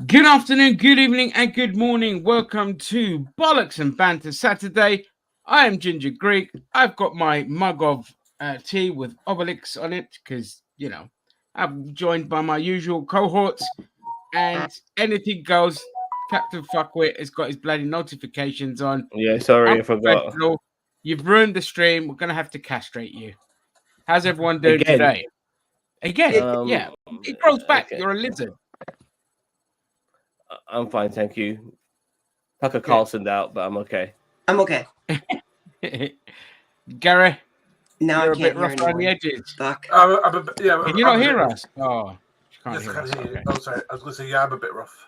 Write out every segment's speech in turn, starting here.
Good afternoon, good evening, and good morning. Welcome to Bollocks and Banter Saturday. I am Ginger Greek. I've got my mug of tea with Obelix on it because, I'm joined by my usual cohorts and anything goes. Captain Fuckwit has got his bloody notifications on. Yeah, sorry, I forgot. Unprofessional. You've ruined the stream. We're going to have to castrate you. How's everyone doing Again. today? Again, yeah. It grows back. Okay. You're a lizard. I'm fine, thank you. Tucker Carlsoned out, but I'm okay. I'm okay. Gary, Now you're I a can't bit hear rough around the anyone. edges. Fuck. Can you not hear us? Oh, you can't Yes, hear I can us. hear you. Okay. Oh, sorry. I was going to say, yeah, I'm a bit rough.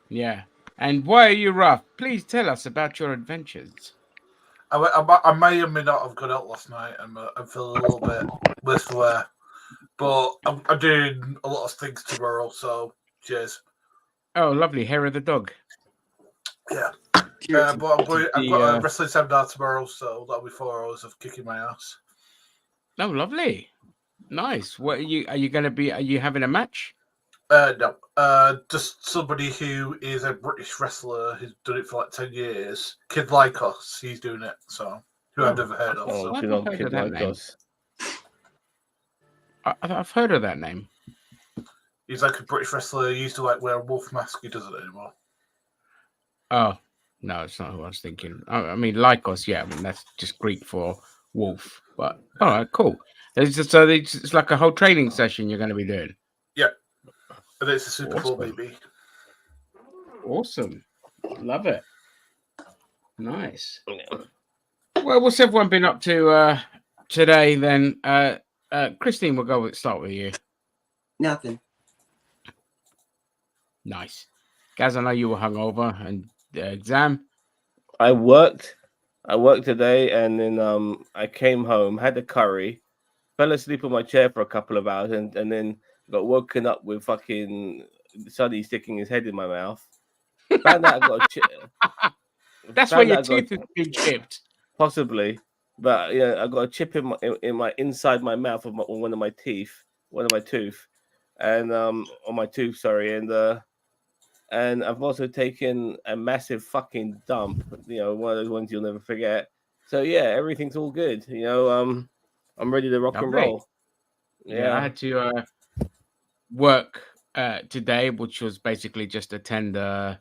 Yeah. And why are you rough? Please tell us about your adventures. I may or may not have got out last night, and I feel a little bit worse for wear. But I'm doing a lot of things tomorrow, so cheers. Oh, lovely. Hair of the dog. Yeah. Cheers. But I've got a wrestling seminar tomorrow, so that'll be 4 hours of kicking my ass. Oh, lovely. Nice. What are you going to be? Are you having a match? No. Just somebody who is a British wrestler who's done it for like 10 years. Kid Lycos, he's doing it, so who I've never heard of. Oh, I've good heard old of Kid that name. Lycos. I've heard of that name. He's like a British wrestler. He used to like wear a wolf mask. He doesn't anymore. Oh, no, it's not who I was thinking. I mean, Lycos, yeah. I mean, that's just Greek for wolf. But, all right, cool. It's like a whole training session you're going to be doing. Yeah. And it's a Super Bowl, Awesome. baby. Awesome. Love it. Nice. Yeah. Well, what's everyone been up to today then? Christine, we'll start with you. Nothing. Nice. Gaz, I know you were hungover and exam. I worked today, and then I came home, had a curry, fell asleep on my chair for a couple of hours, and then got woken up with fucking Sonny sticking his head in my mouth. Found out I got a chip. That's where your teeth have been chipped. Possibly, but yeah, I got a chip in my inside my mouth of one of my tooth, and on my tooth, sorry, and I've also taken a massive fucking dump. One of those ones you'll never forget. So yeah, everything's all good. I'm ready to rock and roll. Yeah, I had to work today, which was basically just attend an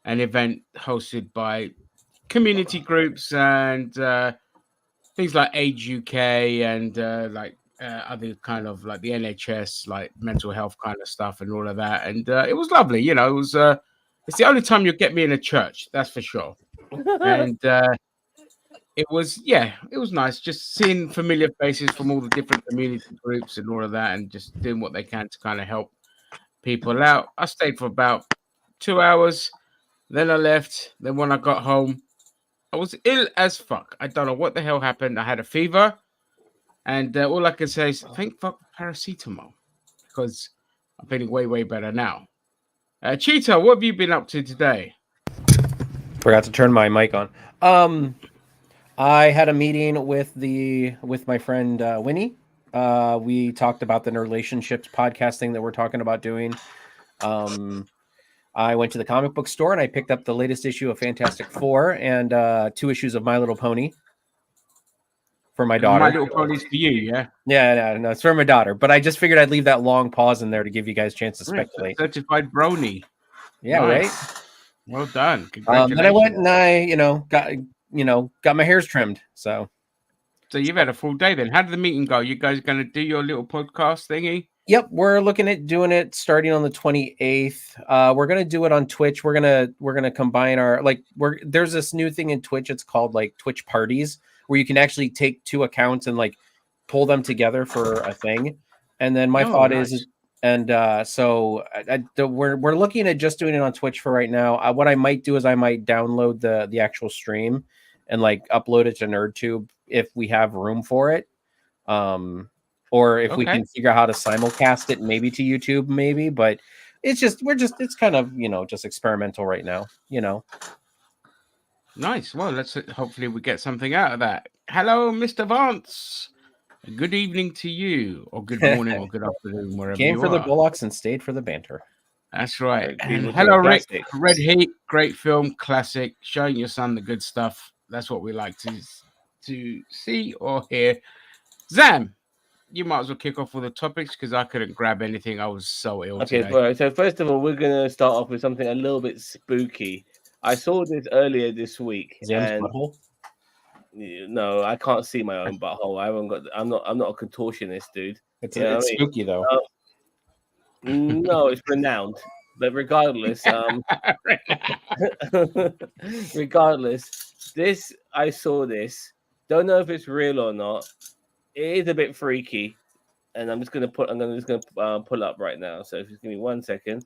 event hosted by community groups and things like Age UK and other kind of like the NHS, like mental health kind of stuff and all of that. And it was lovely. It was it's the only time you'll get me in a church, that's for sure. And it was nice just seeing familiar faces from all the different community groups and all of that, and just doing what they can to kind of help people out. I stayed for about 2 hours, then I left. Then when I got home, I was ill as fuck. I don't know what the hell happened. I had a fever, and all I can say is thank fuck for paracetamol, because I'm feeling way, way better now. Cheetah, what have you been up to today? Forgot to turn my mic on. I had a meeting with my friend Winnie. We talked about the relationships podcasting that we're talking about doing. I went to the comic book store and I picked up the latest issue of Fantastic Four and 2 issues of My Little Pony for my daughter. My Little Pony's for you, yeah? Yeah, no, it's for my daughter. But I just figured I'd leave that long pause in there to give you guys a chance to speculate. Certified brony. Yeah, nice. Right? Well done. Congratulations. Then I went and I, got my hairs trimmed. So you've had a full day then. How did the meeting go? You guys going to do your little podcast thingy? Yep, we're looking at doing it starting on the 28th. We're gonna do it on Twitch. We're gonna combine our there's this new thing in Twitch. It's called like Twitch parties, where you can actually take 2 accounts and like pull them together for a thing. And then my thought is, and so we're looking at just doing it on Twitch for right now. What I might do is I might download the actual stream and like upload it to NerdTube if we have room for it. Or if we can figure out how to simulcast it, maybe to YouTube, maybe. But it's kind of, just experimental right now, Nice. Well, hopefully we get something out of that. Hello, Mr. Vance. Good evening to you, or good morning, or good afternoon, wherever you are. Came for the Bollocks and stayed for the banter. That's right. These And were hello, Rick. classics. Red Heat, great film, classic. Showing your son the good stuff. That's what we like to see or hear. Zam, you might as well kick off with the topics because I couldn't grab anything. I was so ill Okay, today. well, so first of all, we're gonna start off with something a little bit spooky. I saw this earlier this week, Zam's and butthole. no, I can't see my own butthole. I haven't got. I'm not a contortionist, dude. It's, You know it's what I mean? spooky though. No, it's renowned. But regardless, regardless, I saw this. Don't know if it's real or not. It is a bit freaky, and I'm just gonna pull up right now. So if you give me 1 second.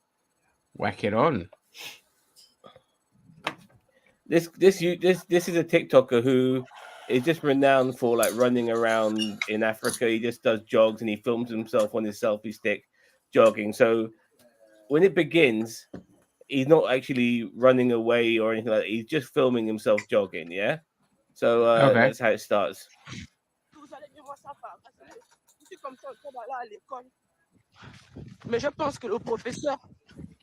Whack it on. This is a TikToker who is just renowned for like running around in Africa. He just does jogs and he films himself on his selfie stick jogging. So when it begins, he's not actually running away or anything like that. He's just filming himself jogging. Yeah. So Okay. that's how it starts. Mais je pense que le professeur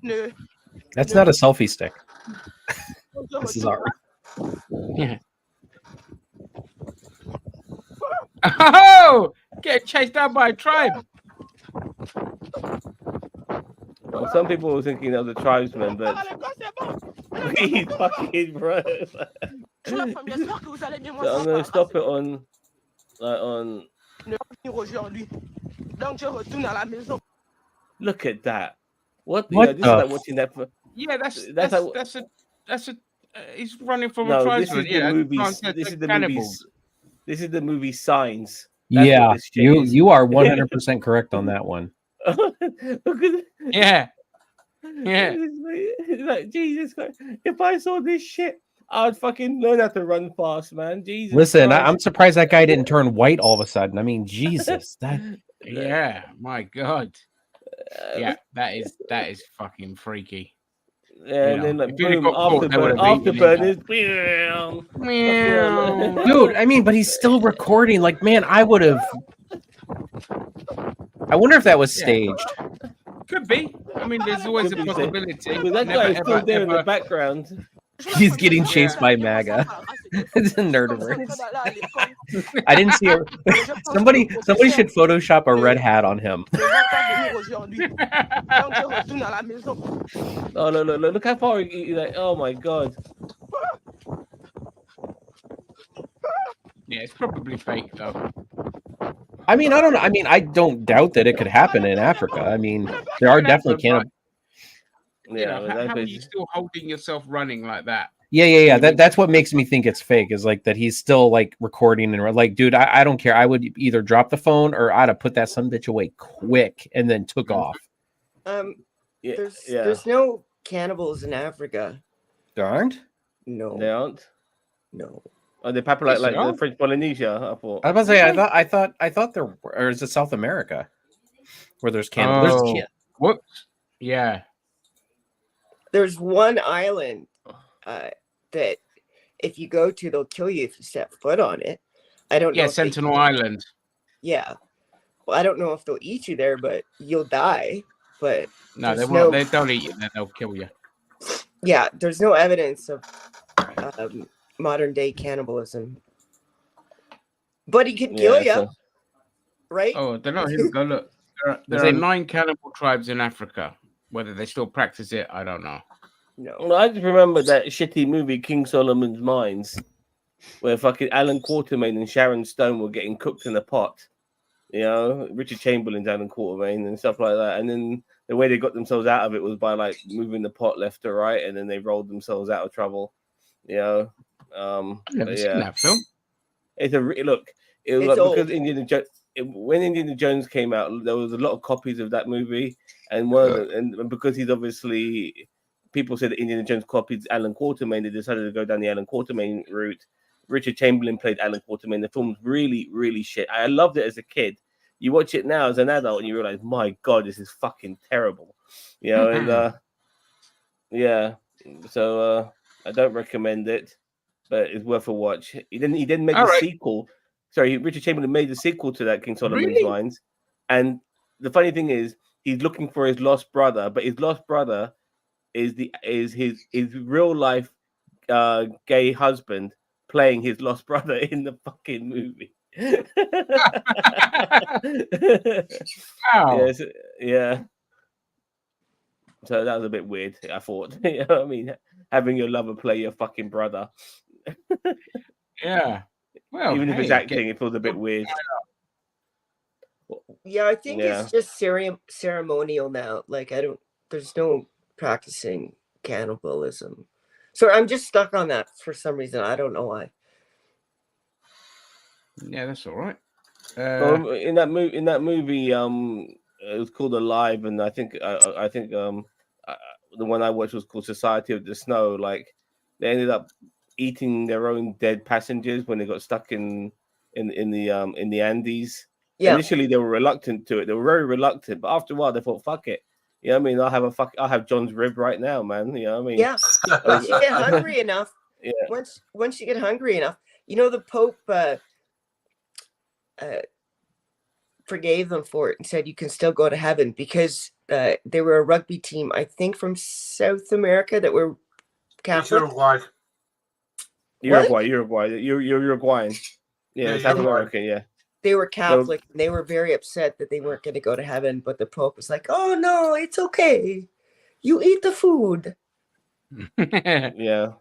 ne. That's not a selfie stick. This is art. Yeah. Oh, get chased down by a tribe. Well, some people were thinking of the tribesmen, but please, fucking bro. So I'm gonna stop it on. Look at that! What? What This is like watching that. Yeah, that's a. He's running from a No, tribesman. this is the movie. This is the movie. This is the movie Signs. That's Yeah, what this shit is. you are 100% correct on that one. Look at Yeah. Yeah. It's like Jesus Christ! If I saw this shit, I'd fucking learn how to run fast, man. Jesus. Listen, Christ. I'm surprised that guy didn't turn white all of a sudden. I mean, Jesus, that Yeah, my God. Yeah, that is fucking freaky. Yeah, and know, then like if you'd have boom, got caught, they would've afterburners. Meow. dude. I mean, but he's still recording. Like, man, I would have. I wonder if that was Yeah. staged. Could be. I mean, there's always a Could be said. possibility. But that guy is still there in the background. He's getting chased by MAGA. It's a nerdiverse. I didn't see her. Somebody should Photoshop a red hat on him. Oh look how far he like. Oh my God. Yeah, it's probably fake though. I mean, I don't know. I mean, I don't doubt that it could happen in Africa. I mean, there are definitely cannibals. Yeah, How are you still holding yourself running like that? Yeah. That's what makes me think it's fake. Is like that he's still like recording and like, dude, I don't care. I would either drop the phone or I'd have put that son bitch away quick and then took off. There's no cannibals in Africa. There aren't? No. They aren't. No. Are they popular like the French Polynesia? I thought. I was about to say I thought there were, or is it South America where there's cannibals? Oh, whoops. Yeah. There's one island that if you go to, they'll kill you if you set foot on it. I don't know. Yeah, Sentinel Island. Yeah. Well, I don't know if they'll eat you there, but you'll die. But No, they there's won't. They don't eat you. Then they'll kill you. yeah, there's no evidence of modern day cannibalism. But he could kill you, right? Oh, they're not. Here we go. Look, there are 9 cannibal tribes in Africa. Whether they still practice it, I don't know. No. Well, I just remember that shitty movie King Solomon's Mines, where fucking Alan Quatermain and Sharon Stone were getting cooked in a pot. You know, Richard Chamberlain's Alan Quatermain and stuff like that. And then the way they got themselves out of it was by like moving the pot left to right, and then they rolled themselves out of trouble. You know, Never seen that film. It's a look. It was It's like because old. when Indiana Jones came out, there was a lot of copies of that movie, and and because he's obviously people said that Indiana Jones copied Alan Quatermain, they decided to go down the Alan Quatermain route. Richard Chamberlain played Alan Quatermain. The film's really, really shit. I loved it as a kid. You watch it now as an adult, and you realize, my God, this is fucking terrible. You know, and yeah, so I don't recommend it, but it's worth a watch. He didn't make a sequel. Sorry, Richard Chamberlain made the sequel to that King Solomon's Mines, and the funny thing is, he's looking for his lost brother, but his lost brother is his real life gay husband playing his lost brother in the fucking movie. Wow. Yes, yeah. So that was a bit weird, I thought. You know what I mean? Having your lover play your fucking brother. Yeah. Well, even if it's acting, it feels a bit weird. Yeah, I think it's just ceremonial now. Like there's no practicing cannibalism. So I'm just stuck on that for some reason. I don't know why. Yeah, that's all right. In that movie, it was called Alive, and I think the one I watched was called Society of the Snow. Like they ended up eating their own dead passengers when they got stuck in the Andes. Yeah. Initially, they were reluctant to it. They were very reluctant, but after a while, they thought, "Fuck it." You know what I mean? I'll have John's rib right now, man. You know what I mean? Yeah. Once you get hungry enough. Yeah. Once you get hungry enough, the Pope forgave them for it and said you can still go to heaven because they were a rugby team, I think from South America that were Catholic. Uruguay. You're Uruguayan. Yeah, South America. Yeah. They were Catholic and they were very upset that they weren't going to go to heaven, but the Pope was like, "Oh no, it's okay. You eat the food." Yeah. Yeah.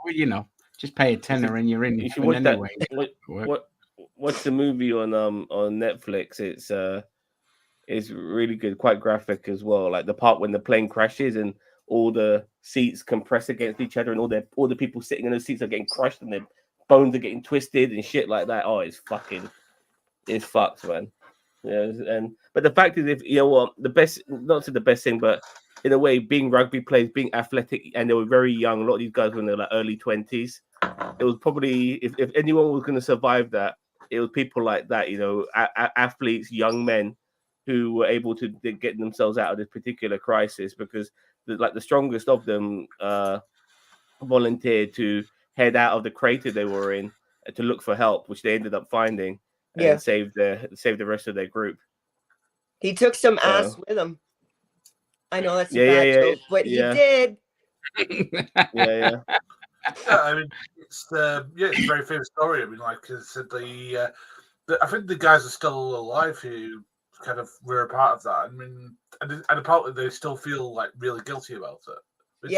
Well, just pay a tenner and you're in. You should watch anyway. Watch the movie on Netflix. It's really good, quite graphic as well. Like the part when the plane crashes and all the seats compress against each other and all the people sitting in the seats are getting crushed and their bones are getting twisted and shit like that. Oh, it's fucked, man. Yeah, but the fact is, if the best, not to the best thing, but in a way, being rugby players, being athletic, and they were very young. A lot of these guys were in their like early 20s. It was probably if anyone was going to survive that, it was people like that. Athletes, young men who were able to get themselves out of this particular crisis because the strongest of them volunteered to head out of the crater they were in to look for help, which they ended up finding and save the rest of their group. He took some ass with him. I know that's a bad joke, but he did. Yeah. I mean, it's a very famous story. I mean, like I said, I think the guys are still alive who kind of were a part of that. I mean, and apparently they still feel like really guilty about it. It's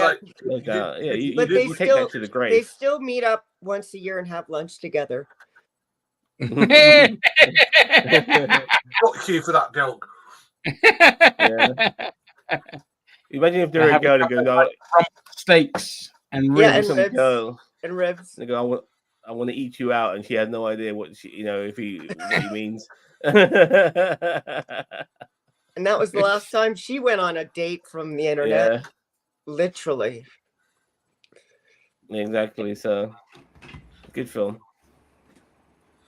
but they take that to the grave. They still meet up once a year and have lunch together. Fuck you for that joke. Yeah. Imagine if they're a girl and go, steaks and ribs. And ribs. They go, I want to eat you out, and she has no idea what he means. And that was the last time she went on a date from the internet. Yeah. Literally. Exactly. So, good film.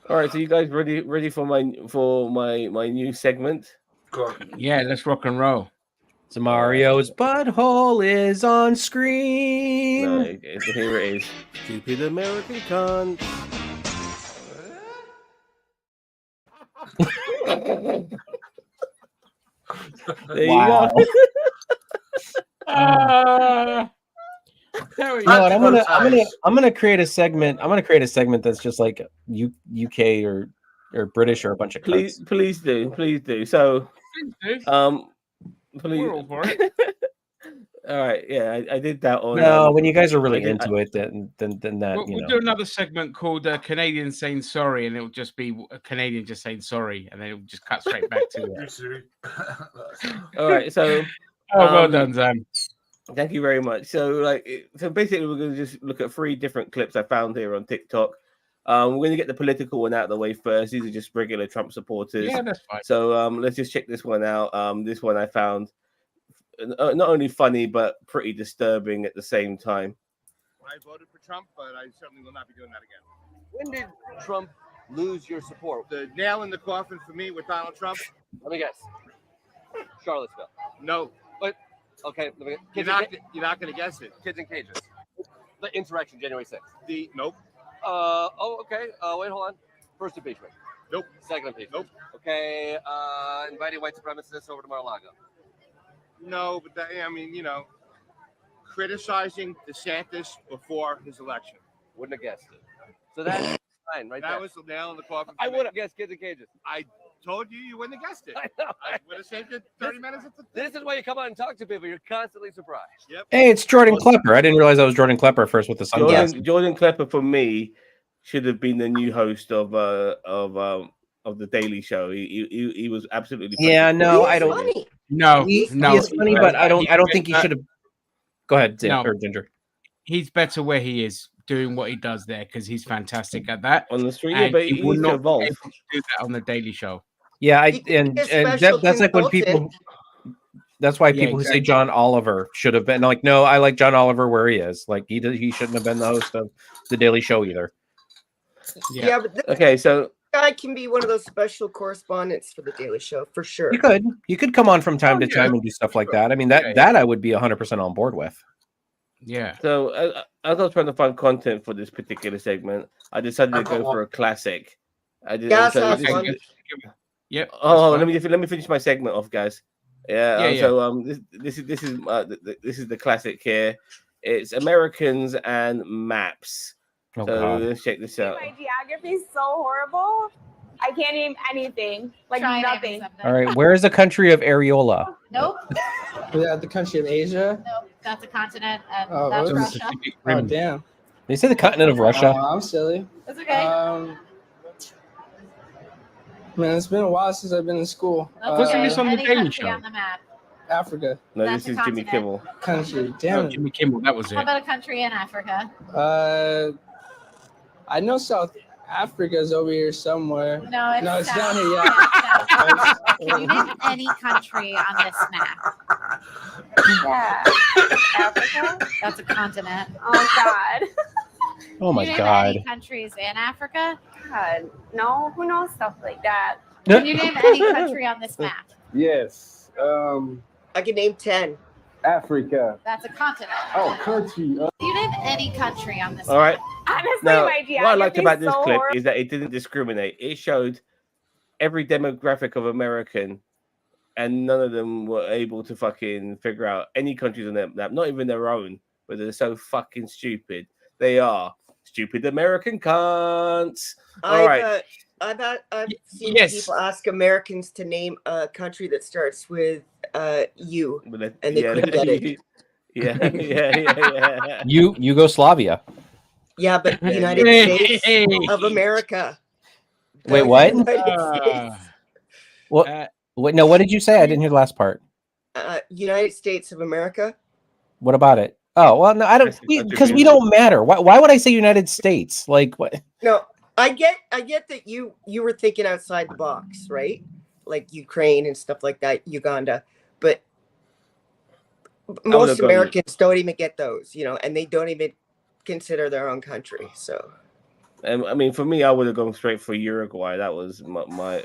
All right, so you guys ready for my new segment? Cool. Yeah, let's rock and roll. So Mario's butthole is on screen. No, here it is. Stupid American cunt. There you go. I'm gonna create a segment. I'm gonna create a segment that's just like UK or British or a bunch of cunts. Please do. So, please. We're all for it. All right, yeah, I did that on. No, when you guys are really into it, then that we'll do another segment called Canadian saying sorry, and it'll just be a Canadian just saying sorry, and then it'll just cut straight back to it. All right, so well done, Zan. Thank you very much. So basically, we're going to just look at 3 different clips I found here on TikTok. We're going to get the political one out of the way first. These are just regular Trump supporters. Yeah, that's fine. So let's just check this one out. This one I found not only funny but pretty disturbing at the same time. I voted for Trump, but I certainly will not be doing that again. When did Trump lose your support? The nail in the coffin for me with Donald Trump? Let me guess. Charlottesville. No. But okay, you're not going to guess it. Kids in cages. The insurrection, January 6th. Nope. Okay. Wait, hold on. First impeachment. Nope. Second impeachment. Nope. Okay. Inviting white supremacists over to Mar-a-Lago. No, but that, I mean, criticizing DeSantis before his election. Wouldn't have guessed it. So that's fine, right there. That was the nail in the coffin. I would have guessed kids in cages. I told you wouldn't have guessed it. I know. I would have saved it 30 minutes. This is why you come out and talk to people. You're constantly surprised. Yep. Hey, it's Jordan Klepper. I didn't realize that was Jordan Klepper first with the sunglasses. Jordan Klepper for me should have been the new host of the Daily Show. He was absolutely yeah. No, He's I don't. funny. No, He no, is funny, but I don't think he should have. Go ahead, No. or Ginger. He's better where he is doing what he does there because he's fantastic at that. on the street, And but he will needs to not be evolve. able to do that on the Daily Show. Yeah, He could be a special that's like when people. consultant. That's why Yeah, people who say exactly. John Oliver should have been like, no, I like John Oliver where he is. Like he shouldn't have been the host of the Daily Show either. Yeah, but this Okay, so guy can be one of those special correspondents for the Daily Show for sure. You could come on from time to time and do stuff like that. I mean that I would be 100% on board with. Yeah. So as I was trying to find content for this particular segment, I decided to I've got go for one. a classic. I did. Yeah, so sounds this is- fun. Yep. Oh, that's let me finish my segment off, guys. Yeah. Yeah, So this is the classic here. It's Americans and maps. Oh, so God. let's check this out. My geography is so horrible. I can't name anything. Like Try nothing. naming something. All right, where is the country of areola? Nope. The country of Asia. Nope. That's a continent, and Oh, that's oops. Russia. Oh, damn. They say the continent of Russia. I'm silly. It's okay. Man, it's been a while since I've been in school. Wasn't Okay. this on the Any Daily country Show? on the map. Africa No, That's this a is Jimmy continent. Kimmel. country. Oh, Damn it. Jimmy Kimmel, that was How it. about a country in Africa? I know South Africa's over here somewhere. No, it's, No, it's south. down here, yeah. Yeah, south. Can you name any country on this map? Yeah. Africa? That's a continent. Oh God. Oh my Can you name God. any countries in Africa? God. No, who knows stuff like that? Can you name any country on this map? Yes. I can name 10. Africa. That's a continent. Oh, country. Can you name any country on this All right. map? Honestly, Now, my geography what I liked about this so clip horrible. is that it didn't discriminate. It showed every demographic of American, and none of them were able to fucking figure out any countries on that map, not even their own, but they're so fucking stupid. They are stupid American cunts. All right. I've seen Yes. people ask Americans to name a country that starts with U. And they couldn't get it. Yeah. Yugoslavia. Yeah, but Yeah, United yeah. States of America. Wait, what? United States, Wait, no, what did you say? I didn't hear the last part. United States of America. What about it? Oh, well, no, I don't, because we don't matter. Why would I say United States? Like, what? No, I get that you were thinking outside the box, right? Like Ukraine and stuff like that, Uganda. But most Americans don't even get those, and they don't even consider their own country. So, I mean, for me, I would have gone straight for Uruguay. That was my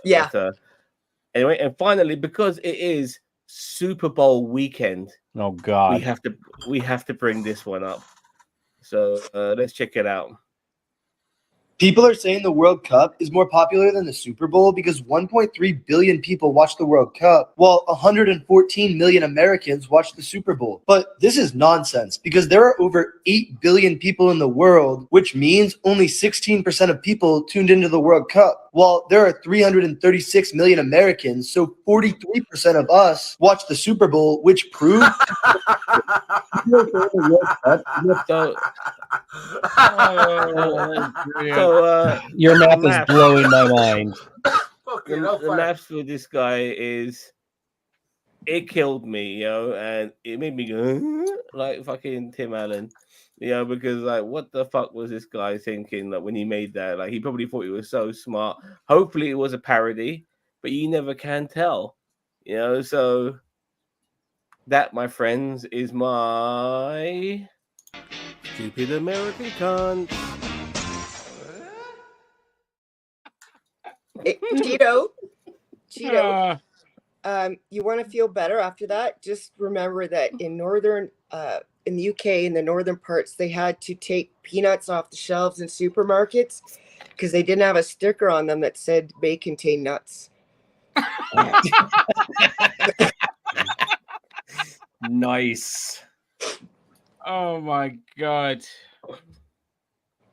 yeah. But, anyway, and finally, because it is Super Bowl weekend, oh God, we have to bring this one up. So let's check it out. People are saying the World Cup is more popular than the Super Bowl because 1.3 billion people watch the World Cup, while 114 million Americans watch the Super Bowl. But this is nonsense because there are over 8 billion people in the world, which means only 16% of people tuned into the World Cup, while there are 336 million Americans, so 43% of us watch the Super Bowl, which proves your math is blowing my mind. The maths for this guy is, it killed me, and it made me go like fucking Tim Allen, because like, what the fuck was this guy thinking? Like when he made that, like he probably thought he was so smart. Hopefully it was a parody, but you never can tell, So that, my friends, is my stupid American cunt. Cheeto, you want to feel better after that? Just remember that in the UK, in the northern parts, they had to take peanuts off the shelves in supermarkets because they didn't have a sticker on them that said may contain nuts. Nice. Oh my god.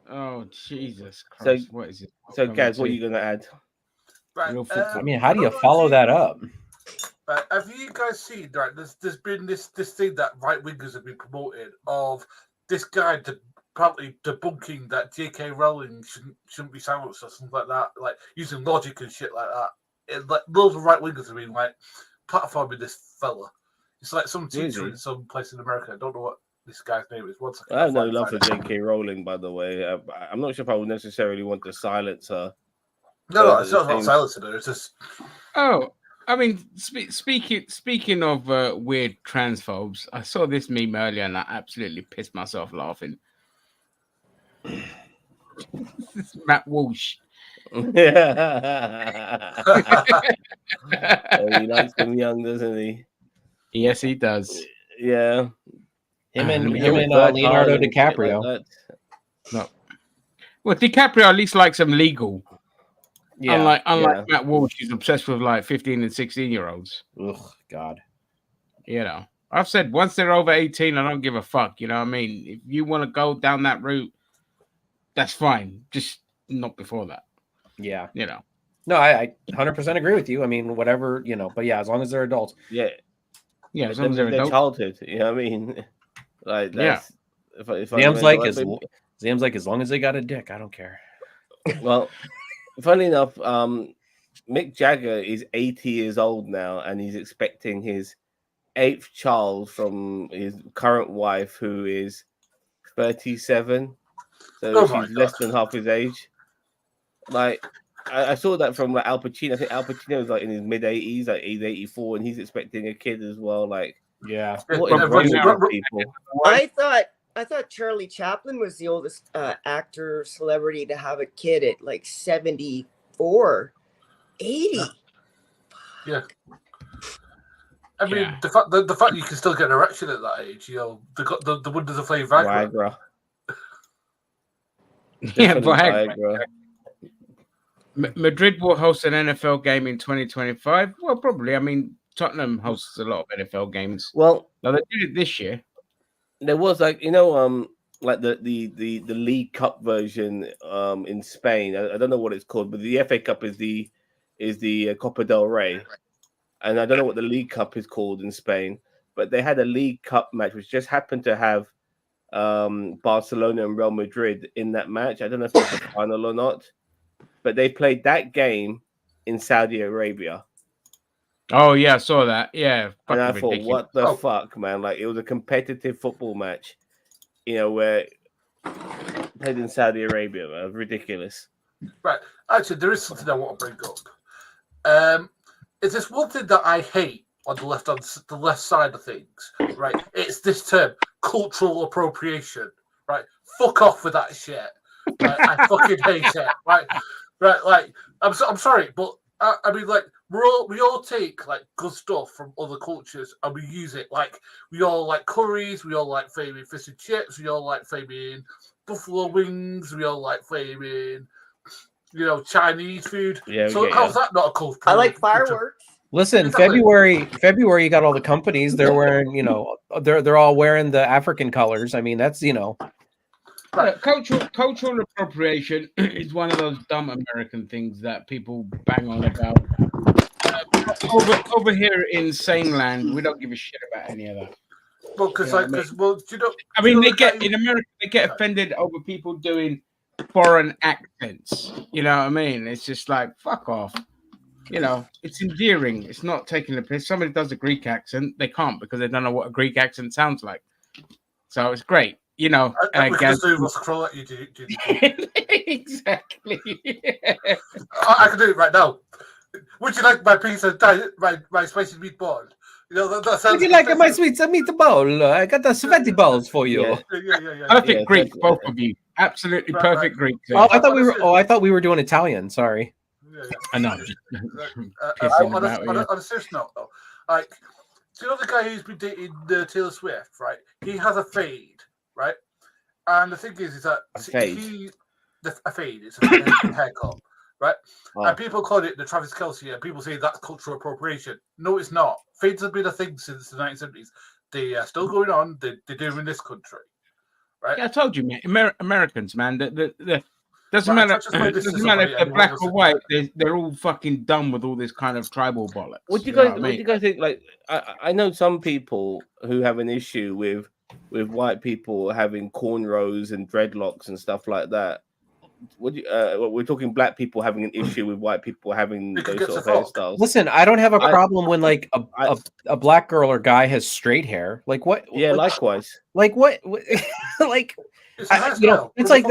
Oh Jesus Christ! What is it? So, Gaz, what are you gonna add? Right. I mean, how do you follow that up? Have you guys seen, right? There's been this thing that right wingers have been promoting of this guy probably debunking that J.K. Rowling shouldn't be silenced or something like that, like using logic and shit like that. Like loads of right wingers have been like platforming this fella. It's like some teacher in some place in America. I don't know what this guy's name is. One second. I have no love for J.K. Rowling, by the way. I'm not sure if I would necessarily want to silence her. No, it's not silencing her. It's just. Oh, I mean, speaking of weird transphobes, I saw this meme earlier and I absolutely pissed myself laughing. This is Matt Walsh. Yeah. He likes them young, doesn't he? Yes, he does. Yeah. Him and Leonardo DiCaprio. Like no. Well, DiCaprio at least likes them legal. Yeah. Unlike Matt Walsh, who's obsessed with like 15 and 16-year-olds. Ugh, God. You know, I've said once they're over 18, I don't give a fuck. You know what I mean? If you want to go down that route, that's fine. Just not before that. Yeah. You know. No, I 100% agree with you. I mean, whatever, you know, but yeah, as long as they're adults. Yeah. Yeah, as long as they're their adults. childhood. You know what I mean? Like, that's, if Zam's like, as long as they got a dick, I don't care. Well, funny enough, Mick Jagger is 80 years old now, and he's expecting his 8th child from his current wife, who is 37. So she's less than half his age. Like, I saw that from like Al Pacino. I think Al Pacino is like in his mid 80s, like he's 84, and he's expecting a kid as well. Like, yeah, what is wrong with people? I thought Charlie Chaplin was the oldest actor celebrity to have a kid at like 74, 80. Yeah. I mean, the fact you can still get an erection at that age, you know, the wonders of playing Viagra. Yeah, Viagra. Madrid will host an NFL game in 2025. Well, probably. I mean, Tottenham hosts a lot of NFL games. Well, now they did it this year. There was like, you know, like the League Cup version in Spain. I don't know what it's called, but the FA Cup is the Copa del Rey, and I don't know what the League Cup is called in Spain. But they had a League Cup match which just happened to have Barcelona and Real Madrid in that match. I don't know if it's the final or not, but they played that game in Saudi Arabia. Oh yeah, I saw that. Yeah, and I thought, what the fuck, man? Like, it was a competitive football match, you know, where played in Saudi Arabia. Man. It was ridiculous. Right. Actually, there is something I want to bring up. Is this one thing that I hate on the left side of things? Right. It's this term, cultural appropriation. Right. Fuck off with that shit. Right? I fucking hate it. Right. Right. Like, I'm sorry, but I mean, like, we all take like good stuff from other cultures and we use it. Like, we all like curries, we all like flaming fish and chips, we all like flaming buffalo wings, we all like flaming, you know, Chinese food. Yeah, so how's that not a culture? I like fireworks. Listen, February, you got all the companies. They're wearing, you know, they're all wearing the African colors. I mean, that's, you know. Cultural appropriation is one of those dumb American things that people bang on about. Over here in Sane Land, we don't give a shit about any of that. Well, because you know, I mean, in America they get offended over people doing foreign accents. You know what I mean? It's just like, fuck off. You know, it's endearing. It's not taking the piss. Somebody does a Greek accent, they can't because they don't know what a Greek accent sounds like. So it's great. You know, exactly. I can do it right now. Would you like my pizza? My spicy meatball? You know that sounds. Would you like my sweet meatball? I got the sweaty balls for you. Yeah. Perfect Greek, both of you. Absolutely perfect Greek. Oh, I thought we were doing Italian. Sorry. I know. On a serious note, though, like, do you know the guy who's been dating Taylor Swift? Right, he has a fade. Right, and the thing is that a fade. It's a haircut, right? Oh. And people call it the Travis Kelce, and people say that's cultural appropriation. No, it's not. Fades have been a thing since the 1970s. They are still going on. They do in this country, right? Yeah, I told you, man. Americans, man. The doesn't Right, matter. touch us like this Doesn't is matter if somebody they're and black what or was white. They're all fucking done with all this kind of tribal bollocks. What do you know guys? what I What mean? do you guys think? Like, I know some people who have an issue with white people having cornrows and dreadlocks and stuff like that. What do you, we're talking black people having an issue with white people having those sort of hairstyles. Listen, I don't have a problem when like a black girl or guy has straight hair. Like what? Yeah, like, likewise. Like what? Like you know, it's like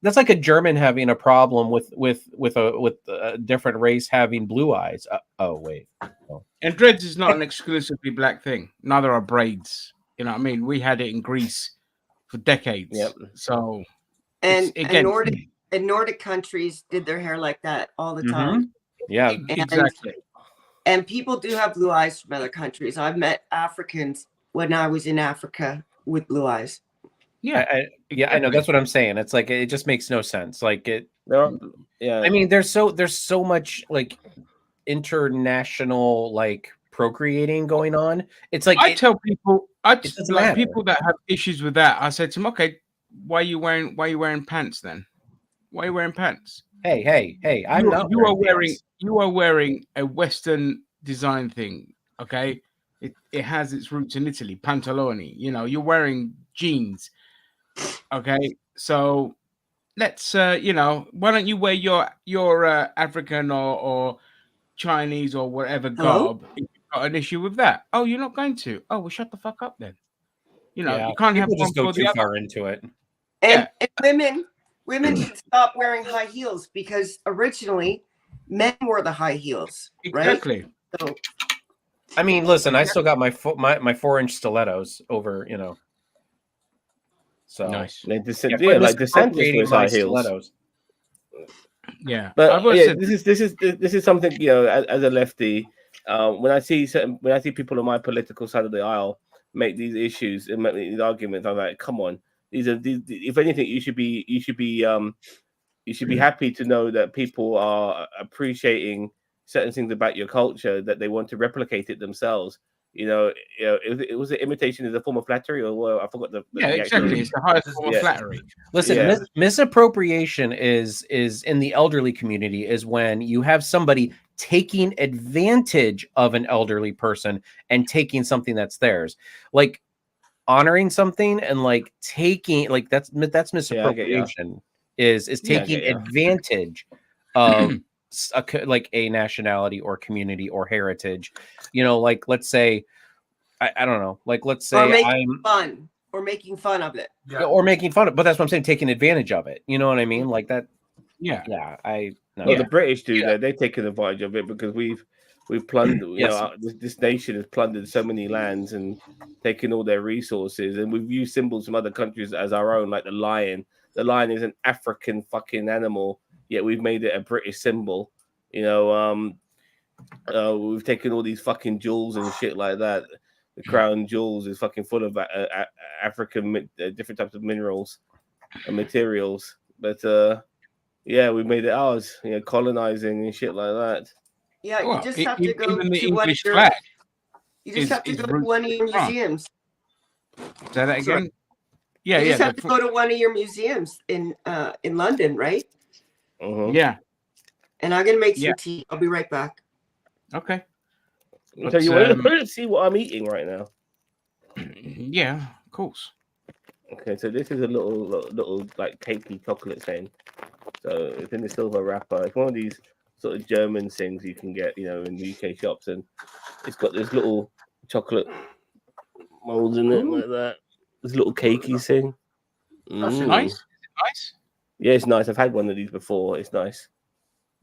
that's like a German having a problem with a different race having blue eyes. Oh wait, oh. And dreads is not an exclusively black thing. Neither are braids. You know what I mean? We had it in Greece for decades. Yep. So And again, Nordic countries did their hair like that all the time. Yeah, exactly. And people do have blue eyes from other countries. I've met Africans when I was in Africa with blue eyes. Yeah, I know. That's what I'm saying. It's like it just makes no sense. Like it. Yeah. I mean, there's so much like international like procreating going on. It's like I tell people, doesn't matter. people that have issues with that. I said to them, okay, why are you wearing pants then? Why are you wearing pants? Hey! You are wearing a Western design thing. Okay, it has its roots in Italy, pantaloni. You know, you're wearing jeans. Okay, so let's you know, why don't you wear your African or Chinese or whatever garb if you've got an issue with that? Oh, you're not going to? Oh, well, shut the fuck up then. You know, you can't have people just one go for the too other. far into it. And women should stop wearing high heels because originally men wore the high heels, Exactly. right? So, I mean, listen, I still got my 4-inch stilettos over, you know. So nice. Like yeah, like DeSantis wears high heels. stilettos. Yeah, But yeah, this is something, you know, as a lefty, when I see people on my political side of the aisle make these issues and make these arguments, I'm like, come on, these if anything, you should be happy to know that people are appreciating certain things about your culture, that they want to replicate it themselves. You know, it was an imitation is a form of flattery, or well, I forgot the exactly. It's the highest form of flattery. Listen, misappropriation is in the elderly community is when you have somebody taking advantage of an elderly person and taking something that's theirs, like honoring something and like taking like that's misappropriation. Is taking advantage of like a nationality or community or heritage. You know, like let's say I don't know, like let's say making fun of it. Or making fun of, but that's what I'm saying, taking advantage of it. You know what I mean? Like that. Yeah. The British do that. They've taken advantage of it because we've plundered. You know, this nation has plundered so many lands and taken all their resources, and we've used symbols from other countries as our own, like the lion. The lion is an African fucking animal, yet we've made it a British symbol. You know, we've taken all these fucking jewels and shit like that. The crown jewels is fucking full of African different types of minerals and materials, but yeah, we made it ours. You know, colonizing and shit like that. Yeah, you just have to go even the to one of English your. flag. You just have to go to one of your museums. Say that again. Sorry. Yeah, you just have to go to one of your museums in London, right? Yeah. And I'm gonna make some tea. I'll be right back. Okay. So you want to see what I'm eating right now? Yeah, of course. Okay, so this is a little like cakey chocolate thing. So it's in the silver wrapper. It's one of these sort of German things you can get, you know, in UK shops, and it's got this little chocolate molds in it like that. This little cakey thing. That's nice. Is it nice? Yeah, it's nice. I've had one of these before. It's nice.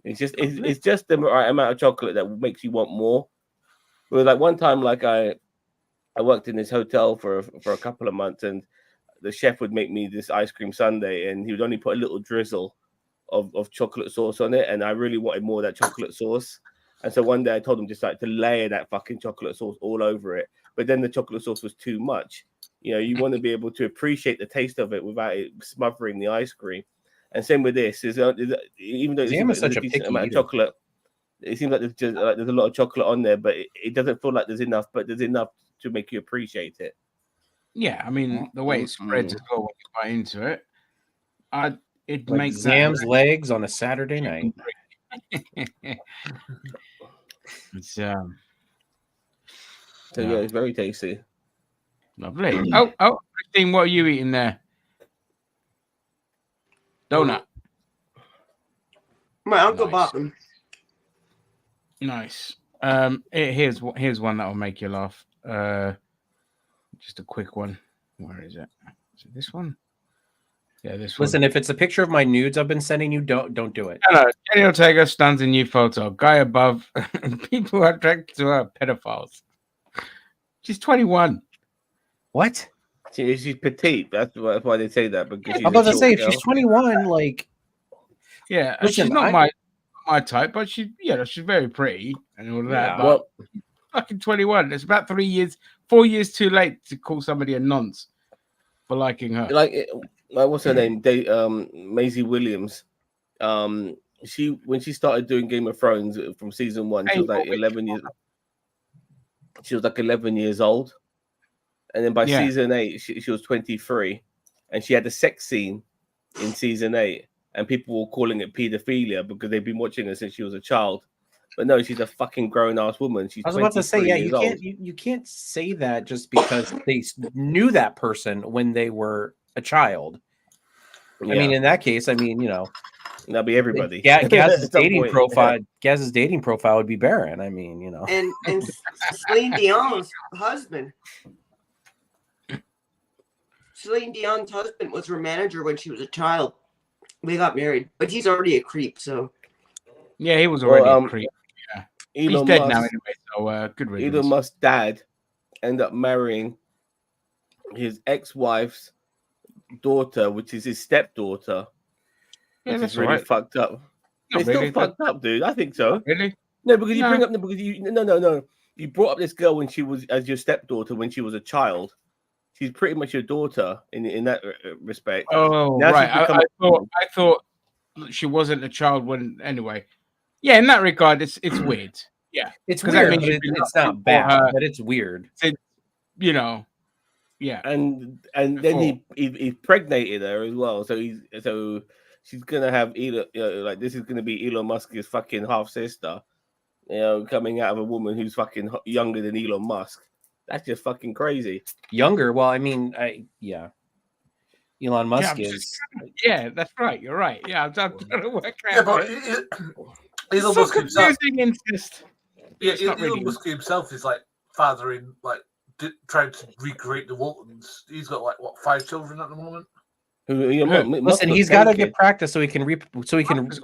It's just the right amount of chocolate that makes you want more. But like one time, like I worked in this hotel for a couple of months, and the chef would make me this ice cream sundae, and he would only put a little drizzle of chocolate sauce on it, and I really wanted more of that chocolate sauce. And so one day I told him just like to layer that fucking chocolate sauce all over it. But then the chocolate sauce was too much. You know, you want to be able to appreciate the taste of it without it smothering the ice cream. And same with this, even though there's a decent amount of chocolate, it seems like there's a lot of chocolate on there, but it doesn't feel like there's enough. But there's enough to make you appreciate it. Yeah, I mean the way it spreads as well when you bite into it, it Like makes Zam's that legs on a Saturday night. It's So yeah, it's very tasty. lovely. Oh, Christine, what are you eating there? Donut. My uncle Nice. bought them. Nice. Here's one that will make you laugh. Just a quick one. Where is it? Is it this one? Yeah, this one. Listen, if it's a picture of my nudes I've been sending you, don't do it. Hello, Jenny Ortega stuns a new photo. Guy above. People are attracted to her. Pedophiles. She's 21. What? She's petite. That's why they say that, because she's I'm about to a say, short if she's girl. 21, like, Yeah, listen, she's not my type, but she's very pretty and all that. Yeah. But Well, fucking 21. It's about 4 years too late to call somebody a nonce for liking her. like what's her name? Maisie Williams. When she started doing Game of Thrones from season 1, she was like 11 years. She was like 11 years old, and then by season 8, she was 23, and she had a sex scene in season 8, and people were calling it pedophilia because they've been watching her since she was a child. But no, she's a fucking grown ass woman. She's I was about to say, 23 yeah, years you can't say that just because they knew that person when they were a child. Yeah. I mean, in that case, I mean, you know, that'll be everybody. Gaz's some dating point, profile, Gaz's dating profile would be barren. I mean, you know, And Celine Dion's husband. Celine Dion's husband was her manager when she was a child. They got married, but he's already a creep. So yeah, he was already a creep. Yeah, he's Elon dead Musk, now anyway. So good riddance. Elon Musk's dad ended up marrying his ex-wife's daughter, which is his stepdaughter. Yeah, which that's is really right. fucked up. Not It's really, still fucked up, dude. I think so. Really? No, because you No. bring up no. You brought up this girl when she was as your stepdaughter when she was a child. She's pretty much your daughter in that respect. Oh, Now right. she's become I thought she wasn't a child when. Anyway, yeah. In that regard, it's weird. Yeah, it's 'Cause weird, that but means it's not bad, but it's weird. You know, yeah. And then he impregnated her as well. So she's gonna have Elon, like this is gonna be Elon Musk's fucking half sister, coming out of a woman who's fucking younger than Elon Musk. That's just fucking crazy. Younger? Well, I mean, Elon Musk Yeah, is. Yeah, that's right. You're right. Yeah, I'm trying to work out. Yeah, but Elon Musk himself. Incest. Yeah, It's not Elon really- Musk himself is like fathering, like trying to recreate the Waltons. He's got like what 5 children at the moment. Listen, he's got to get practice so he can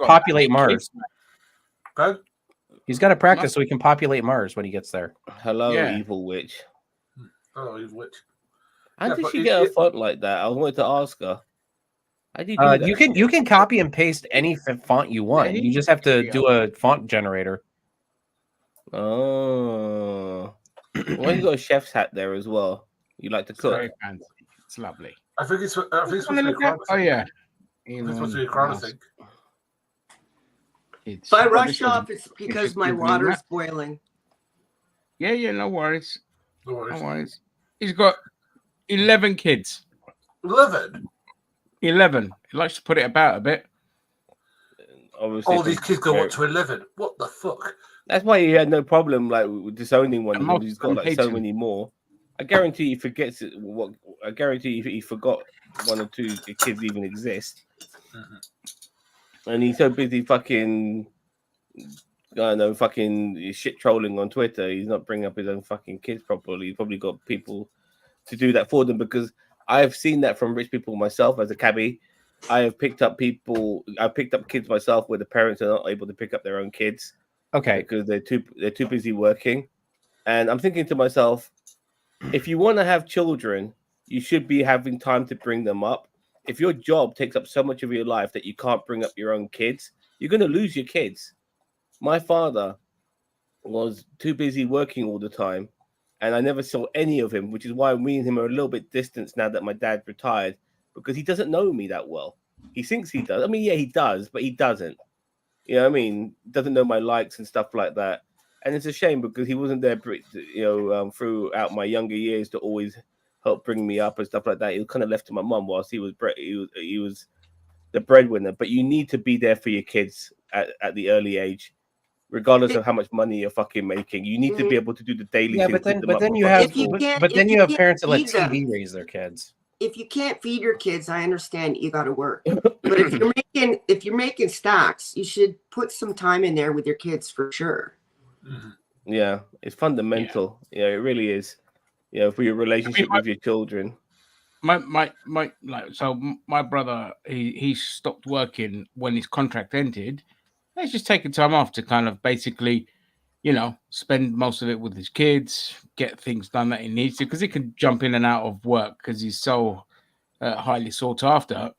populate Mars. Pardon? He's got to practice so he can populate Mars when he gets there. Hello, Yeah. evil witch. Oh, he's witch. How Yeah, did but she get a font like that? I wanted to ask her. How do you do that? You can copy and paste any font you want. Yeah, You just have to do a font generator. Oh, well, you got a chef's hat there as well. You like to It's cook. very fancy. It's lovely. I think it's supposed to be a Look at- crown. Oh yeah. It's supposed to be a crown, I think. It's, if I well, rush this was- off, it's because should my give me water's that. boiling. Yeah, no worries. No worries. No worries. He's got 11 kids. 11. 11. He likes to put it about a bit. Obviously, All these kids go up to 11. What the fuck? That's why he had no problem like with disowning one. most He's got of them like hate so him. many more. I guarantee he forgets it. I guarantee he forgot 1 or 2 kids even exist, and he's so busy fucking. I don't know, fucking shit trolling on Twitter. He's not bringing up his own fucking kids properly. He's probably got people to do that for them, because I've seen that from rich people myself as a cabbie. I've picked up kids myself where the parents are not able to pick up their own kids. Okay. Because they're too busy working. And I'm thinking to myself, if you want to have children, you should be having time to bring them up. If your job takes up so much of your life that you can't bring up your own kids, you're going to lose your kids. My father was too busy working all the time, and I never saw any of him, which is why me and him are a little bit distant now that my dad retired, because he doesn't know me that well. He thinks he does. I mean, yeah, he does, but he doesn't. You know what I mean? Doesn't know my likes and stuff like that. and it's a shame because he wasn't there, throughout my younger years to always help bring me up and stuff like that. He was kind of left to my mum whilst he was the breadwinner. But you need to be there for your kids at the early age, regardless of how much money you're fucking making. You need to be able to do the daily Yeah, things. but then you have parents that let feed them- TV raise their kids. If you can't feed your kids, I understand you got to work. But if you're making stocks, you should put some time in there with your kids for sure. Yeah, it's fundamental. Yeah, it really is. For your relationship with your children. My brother, he stopped working when his contract ended. He's just taking time off to kind of basically, spend most of it with his kids, get things done that he needs to, because he can jump in and out of work because he's so highly sought after.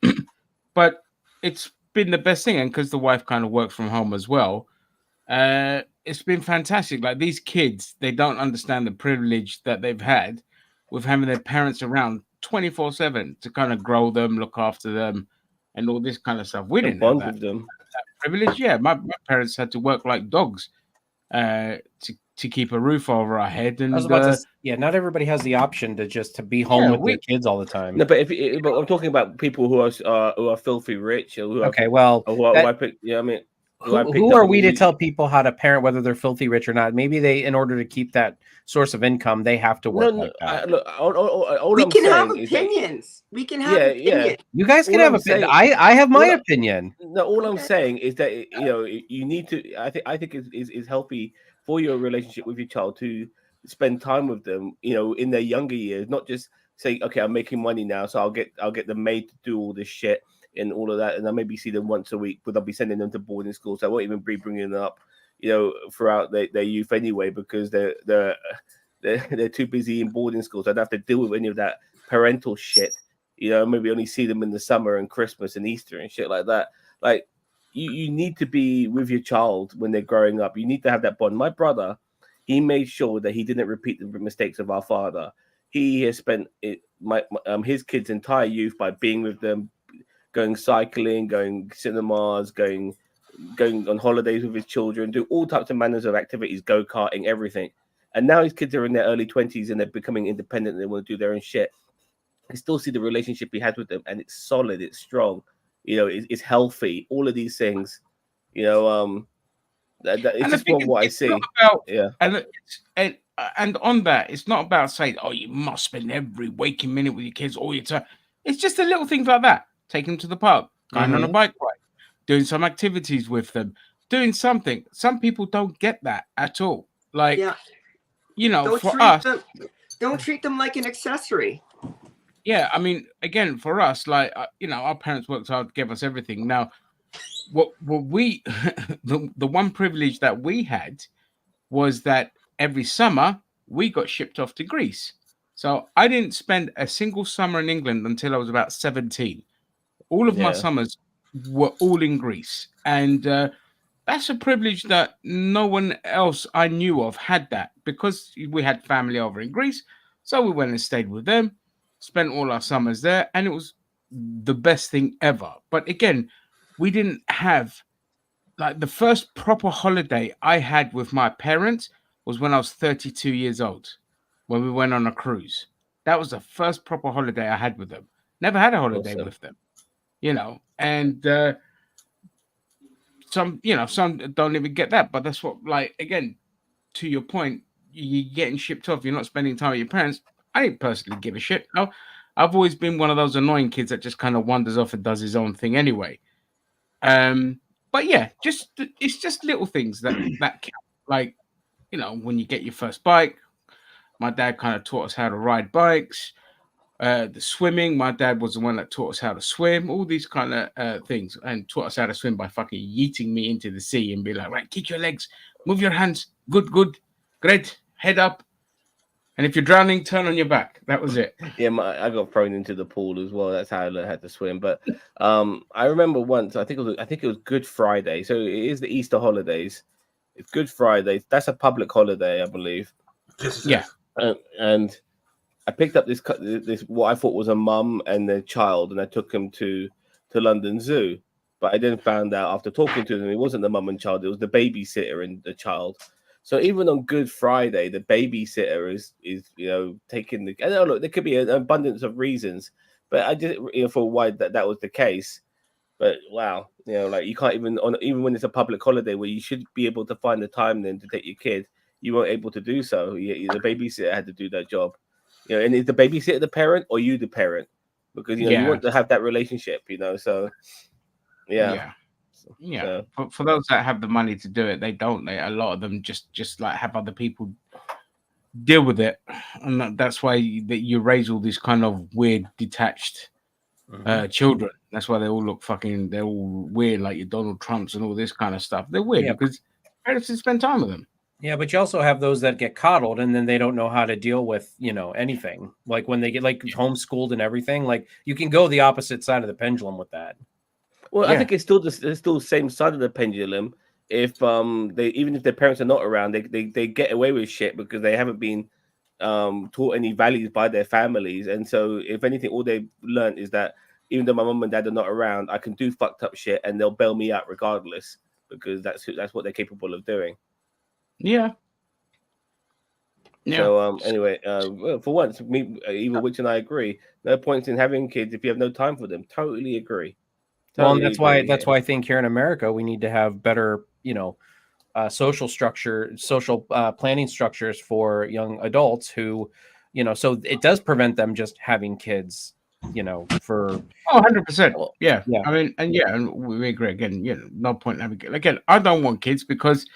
But it's been the best thing, and because the wife kind of works from home as well, it's been fantastic. Like, these kids, they don't understand the privilege that they've had with having their parents around 24/7 to kind of grow them, look after them, and all this kind of stuff. We didn't bond have with them. that privilege. Yeah, my parents had to work like dogs to keep a roof over our head. And I was about to, not everybody has the option to be home with their kids all the time. No, but but I'm talking about people who are filthy rich, or who are, okay, well, who are we to tell people how to parent, whether they're filthy rich or not? Maybe they, in order to keep that source of income, they have to work like that. Look, all We I'm can saying have is that- opinions. We can have opinions. You guys can All have I'm opinion. saying- I have my opinion. No, all I'm saying is that you need to. I think is healthy for your relationship with your child to spend time with them. In their younger years, not just say, okay, I'm making money now, so I'll get the maid to do all this shit and all of that, and I maybe see them once a week, but I'll be sending them to boarding school, so I won't even be bringing them up, throughout their youth anyway, because they're too busy in boarding schools. So I don't have to deal with any of that parental shit. Maybe only see them in the summer and Christmas and Easter and shit like that. Like, you need to be with your child when they're growing up. You need to have that bond. My brother, he made sure that he didn't repeat the mistakes of our father. He has spent his kids' entire youth by being with them, going cycling, going cinemas, going on holidays with his children, do all types of manners of activities, go-karting, everything. And now his kids are in their early 20s and they're becoming independent and they want to do their own shit. I still see the relationship he had with them, and it's solid, it's strong, it's healthy, all of these things, it's just what I see. And on that, it's not about saying, oh, you must spend every waking minute with your kids all your time. It's just the little things like that. Take them to the park, going on a bike ride, doing some activities with them, doing something. Some people don't get that at all. Like, for us, don't treat them like an accessory. Yeah, I mean, again, for us, like, our parents worked hard to give us everything. Now, what we, the one privilege that we had was that every summer we got shipped off to Greece. So I didn't spend a single summer in England until I was about 17. All of my summers were all in Greece. And that's a privilege that no one else I knew of had that, because we had family over in Greece. So we went and stayed with them, spent all our summers there, and it was the best thing ever. But again, we didn't have, like, the first proper holiday I had with my parents was when I was 32 years old, when we went on a cruise. That was the first proper holiday I had with them. Never had a holiday with them, and some don't even get that. But that's what, like, again, to your point, you're getting shipped off. You're not spending time with your parents. I didn't personally give a shit. No, I've always been one of those annoying kids that just kind of wanders off and does his own thing anyway. But yeah, it's just little things that count. Like, when you get your first bike, my dad kind of taught us how to ride bikes. The swimming, my dad was the one that taught us how to swim. All these kind of things, and taught us how to swim by fucking yeeting me into the sea and be like, right, kick your legs, move your hands, good, great, head up. And if you're drowning, turn on your back. That was it. Yeah, I got thrown into the pool as well. That's how I learned how to swim. But I remember once, I think it was Good Friday. So it is the Easter holidays. It's Good Friday. That's a public holiday, I believe. Yeah. And I picked up this what I thought was a mum and their child, and I took them to London Zoo. But I then found out after talking to them, it wasn't the mum and child; it was the babysitter and the child. So even on Good Friday, the babysitter is taking the. I don't know. Look, there could be an abundance of reasons, but I did for why that was the case. But wow, like you can't even when it's a public holiday where you should be able to find the time then to take your kid, you weren't able to do so. The babysitter had to do that job. And is the babysitter the parent or you the parent? Because you want to have that relationship. So yeah. Yeah. For those that have the money to do it, they don't. A lot of them just like have other people deal with it, and that's why you raise all these kind of weird detached children. That's why they all look they're all weird, like your Donald Trumps and all this kind of stuff. They're weird because parents didn't spend time with them. Yeah, but you also have those that get coddled and then they don't know how to deal with, anything. Like when they get homeschooled and everything, like you can go the opposite side of the pendulum with that. Well, I think it's still the same side of the pendulum. If even if their parents are not around, they get away with shit because they haven't been taught any values by their families. And so if anything, all they've learned is that even though my mom and dad are not around, I can do fucked up shit and they'll bail me out regardless because that's what they're capable of doing. Yeah. So anyway, well, for once, Eva Witch and I agree. No points in having kids if you have no time for them. Totally agree. Well, and that's why I think here in America we need to have better, social planning structures for young adults who, so it does prevent them just having kids, for 100%. Yeah. I mean, and we agree again. No point in having kids. Again, I don't want kids because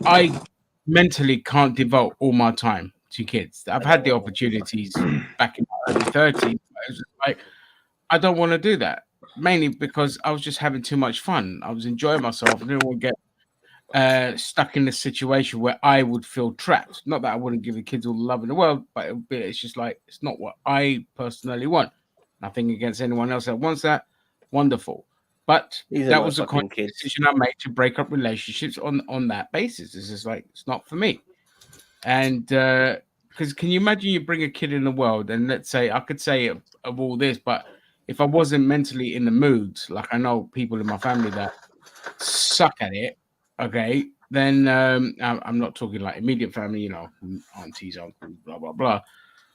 I mentally can't devote all my time to kids. I've had the opportunities back in my early 30s. I don't want to do that. Mainly because I was just having too much fun. I was enjoying myself. I didn't want to get stuck in a situation where I would feel trapped. Not that I wouldn't give the kids all the love in the world, but it's just like it's not what I personally want. Nothing against anyone else that wants that. Wonderful. But that was a conscious decision I made to break up relationships on that basis. It's just like it's not for me. And because can you imagine you bring a kid in the world and let's say I could say of all this, but if I wasn't mentally in the mood, like I know people in my family that suck at it, okay, then I'm not talking like immediate family, aunties, uncles, blah blah blah.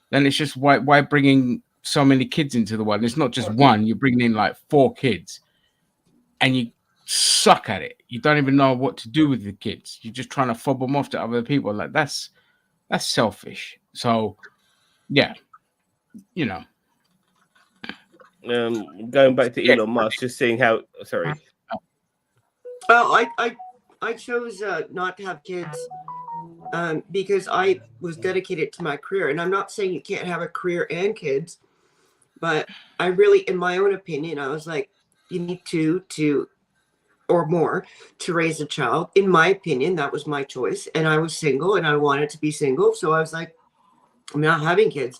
Then it's just why bringing so many kids into the world? It's not just one. You're bringing in like 4 kids, and you suck at it. You don't even know what to do with the kids. You're just trying to fob them off to other people. Like that's selfish. So yeah, going back to Elon Musk, just seeing how. Sorry. Well, I chose not to have kids because I was dedicated to my career, and I'm not saying you can't have a career and kids, but I really, in my own opinion, I was like, you need two or more to raise a child. In my opinion, that was my choice, and I was single, and I wanted to be single, so I was like, I'm not having kids,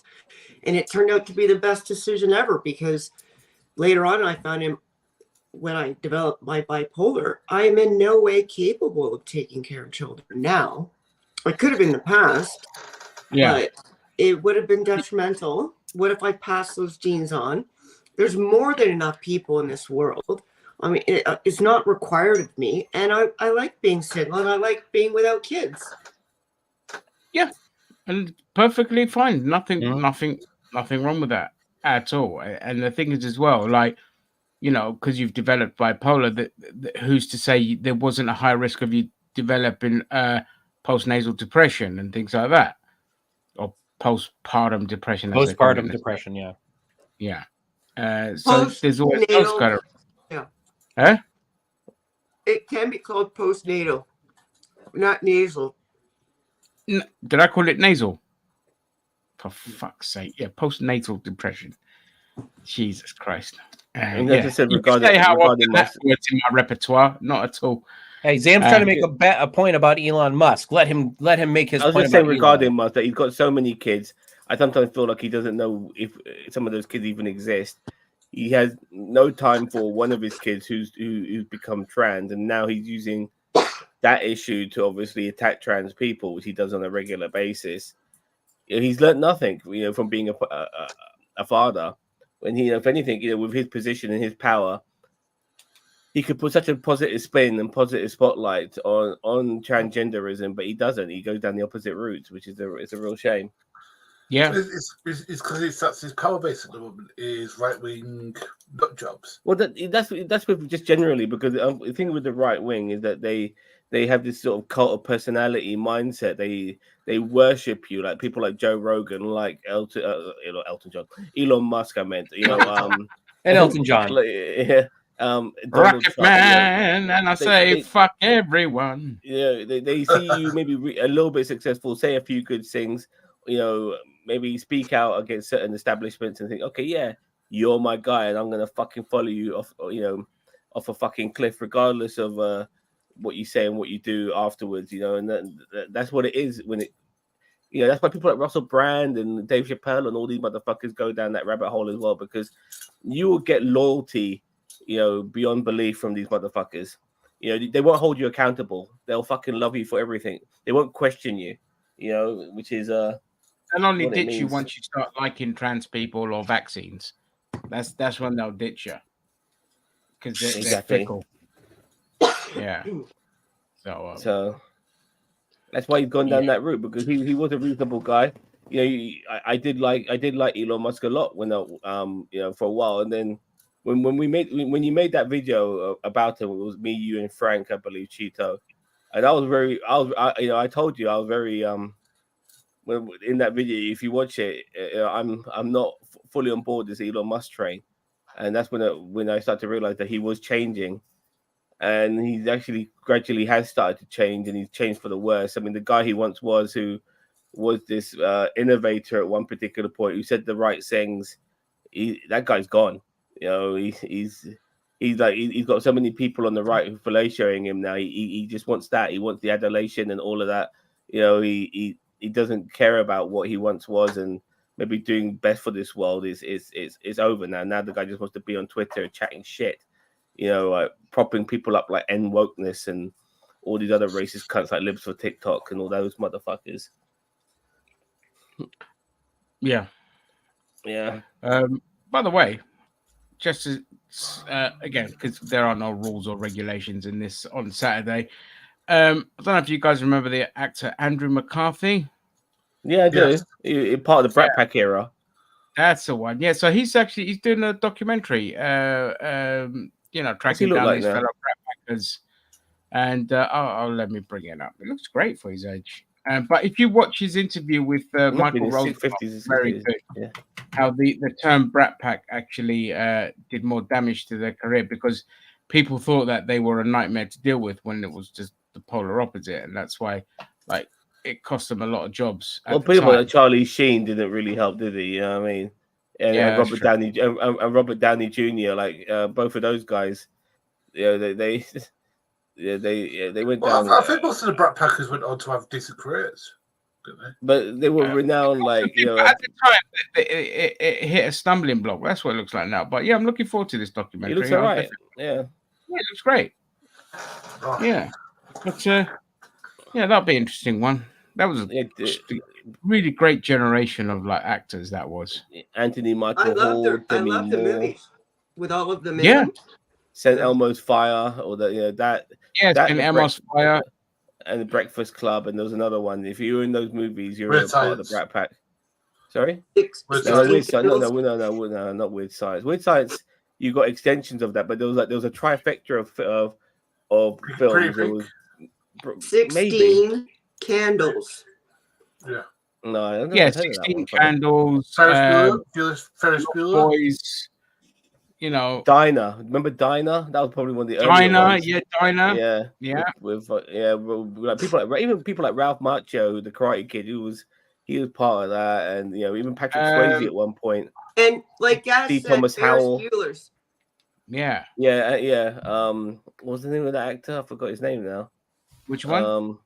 and it turned out to be the best decision ever because later on I found him. When I developed my bipolar, I am in no way capable of taking care of children now. I could have in the past, but it would have been detrimental. What if I pass those genes on? There's more than enough people in this world. I mean, it's not required of me, and I like being single, and I like being without kids. Yeah, and perfectly fine. Nothing wrong with that at all. And the thing is, as well, like. Because you've developed bipolar, that who's to say there wasn't a high risk of you developing postnasal depression and things like that, postpartum depression. Postpartum depression, yeah. So there's always those kind of. Yeah. Huh? It can be called postnatal, not nasal. Did I call it nasal? For fuck's sake! Yeah, postnatal depression. Jesus Christ. And as I said, regarding that word's in my repertoire, not at all. Hey, Zam's trying to make a point about Elon Musk. Let him make his. I was point just saying about regarding Musk that he's got so many kids. I sometimes feel like he doesn't know if some of those kids even exist. He has no time for one of his kids who's become trans, and now he's using that issue to obviously attack trans people, which he does on a regular basis. He's learned nothing, from being a father. When he, if anything, with his position and his power, he could put such a positive spin and positive spotlight on transgenderism, but he doesn't. He goes down the opposite route, which is it's a real shame. Yeah, it's because that's his power base at the moment is right wing nut jobs. Well, that's with just generally because the thing with the right wing is that they have this sort of cult of personality mindset. They worship you, like people like Joe Rogan, like Elton John, Elon Musk. I meant, and Elton John. Yeah, Donald Rocket Trump, Man, and I say they- fuck everyone. Yeah, they see you maybe a little bit successful, say a few good things, maybe speak out against certain establishments and think, okay, yeah, you're my guy, and I'm gonna fucking follow you off a fucking cliff, regardless of what you say and what you do afterwards, and that's what it is when it. That's why people like Russell Brand and Dave Chappelle and all these motherfuckers go down that rabbit hole as well, because you will get loyalty, beyond belief from these motherfuckers. They won't hold you accountable. They'll fucking love you for everything. They won't question you, which is They'll only what it ditch you means. once you start liking trans people or vaccines. That's when they'll ditch you because they're Exactly. fickle. Yeah. So that's why he's gone down that route, because he was a reasonable guy. I did like Elon Musk a lot when for a while, and then when you made that video about him, it was me, you, and Frank, I believe, Cheeto, and I told you I was very in that video. If you watch it, I'm not fully on board this Elon Musk train, and that's when I started to realize that he was changing. And he's actually gradually has started to change, and he's changed for the worse. I mean, the guy he once was, who was this innovator at one particular point, who said the right things, that guy's gone. He's got so many people on the right who fellowing him now. He just wants that. He wants the adulation and all of that. He doesn't care about what he once was, and maybe doing best for this world is over now. Now the guy just wants to be on Twitter chatting shit. Propping people up like N wokeness and all these other racist cunts like libs for TikTok and all those motherfuckers. Yeah. By the way, just as again, because there are no rules or regulations in this on Saturday. I don't know if you guys remember the actor Andrew McCarthy. Yeah, I do. He's part of the Brat Pack era. That's the one. Yeah, so he's doing a documentary. Tracking down these fellow Brat Packers, and I'll let me bring it up. It looks great for his age. But if you watch his interview with Michael Rosenbaum, very good. Yeah. How the term Brat Pack actually did more damage to their career, because people thought that they were a nightmare to deal with when it was just the polar opposite, and that's why it cost them a lot of jobs. Well, people like Charlie Sheen didn't really help, did he? You know what I mean? And Robert Downey Jr. Both of those guys, they went down. I think most of the Brat Packers went on to have decent careers, didn't they? But they were renowned, at the time, it hit a stumbling block. That's what it looks like now. But yeah, I'm looking forward to this documentary. It looks all right. Yeah, it looks great. Yeah, but that'll be an interesting one. That was a really great generation of actors. That was Anthony Michael I Hall, love the movies with all of them. Yeah, St. Elmo's Fire, or that. Yeah, St. Elmo's Fire, and The Breakfast Club, and there was another one. If you're in those movies, you're a part of the Brat Pack. Sorry, Weird Science. No, not Weird Science. Weird Science, you got extensions of that, but there was a trifecta of films. There was 16 Candles. Yeah. No, 16 Candles. Ferris Bueller. Boys. Dinah. Remember Dinah? That was probably one of the earlier ones. Dinah. Yeah. With people like Ralph Macchio, the Karate Kid, he was part of that, and even Patrick Swayze at one point. And Gas Thomas Howell. Bueller's. Yeah. What was the name of that actor? I forgot his name now. Which one?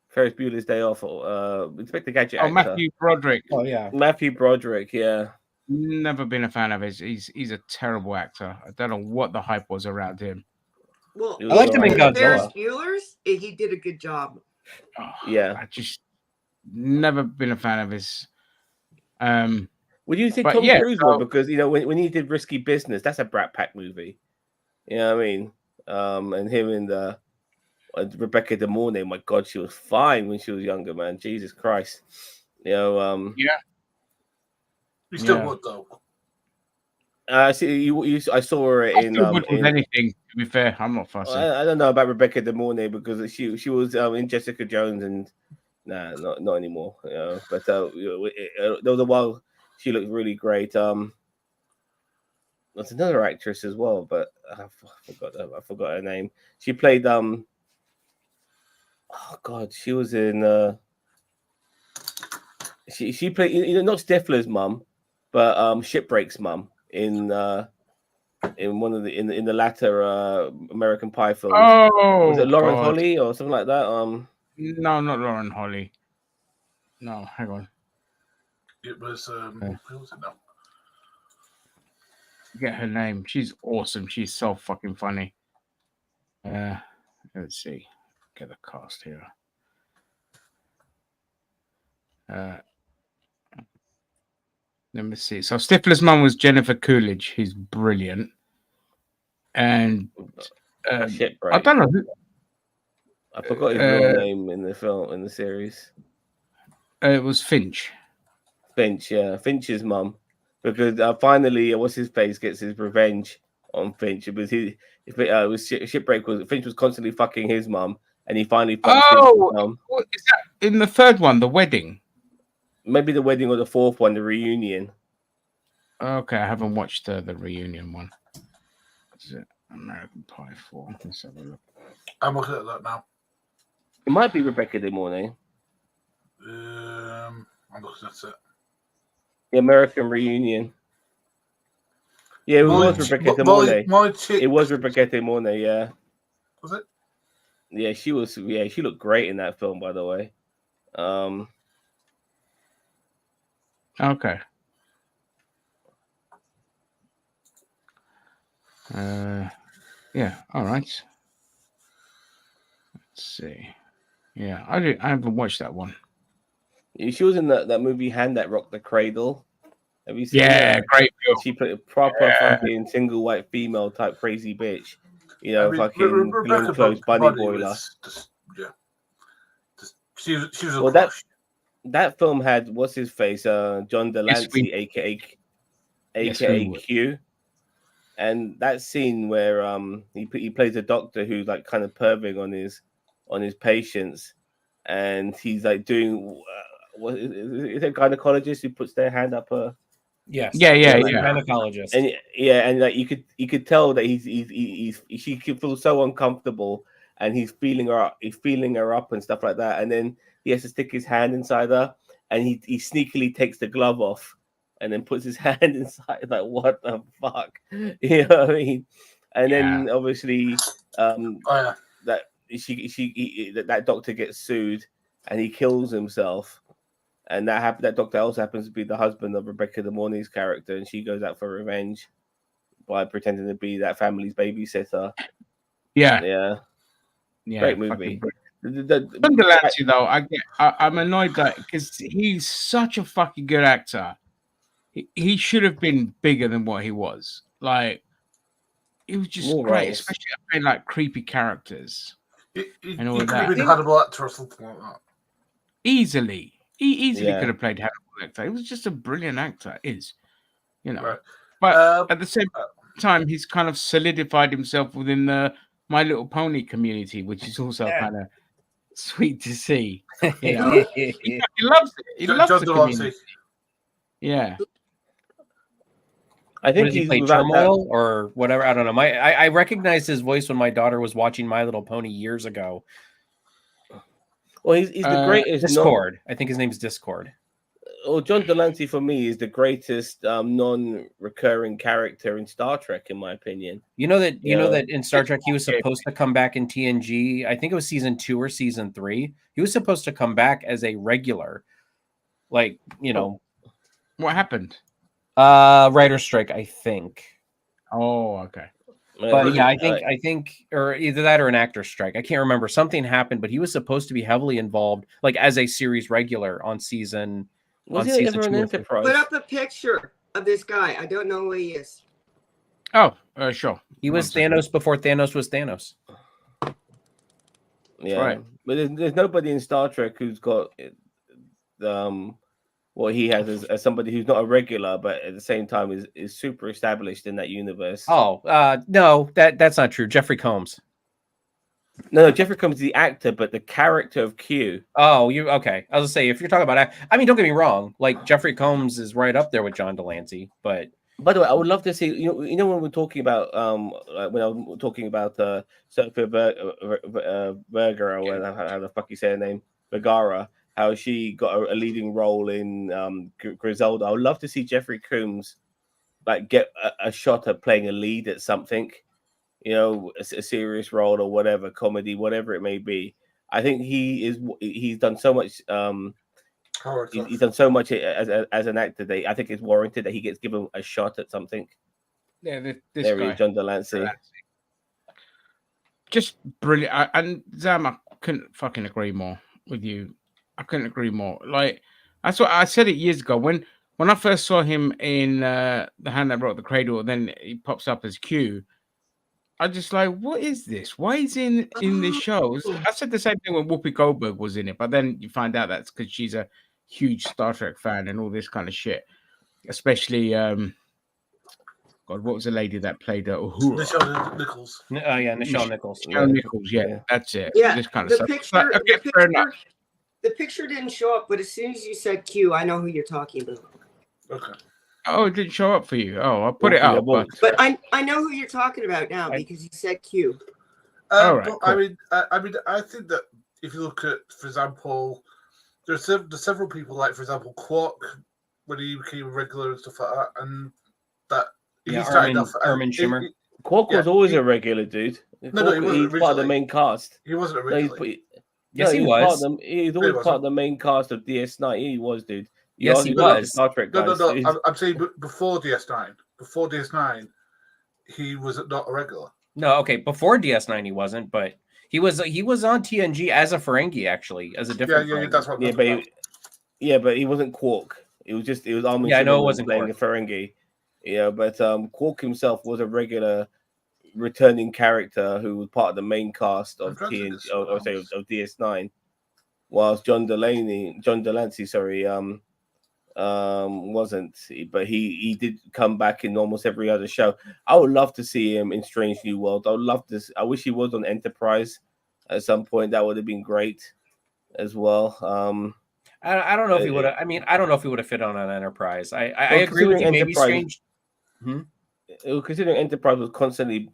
Ferris Bueller's Day Off. Inspector Gadget actor. Matthew Broderick. Oh yeah, Matthew Broderick. Yeah. Never been a fan of his. He's a terrible actor. I don't know what the hype was around him. Well, I liked him in Godzilla. Ferris Bueller's, he did a good job. I just never been a fan of his. Would you think Tom Cruise was? Because when he did Risky Business, that's a Brat Pack movie. You know what I mean? And him and Rebecca De Mornay. My God, she was fine when she was younger, man. Jesus Christ, Yeah. You still Yeah. would though. See, I saw her I in still would with in. anything. To be fair, I'm not fussy. I don't know about Rebecca De Mornay because she was in Jessica Jones and nah, not anymore. But there was a while she looked really great. There's another actress as well, but I forgot her name. She played oh God, she was in she played not Stifler's mum, but Shipbreak's mum in one of the in the latter American Pie films. Oh, was it Lauren God. Holly or something like that? No, not Lauren Holly. No, hang on. It was who was it now? Get her name. She's awesome. She's so fucking funny. Let's see. Get the cast here. Let me see. So Stifler's mum was Jennifer Coolidge. Who's brilliant. And Shipbreak. I don't know who. I forgot his real name in the series. It was Finch. Finch, yeah, Finch's mum, because finally, what's his face gets his revenge on Finch. It was Shipbreak Finch was constantly fucking his mum, and he finally fucked Finch's mum. Is that in the third one, the wedding? Maybe the wedding or the fourth one, the reunion. Okay, I haven't watched the reunion one. Is it American Pie 4? Let's have a look. I'm looking at that now. It might be Rebecca De Mornay. I'm looking at it. The American Reunion. Yeah, it was Rebecca De Mornay. It was Rebecca De Mornay, yeah. Was it? Yeah, she was. Yeah, she looked great in that film, by the way. Okay. Yeah. All right. Let's see. Yeah, I haven't watched that one. She was in that movie Hand That Rocked the Cradle. Have you seen that? Great film. She played a proper fucking single white female type crazy bitch. Fucking Rebecca clothes bunny boiler. She was a well, that film had what's his face, John Delancey, aka Q, and that scene where he plays a doctor who's like kind of perving on his patients, and he's like doing what is it a gynecologist who puts their hand up her. Yes. Yeah. Gynecologist. And like you could tell that she could feel so uncomfortable, and he's feeling her up and stuff like that, and then he has to stick his hand inside her, and he sneakily takes the glove off, and then puts his hand inside. Like, what the fuck, you know what I mean? And then obviously, that that doctor gets sued, and he kills himself. And that doctor also happens to be the husband of Rebecca De Mornay's character, and she goes out for revenge by pretending to be that family's babysitter. Yeah. Great movie. John Delancey, though, I'm annoyed that because he's such a fucking good actor. He should have been bigger than what he was. Like, it was just great, especially playing like creepy characters. He could have been Hannibal Lecter or something like that. Easily. He easily could have played Hannibal Lecter. He was just a brilliant actor. Right. But at the same time, he's kind of solidified himself within the My Little Pony community, which is also kind of sweet to see. He loves it. He loves the community. Yeah. I think he played Turmoil or whatever. I don't know. I recognized his voice when my daughter was watching My Little Pony years ago. Well, he's the greatest. Discord. I think his name's Discord. Well, John Delancey for me is the greatest non-recurring character in Star Trek, in my opinion. You know that in Star Trek he was supposed to come back in TNG. I think it was season 2 or season 3. He was supposed to come back as a regular. Like, what happened? Writer's strike, I think. Oh, okay. But yeah, I think, or either that or an actor's strike. I can't remember. Something happened, but he was supposed to be heavily involved, like as a series regular on season. Was he ever an Enterprise? Put up a picture of this guy. I don't know who he is. Oh, sure. He was Thanos before Thanos was Thanos. Yeah, right. but there's nobody in Star Trek who's got what he has as somebody who's not a regular, but at the same time is super established in that universe. Oh, no, that's not true. Jeffrey Combs. No, Jeffrey Combs is the actor, but the character of Q. Oh, you okay? I was gonna say if you're talking about, I mean, don't get me wrong. Like Jeffrey Combs is right up there with John Delancey, but by the way, I would love to see you know when we're talking about like when I was talking about Sophia Vergara, or how the fuck you say her name, Vergara, how she got a leading role in Griselda. I would love to see Jeffrey Combs like get a shot at playing a lead at something, you know, a serious role or whatever, comedy, whatever it may be. I think he's done so much. He's done so much as an actor that I think it's warranted that he gets given a shot at something. Yeah, this there guy. he is, John Delancey. Just brilliant. And Zam, I couldn't fucking agree more with you. I couldn't agree more. Like that's what I said it years ago when I first saw him in The Hand That Broke the Cradle. Then he pops up as Q. I just like, what is this? Why is he in this show? I said the same thing when Whoopi Goldberg was in it, but then you find out that's because she's a huge Star Trek fan and all this kind of shit. Especially, God, what was the lady that played Uhura? Nichelle Nichols. Yeah, Nichelle Nichols. Nichelle Nichols, yeah, that's it. Yeah, this kind of the stuff. picture, But, okay, fair enough. the picture didn't show up, but as soon as you said Q, I know who you're talking about. Okay. Oh, it didn't show up for you. Oh, I'll put it up. But I know who you're talking about now because you said Q. All right, but, cool. I think that if you look at, for example, there's several people like, for example, Quark when he became a regular and stuff like that, and that he started off. Armin Shimmer. Quark was always a regular dude. No, he wasn't he's part of the main cast. He wasn't originally. Yes, he was. He's always part of the main cast of DS9. He was, dude. Yes, he was. Star Trek guys. No. I'm saying before DS9. Before DS9, he was not a regular. No, okay. Before DS9, he wasn't, but he was on TNG as a Ferengi, actually, as a different. Yeah, that's what. But he wasn't Quark. It was Armin. Yeah, I know it wasn't playing Quark. a Ferengi. Yeah, but Quark himself was a regular returning character who was part of the main cast of TNG, of DS9, whilst John Delancey, wasn't, but he did come back in almost every other show. I would love to see him in Strange New World. I wish he was on Enterprise at some point. That would have been great as well. I don't know if he would have. I mean, I don't know if he would have fit on an Enterprise. I agree with you. Maybe Strange. Considering Enterprise was constantly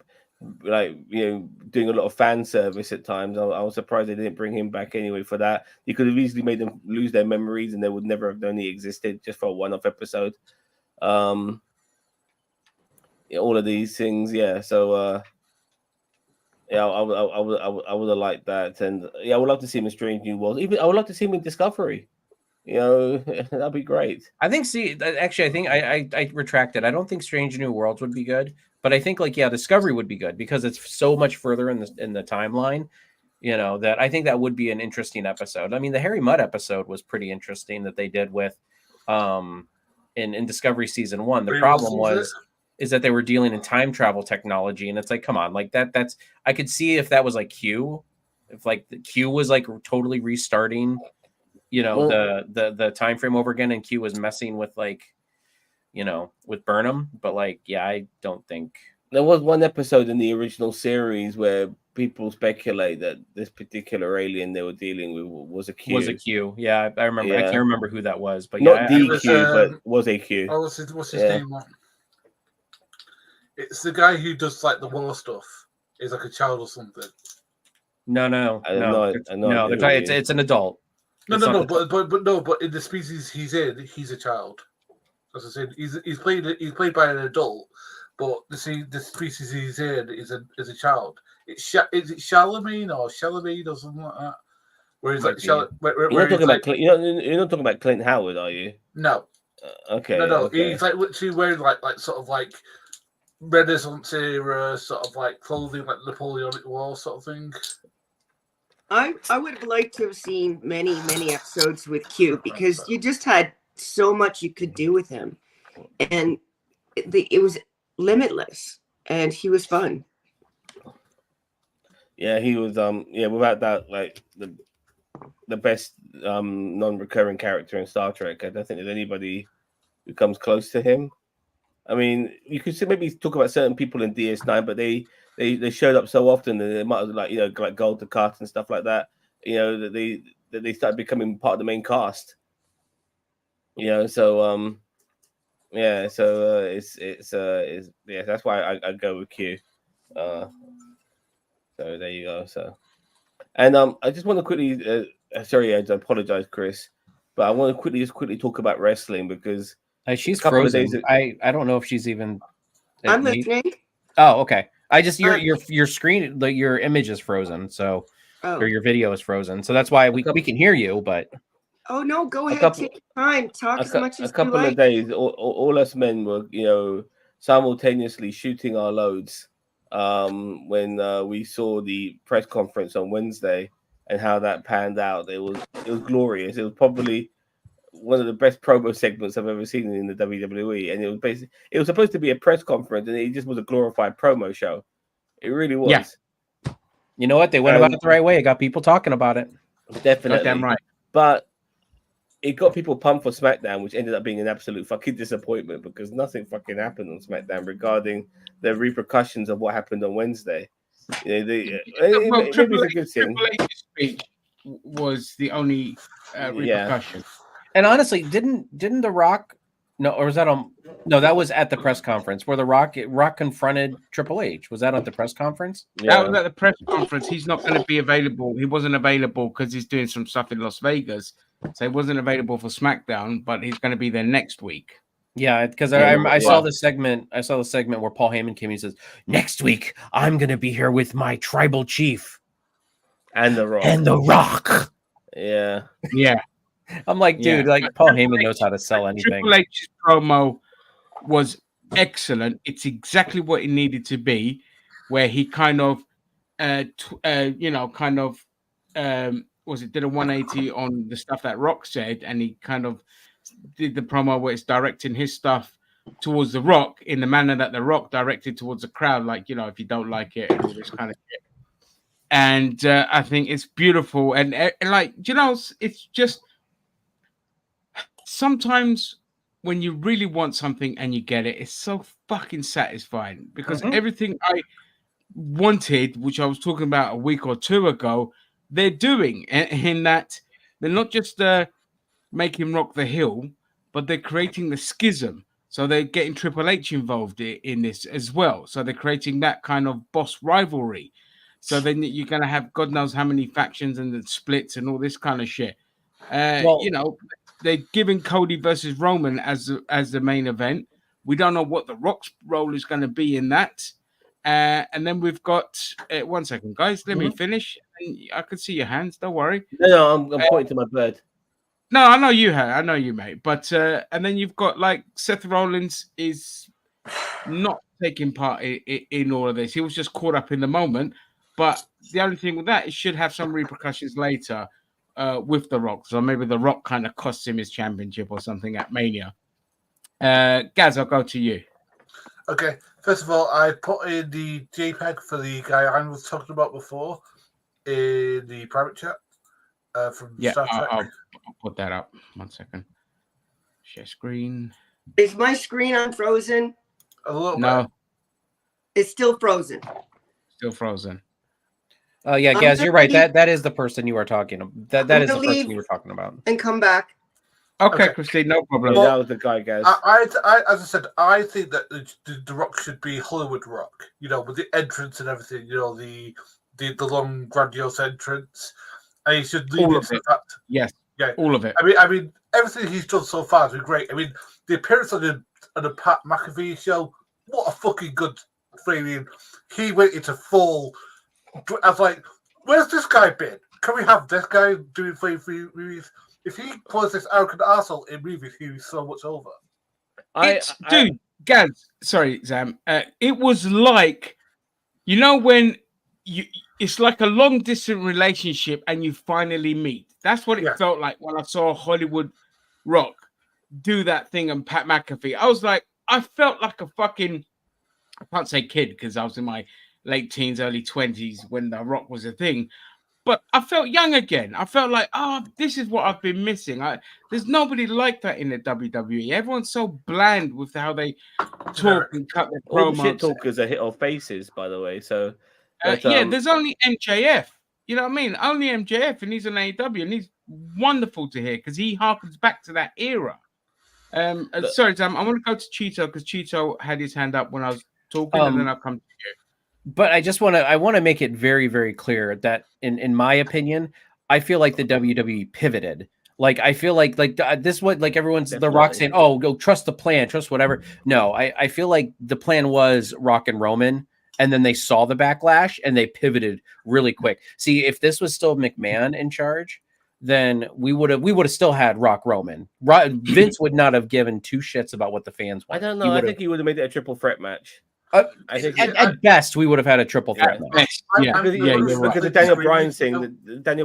doing a lot of fan service at times, I was surprised they didn't bring him back anyway for that. You could have easily made them lose their memories and they would never have known he existed just for a one-off episode. All of these things, yeah. So I would have liked that, and I would love to see him in Strange New Worlds. Even I would love to see him in Discovery. That'd be great. I think. Actually, I think I retracted. I don't think Strange New Worlds would be good, but I think Discovery would be good because it's so much further in the timeline. That I think that would be an interesting episode. I mean, the Harry Mudd episode was pretty interesting that they did with, in Discovery season 1. The problem is that they were dealing in time travel technology, and it's like, come on, that's I could see if that was like Q, if the Q was totally restarting. The time frame over again, and Q was messing with with Burnham, but I don't think there was one episode in the original series where people speculate that this particular alien they were dealing with was a Q. Was a Q? Yeah, I remember. Yeah. I can't remember who that was, but not DQ, but was a Q. Oh, what's his name? It's the guy who does the war stuff. He's like a child or something. No. It's an adult. No, but in the species he's in, he's a child. As I said, he's played by an adult, but the species he's in is a child. Is it Charlemagne or something like that? Where he's you're not talking about Clint Howard, are you? No. Okay. No. Okay. He's literally wearing sort of Renaissance era sort of clothing, like Napoleonic War sort of thing. I would have liked to have seen many episodes with Q because you just had so much you could do with him, and it was limitless. and he was fun. Yeah, he was. Without that, like the best non-recurring character in Star Trek. I don't think there's anybody who comes close to him. I mean, you could maybe talk about certain people in DS9, but they showed up so often that they might have like like Gold to Cut and stuff like that. That they started becoming part of the main cast. So that's why I go with Q. So there you go. So, and I just want to quickly, sorry, I apologize, Chris, but I want to quickly talk about wrestling because she's frozen. I don't know if she's even. I'm listening. Oh, okay. I just your screen, like your image is frozen, so or your video is frozen, so that's why we can hear you, but. Oh no, go ahead, take your time, talk as much as you like. Of days, all us men were, simultaneously shooting our loads when we saw the press conference on Wednesday and how that panned out. It was glorious. It was probably one of the best promo segments I've ever seen in the WWE, and it was supposed to be a press conference, and it just was a glorified promo show. It really was. Yeah. You know what? They went about it the right way. It got people talking about it. Definitely, damn right. But it got people pumped for SmackDown, which ended up being an absolute fucking disappointment because nothing fucking happened on SmackDown regarding the repercussions of what happened on Wednesday. Maybe it's a good thing. Triple H's speech was the only repercussion. And honestly, didn't The Rock? No, or was that on? No, that was at the press conference where The Rock confronted Triple H. Was that at the press conference? That was at the press conference. He's not going to be available. He wasn't available because he's doing some stuff in Las Vegas. So he wasn't available for SmackDown, but he's going to be there next week. Yeah, because I saw the segment. I saw the segment where Paul Heyman came. He says, "Next week, I'm going to be here with my tribal chief and The Rock." And The Rock. Yeah. I'm like, dude, like Paul Heyman knows how to sell anything. Triple H's promo was excellent. It's exactly what it needed to be, where he kind of, did a 180 on the stuff that Rock said, and he kind of did the promo where it's directing his stuff towards The Rock in the manner that The Rock directed towards the crowd, like, if you don't like it and all this kind of shit. And I think it's beautiful. And like, it's just sometimes when you really want something and you get it, it's so fucking satisfying because everything I wanted, which I was talking about a week or two ago, they're doing in that they're not just making Rock the heel, but they're creating the schism. So they're getting Triple H involved in this as well. So they're creating that kind of boss rivalry. So then you're going to have God knows how many factions and the splits and all this kind of shit. They're giving Cody versus Roman as the main event. We don't know what The Rock's role is going to be in that. And then we've got 1 second, guys. Let me finish. I can see your hands. Don't worry. No, I'm pointing to my bird. No, I know you have. I know you, mate. But and then you've got like Seth Rollins is not taking part in all of this. He was just caught up in the moment. But the only thing with that, it should have some repercussions later with The Rock. So maybe The Rock kind of costs him his championship or something at Mania. Gaz, I'll go to you. Okay. First of all, I put in the JPEG for the guy I was talking about before in the private chat from Star Trek. I'll put that up. 1 second. Share screen. Is my screen unfrozen? A little no. bit. It's still frozen. Still frozen. Oh yeah, Gaz, you're right. That is the person you are talking about. That is the person you were talking about. And come back. Okay, Christine, no problem. That was the guy, Gaz. I as I said, I think that the Rock should be Hollywood Rock. With the entrance and everything. The long grandiose entrance. And he should leave it to the fact. Yes. Yeah. All of it. I mean, everything he's done so far has been great. I mean, the appearance on the Pat McAfee show. What a fucking good thing. He went into full. I was like, where's this guy been? Can we have this guy doing free movies? If he plays this arrogant arsehole in movies, he's so much over. Dude, Gaz, sorry, Zam. It was like, when it's like a long distance relationship and you finally meet. That's what it felt like when I saw Hollywood Rock do that thing and Pat McAfee. I was like, I felt like a fucking I can't say kid because I was in my late teens, early 20s when The Rock was a thing. But I felt young again. I felt like, oh, this is what I've been missing. There's nobody like that in the WWE. Everyone's so bland with how they talk and cut their All the shit promos. talkers are hit off faces, by the way. So, but Yeah, there's only MJF. You know what I mean? Only MJF, and he's an AEW, and he's wonderful to hear because he harkens back to that era. Sorry, Sam, I want to go to Cheeto because Cheeto had his hand up when I was talking, and then I'll come to you. But I want to make it very, very clear that in my opinion, I feel like the WWE pivoted. Like I feel like this what like everyone's The Rock saying, oh, go trust the plan, trust whatever. No, I feel like the plan was Rock and Roman, and then they saw the backlash and they pivoted really quick. See, if this was still McMahon in charge, then we would have still had Rock Roman. Vince would not have given two shits about what the fans wanted. I don't know. I think he would have made it a triple threat match. I think at best we would have had a triple threat match. Because the Daniel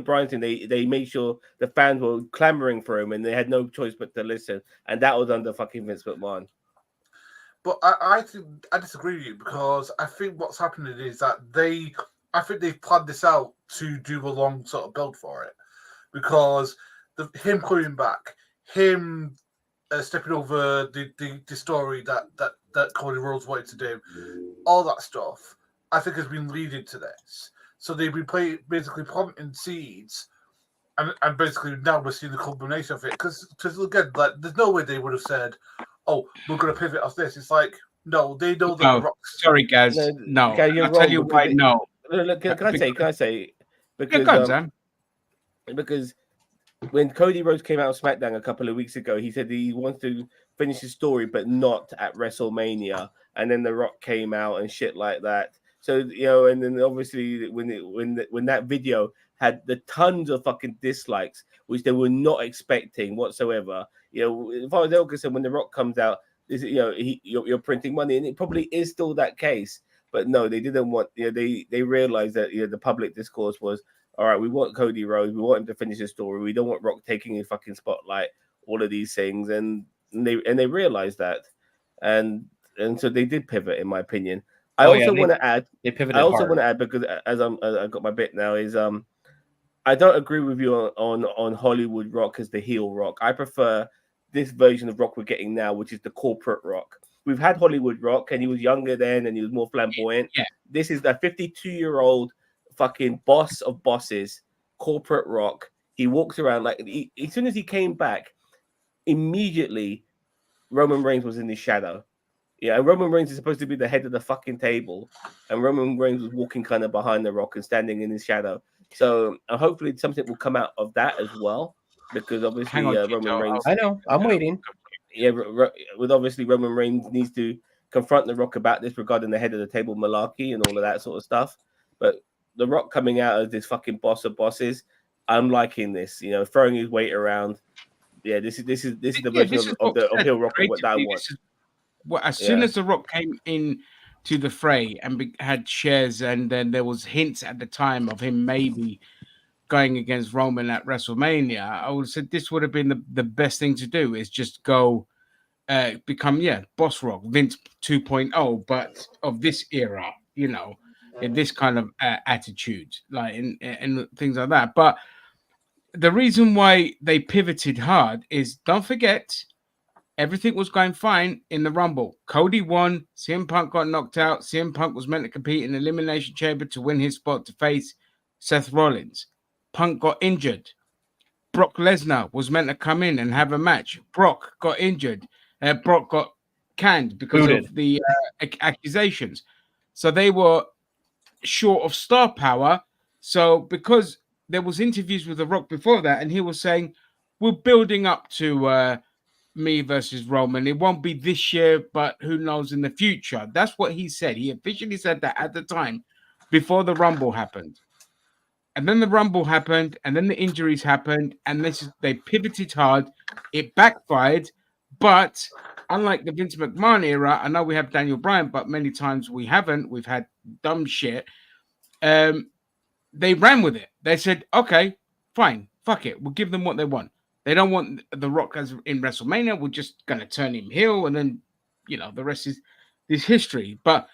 Bryan thing, they made sure the fans were clamoring for him, and they had no choice but to listen, and that was under fucking Vince McMahon. But I disagree with you because I think what's happening is that I think they've planned this out to do a long sort of build for it, because him coming back, him stepping over the story that Cody Rhodes wanted to do, all that stuff, I think has been leading to this. So they've been basically planting seeds, and basically now we're seeing the culmination of it. Because again, like, there's no way they would have said, "Oh, we're going to pivot off this." It's like, no, they know that. No, sorry, guys. No, I'll tell you why. No. Look, can I say? Because go on, Sam. Because when Cody Rhodes came out of SmackDown a couple of weeks ago, he said he wants to finish his story, but not at WrestleMania. And then The Rock came out and shit like that. So, you know, and then obviously when that video had the tons of fucking dislikes, which they were not expecting whatsoever. You know, if I was concerned, when The Rock comes out, you're printing money, and it probably is still that case. But no, they didn't want. You know, they realized that the public discourse was, all right, we want Cody Rhodes, we want him to finish his story. We don't want Rock taking his fucking spotlight. All of these things, and they realized that, and so they did pivot, in my opinion. I also want to add. They pivoted. I also want to add, because as I got my bit now, is I don't agree with you on Hollywood Rock as the heel Rock. I prefer this version of Rock we're getting now, which is the corporate Rock. We've had Hollywood Rock, and he was younger then, and he was more flamboyant. Yeah. This is the 52-year-old fucking boss of bosses, corporate Rock. He walks around like as soon as he came back, immediately Roman Reigns was in his shadow. Yeah, and Roman Reigns is supposed to be the head of the fucking table, and Roman Reigns was walking kind of behind the Rock and standing in his shadow. So hopefully something will come out of that as well, because obviously Roman Reigns. I know, I'm waiting. Yeah, with obviously Roman Reigns needs to confront the Rock about this regarding the head of the table malarkey and all of that sort of stuff. But the Rock coming out as this fucking boss of bosses, I'm liking this. You know, throwing his weight around. Yeah, this is the version of the heel Rock what I want. As soon as The Rock came in to the fray and had shares, and then there was hints at the time of him maybe going against Roman at WrestleMania, I would have said this would have been the best thing to do, is just go become Boss Rock, Vince 2.0, but of this era, you know, in this kind of attitude, like and things like that. But the reason why they pivoted hard is, don't forget, everything was going fine in the Rumble. Cody won. CM Punk got knocked out. CM Punk was meant to compete in the Elimination Chamber to win his spot to face Seth Rollins. Punk got injured. Brock Lesnar was meant to come in and have a match. Brock got injured. Brock got canned because of the accusations. So they were short of star power. So because there was interviews with The Rock before that, and he was saying, we're building up to me versus Roman. It won't be this year, but who knows in the future. That's what he said. He officially said that at the time before the Rumble happened. And then the Rumble happened, and then the injuries happened, and they pivoted hard. It backfired, but unlike the Vince McMahon era, I know we have Daniel Bryan, but many times we haven't. We've had dumb shit. They ran with it. They said, okay, fine, fuck it. We'll give them what they want. They don't want The Rock as in WrestleMania. We're just going to turn him heel, and then, you know, the rest is history. But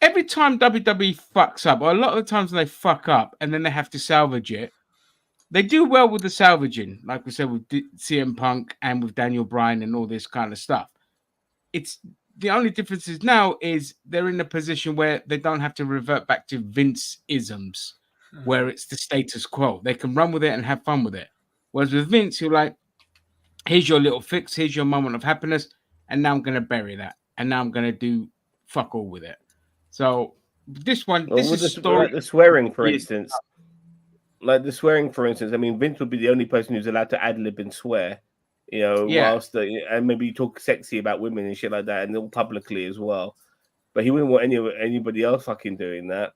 every time WWE fucks up, or a lot of the times when they fuck up and then they have to salvage it, they do well with the salvaging, like we said with CM Punk and with Daniel Bryan and all this kind of stuff. It's the only difference is now is they're in a position where they don't have to revert back to Vince isms, where it's the status quo. They can run with it and have fun with it. Whereas with Vince, you're like, here's your little fix, here's your moment of happiness, and now I'm going to bury that, and now I'm going to do fuck all with it. So this one, Well, this with is the, story. like the swearing, for instance. Like the swearing, for instance. I mean, Vince would be the only person who's allowed to ad lib and swear. You know, Yeah. whilst and maybe talk sexy about women and shit like that, and all publicly as well. But he wouldn't want anybody else fucking doing that.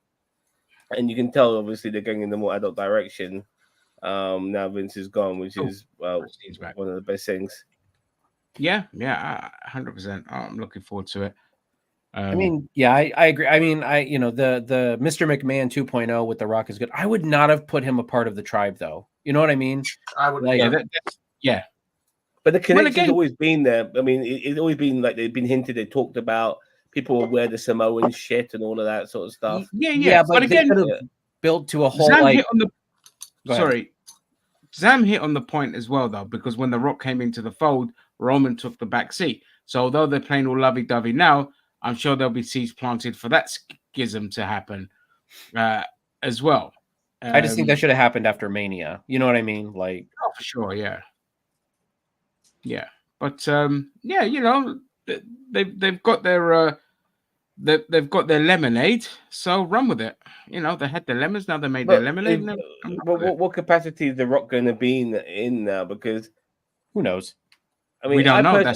And you can tell, obviously, they're going in the more adult direction. Now Vince is gone, which is one of the best things. Yeah, 100%. I'm looking forward to it. I mean, yeah, I agree. I mean, the Mr. McMahon 2.0 with The Rock is good. I would not have put him a part of the tribe, though. You know what I mean? I would. Like, yeah. But the connection's always been there. I mean, it's always been like they've been hinted. They talked about people will wear the Samoan shit and all of that sort of stuff. Yeah. But again, built to a whole Zam like. hit on the. Go ahead. Sorry, Zam hit on the point as well, though, because when The Rock came into the fold, Roman took the back seat. So although they're playing all lovey-dovey now, I'm sure there'll be seeds planted for that schism to happen as well. I just think that should have happened after Mania. You know what I mean? Like, oh, for sure, yeah. But yeah, you know, they've got their they've got their lemonade, so run with it. You know, they had their lemons, now they made their lemonade. But what capacity is The Rock going to be in now? Because who knows? I mean, we don't know.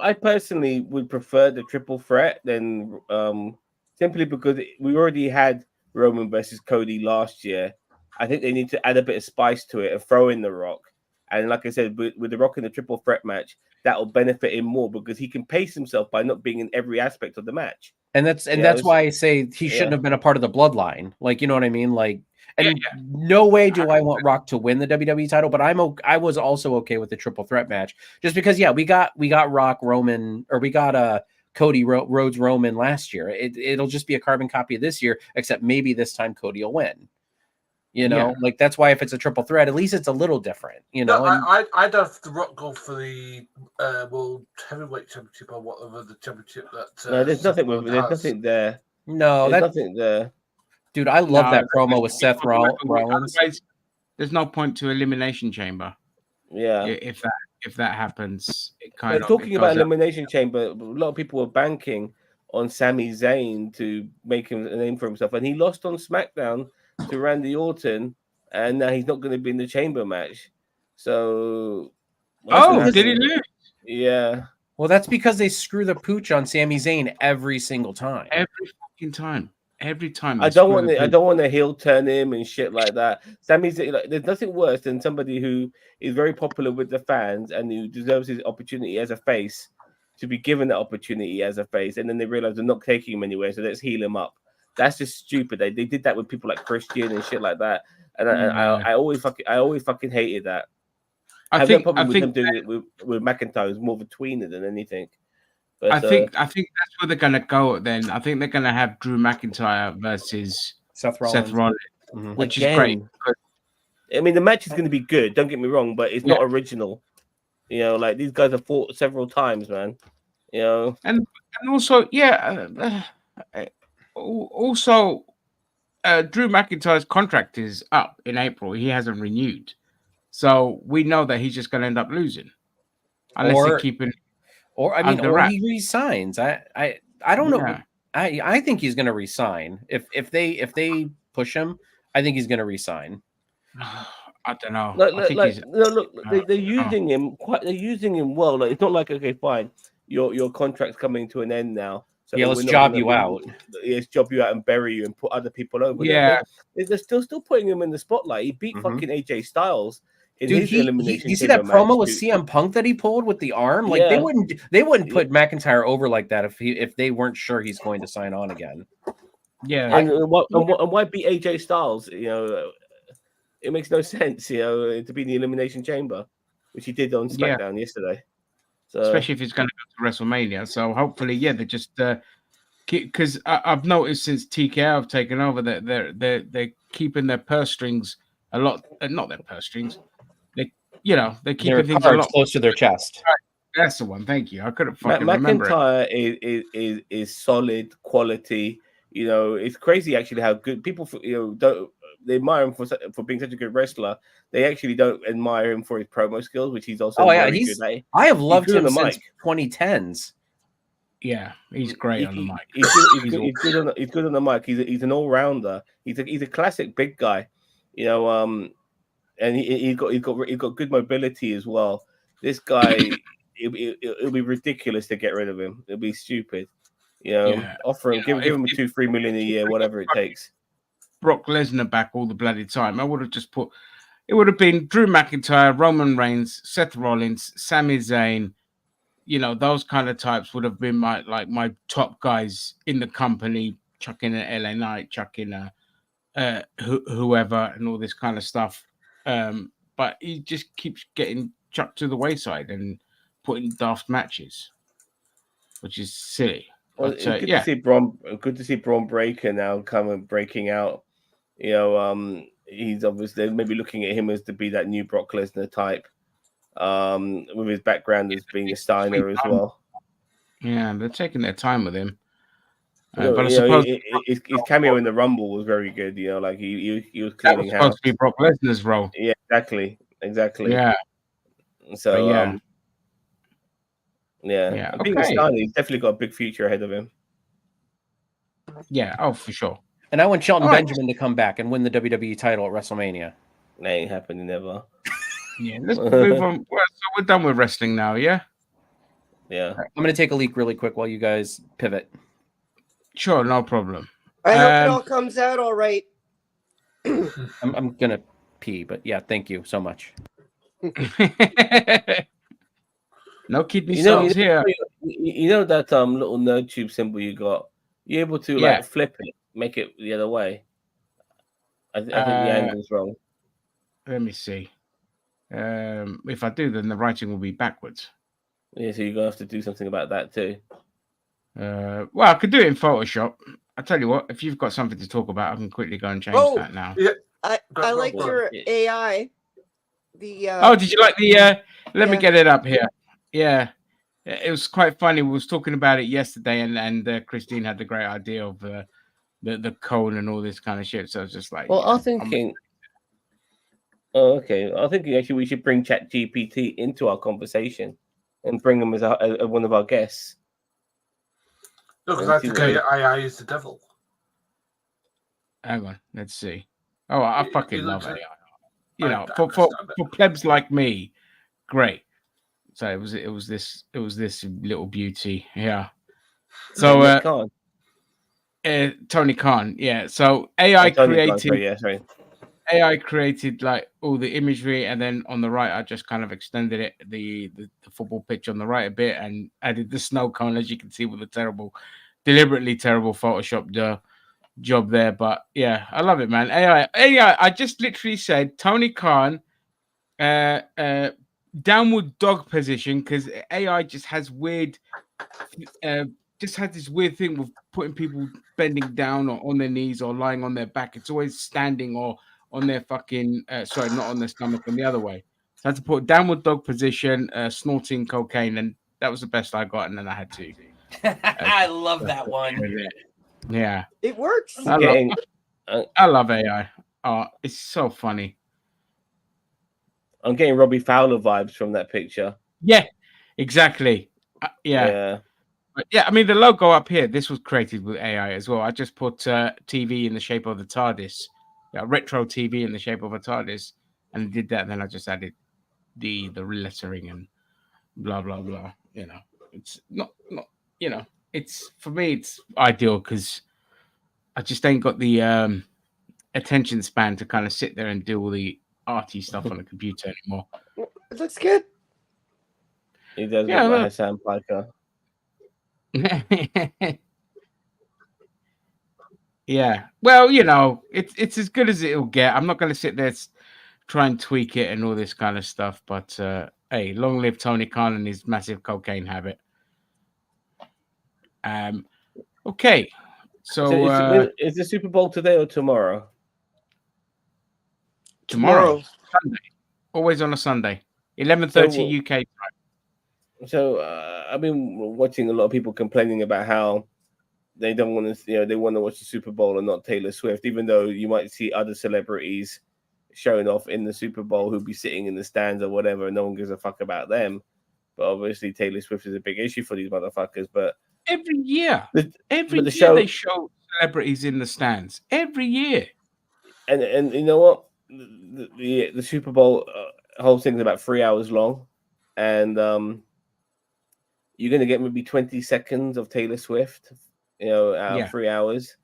I personally would prefer the triple threat than simply because we already had Roman versus Cody last year. I think they need to add a bit of spice to it and throw in The Rock. And like I said, with The Rock in the triple threat match, that will benefit him more because he can pace himself by not being in every aspect of the match. And that's why I say he shouldn't have been a part of the bloodline. Like, you know what I mean? Like, and no way do I want Rock to win the WWE title, but I was also okay with the triple threat match just because we got Rock Roman, or we got Cody Rhodes Roman last year. It'll just be a carbon copy of this year, except maybe this time Cody will win. You know, like that's why if it's a triple threat, at least it's a little different. You know, I'd have The Rock go for the World Heavyweight Championship or whatever the championship that. No, there's nothing there. No, there's nothing there. Dude, I love that promo with Seth Rollins. There's no point to Elimination Chamber. Yeah, if that happens, it kind of talking about Elimination Chamber. A lot of people were banking on Sami Zayn to make him a name for himself, and he lost on SmackDown to Randy Orton, and now he's not going to be in the Chamber match. So, did he lose? Yeah. Well, that's because they screw the pooch on Sami Zayn every single time. Every fucking time. Every time. I don't want to heel turn him and shit like that. Sami Zayn, like, there's nothing worse than somebody who is very popular with the fans and who deserves his opportunity as a face to be given that opportunity as a face, and then they realize they're not taking him anywhere, so let's heal him up. That's just stupid. They did that with people like Christian and shit like that, and I always fucking hated that. I have no problem with them doing it with McIntyre. It's more of a tweener than anything. But, I think that's where they're gonna go. Then I think they're gonna have Drew McIntyre versus Seth Rollins, which is great. I mean, the match is going to be good. Don't get me wrong, but it's not original. You know, like these guys have fought several times, man. You know, and also, also, Drew McIntyre's contract is up in April. He hasn't renewed, so we know that he's just going to end up losing, unless they're keeping. Or he resigns. I don't know. I think he's going to resign if they push him. I think he's going to resign. I don't know. They're using him quite. They're using him well. Like, it's not like, okay, fine, your contract's coming to an end now. So let's job you out. Let's job you out and bury you and put other people over. Yeah, they're still putting him in the spotlight. He beat fucking AJ Styles. Dude, you see that promo with CM Punk that he pulled with the arm? Like they wouldn't put McIntyre over like that if they weren't sure he's going to sign on again. Yeah, and why beat AJ Styles? You know, it makes no sense. You know, to be in the Elimination Chamber, which he did on SmackDown yesterday. So, especially if he's going to go to WrestleMania. So hopefully, they just because I've noticed since TKO have taken over that they're keeping their purse strings a lot, not their purse strings. They're Their keeping things a cards lot close to their chest. That's the one. Thank you. I couldn't fucking remember it. McIntyre is solid quality. You know, it's crazy actually how good people don't they admire him for being such a good wrestler. They actually don't admire him for his promo skills, which he's also very good at. I have loved him on the since mic. 2010s. Yeah, he's great on the mic. He's good on the mic. He's an all rounder. He's a classic big guy, you know. And he's got good mobility as well. This guy, it'll be ridiculous to get rid of him. It'll be stupid, you know. Yeah. Offer him, give him 2-3 million a year, whatever it takes. Brock Lesnar back all the bloody time. I would have just put. It would have been Drew McIntyre, Roman Reigns, Seth Rollins, Sami Zayn. You know, those kind of types would have been my top guys in the company. Chucking an LA Knight, chucking whoever, and all this kind of stuff. But he just keeps getting chucked to the wayside and put in daft matches, which is silly. Well, But, it's good to see Braun Breaker now breaking out. You know, he's obviously maybe looking at him as to be that new Brock Lesnar type. With his background as being a Steiner as well. Yeah, they're taking their time with him. But I suppose his cameo in the Rumble was very good. You know, like he was cleaning that was supposed to be Brock Lesnar's role. Yeah, exactly. Yeah. So but yeah. Being a Steiner, he's definitely got a big future ahead of him. Yeah. Oh, for sure. And I want Shelton Benjamin to come back and win the WWE title at WrestleMania. That ain't happening ever. Yeah, let's move on. Well, so we're done with wrestling now, yeah? Yeah. I'm going to take a leak really quick while you guys pivot. Sure, no problem. I hope it all comes out all right. I'm going to pee, but yeah, thank you so much. No kidney stones here. You know that little nerd tube symbol you got? You're able to like flip it, make it the other way. I think the angle's wrong. Let me see. If I do, then the writing will be backwards. Yeah, so you're gonna have to do something about that too. Well, I could do it in Photoshop. I tell you what, if you've got something to talk about, I can quickly go and change that now. Yeah. I liked your AI. Did you like the? Let me get it up here. Yeah, it was quite funny. We was talking about it yesterday, and Christine had the great idea of the cone and all this kind of shit. So I was just like, well, I'm thinking. Oh, okay. I think actually we should bring ChatGPT into our conversation and bring him as one of our guests. No, because I think AI is the devil. Hang on, let's see. Oh, I fucking love AI. You know, for plebs like me, great. So it was this little beauty, yeah. So Tony Khan, yeah. So AI created. AI created like all the imagery, and then on the right, I just kind of extended it, the football pitch on the right a bit, and added the snow cone, as you can see, with a deliberately terrible Photoshop job there. But yeah, I love it, man. AI. I just literally said Tony Khan, downward dog position, because AI just has weird, just has this weird thing with putting people bending down or on their knees or lying on their back. It's always standing or on their fucking sorry, not on their stomach, and the other way. So I had to put downward dog position, snorting cocaine, and that was the best I got, and then I had to. I love that one. Yeah, it works. I love AI. Oh, it's so funny. I'm getting Robbie Fowler vibes from that picture. Yeah, exactly. Yeah. But yeah, I mean, the logo up here, this was created with AI as well. I just put TV in the shape of the TARDIS. Retro TV in the shape of a TARDIS, and did that. And then I just added the lettering and blah blah blah. You know, it's not you know, it's for me it's ideal because I just ain't got the attention span to kind of sit there and do all the arty stuff on the computer anymore. It looks good. He does look like Hassan Piker. Yeah, well, you know, it's as good as it'll get. I'm not going to sit there try and tweak it and all this kind of stuff. But hey, long live Tony Khan and his massive cocaine habit. Okay, so is the Super Bowl today or tomorrow? Tomorrow. Sunday. Always on a Sunday. 11:30 UK time. So I've been watching a lot of people complaining about how they don't want to, they want to watch the Super Bowl and not Taylor Swift, even though you might see other celebrities showing off in the Super Bowl who'll be sitting in the stands or whatever, and no one gives a fuck about them. But obviously, Taylor Swift is a big issue for these motherfuckers. But every year, they show celebrities in the stands every year. And you know what? The Super Bowl whole thing's about 3 hours long, and you're gonna get maybe 20 seconds of Taylor Swift, out of 3 hours,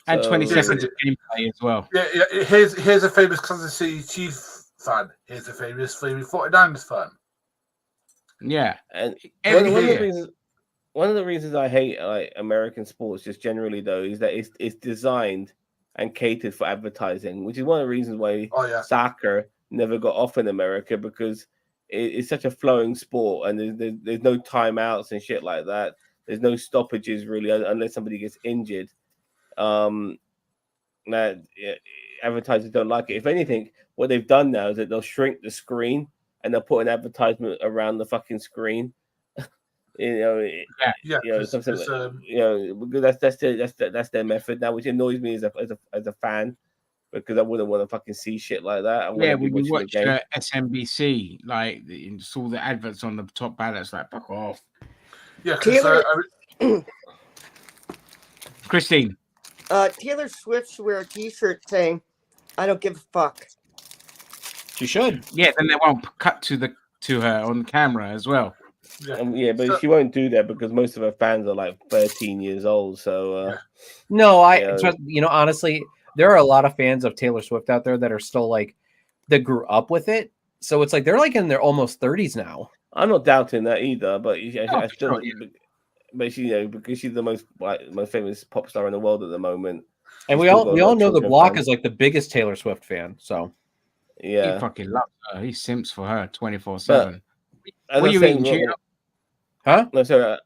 and 20 So- seconds of gameplay as well. Yeah. Here's a famous Kansas City Chiefs fan. Here's a famous Flaming 49ers fan. Yeah, and every one of the reasons I hate like American sports just generally though is that it's designed and catered for advertising, which is one of the reasons why soccer never got off in America, because it's such a flowing sport and there's no timeouts and shit like that. There's no stoppages really unless somebody gets injured. That advertisers don't like it. If anything, what they've done now is that they'll shrink the screen and they'll put an advertisement around the fucking screen. Something like, that's their method now, which annoys me as a fan, because I wouldn't want to fucking see shit like that. When you watch SNBC, like saw the adverts on the top banners, like fuck off. Yeah, Christine. Taylor Swift should wear a T-shirt saying, "I don't give a fuck." She should. Yeah, then they won't cut to her on camera as well. But she won't do that because most of her fans are like 13 years old. So no, honestly, there are a lot of fans of Taylor Swift out there that are still like that grew up with it. So it's like they're like in their almost 30s now. I'm not doubting that either, but but she, because she's the most famous pop star in the world at the moment, and we all know the Block is like the biggest Taylor Swift fan. So he fucking loves her. He simps for her 24/7. What are you eating, Gio? Huh? No, sorry.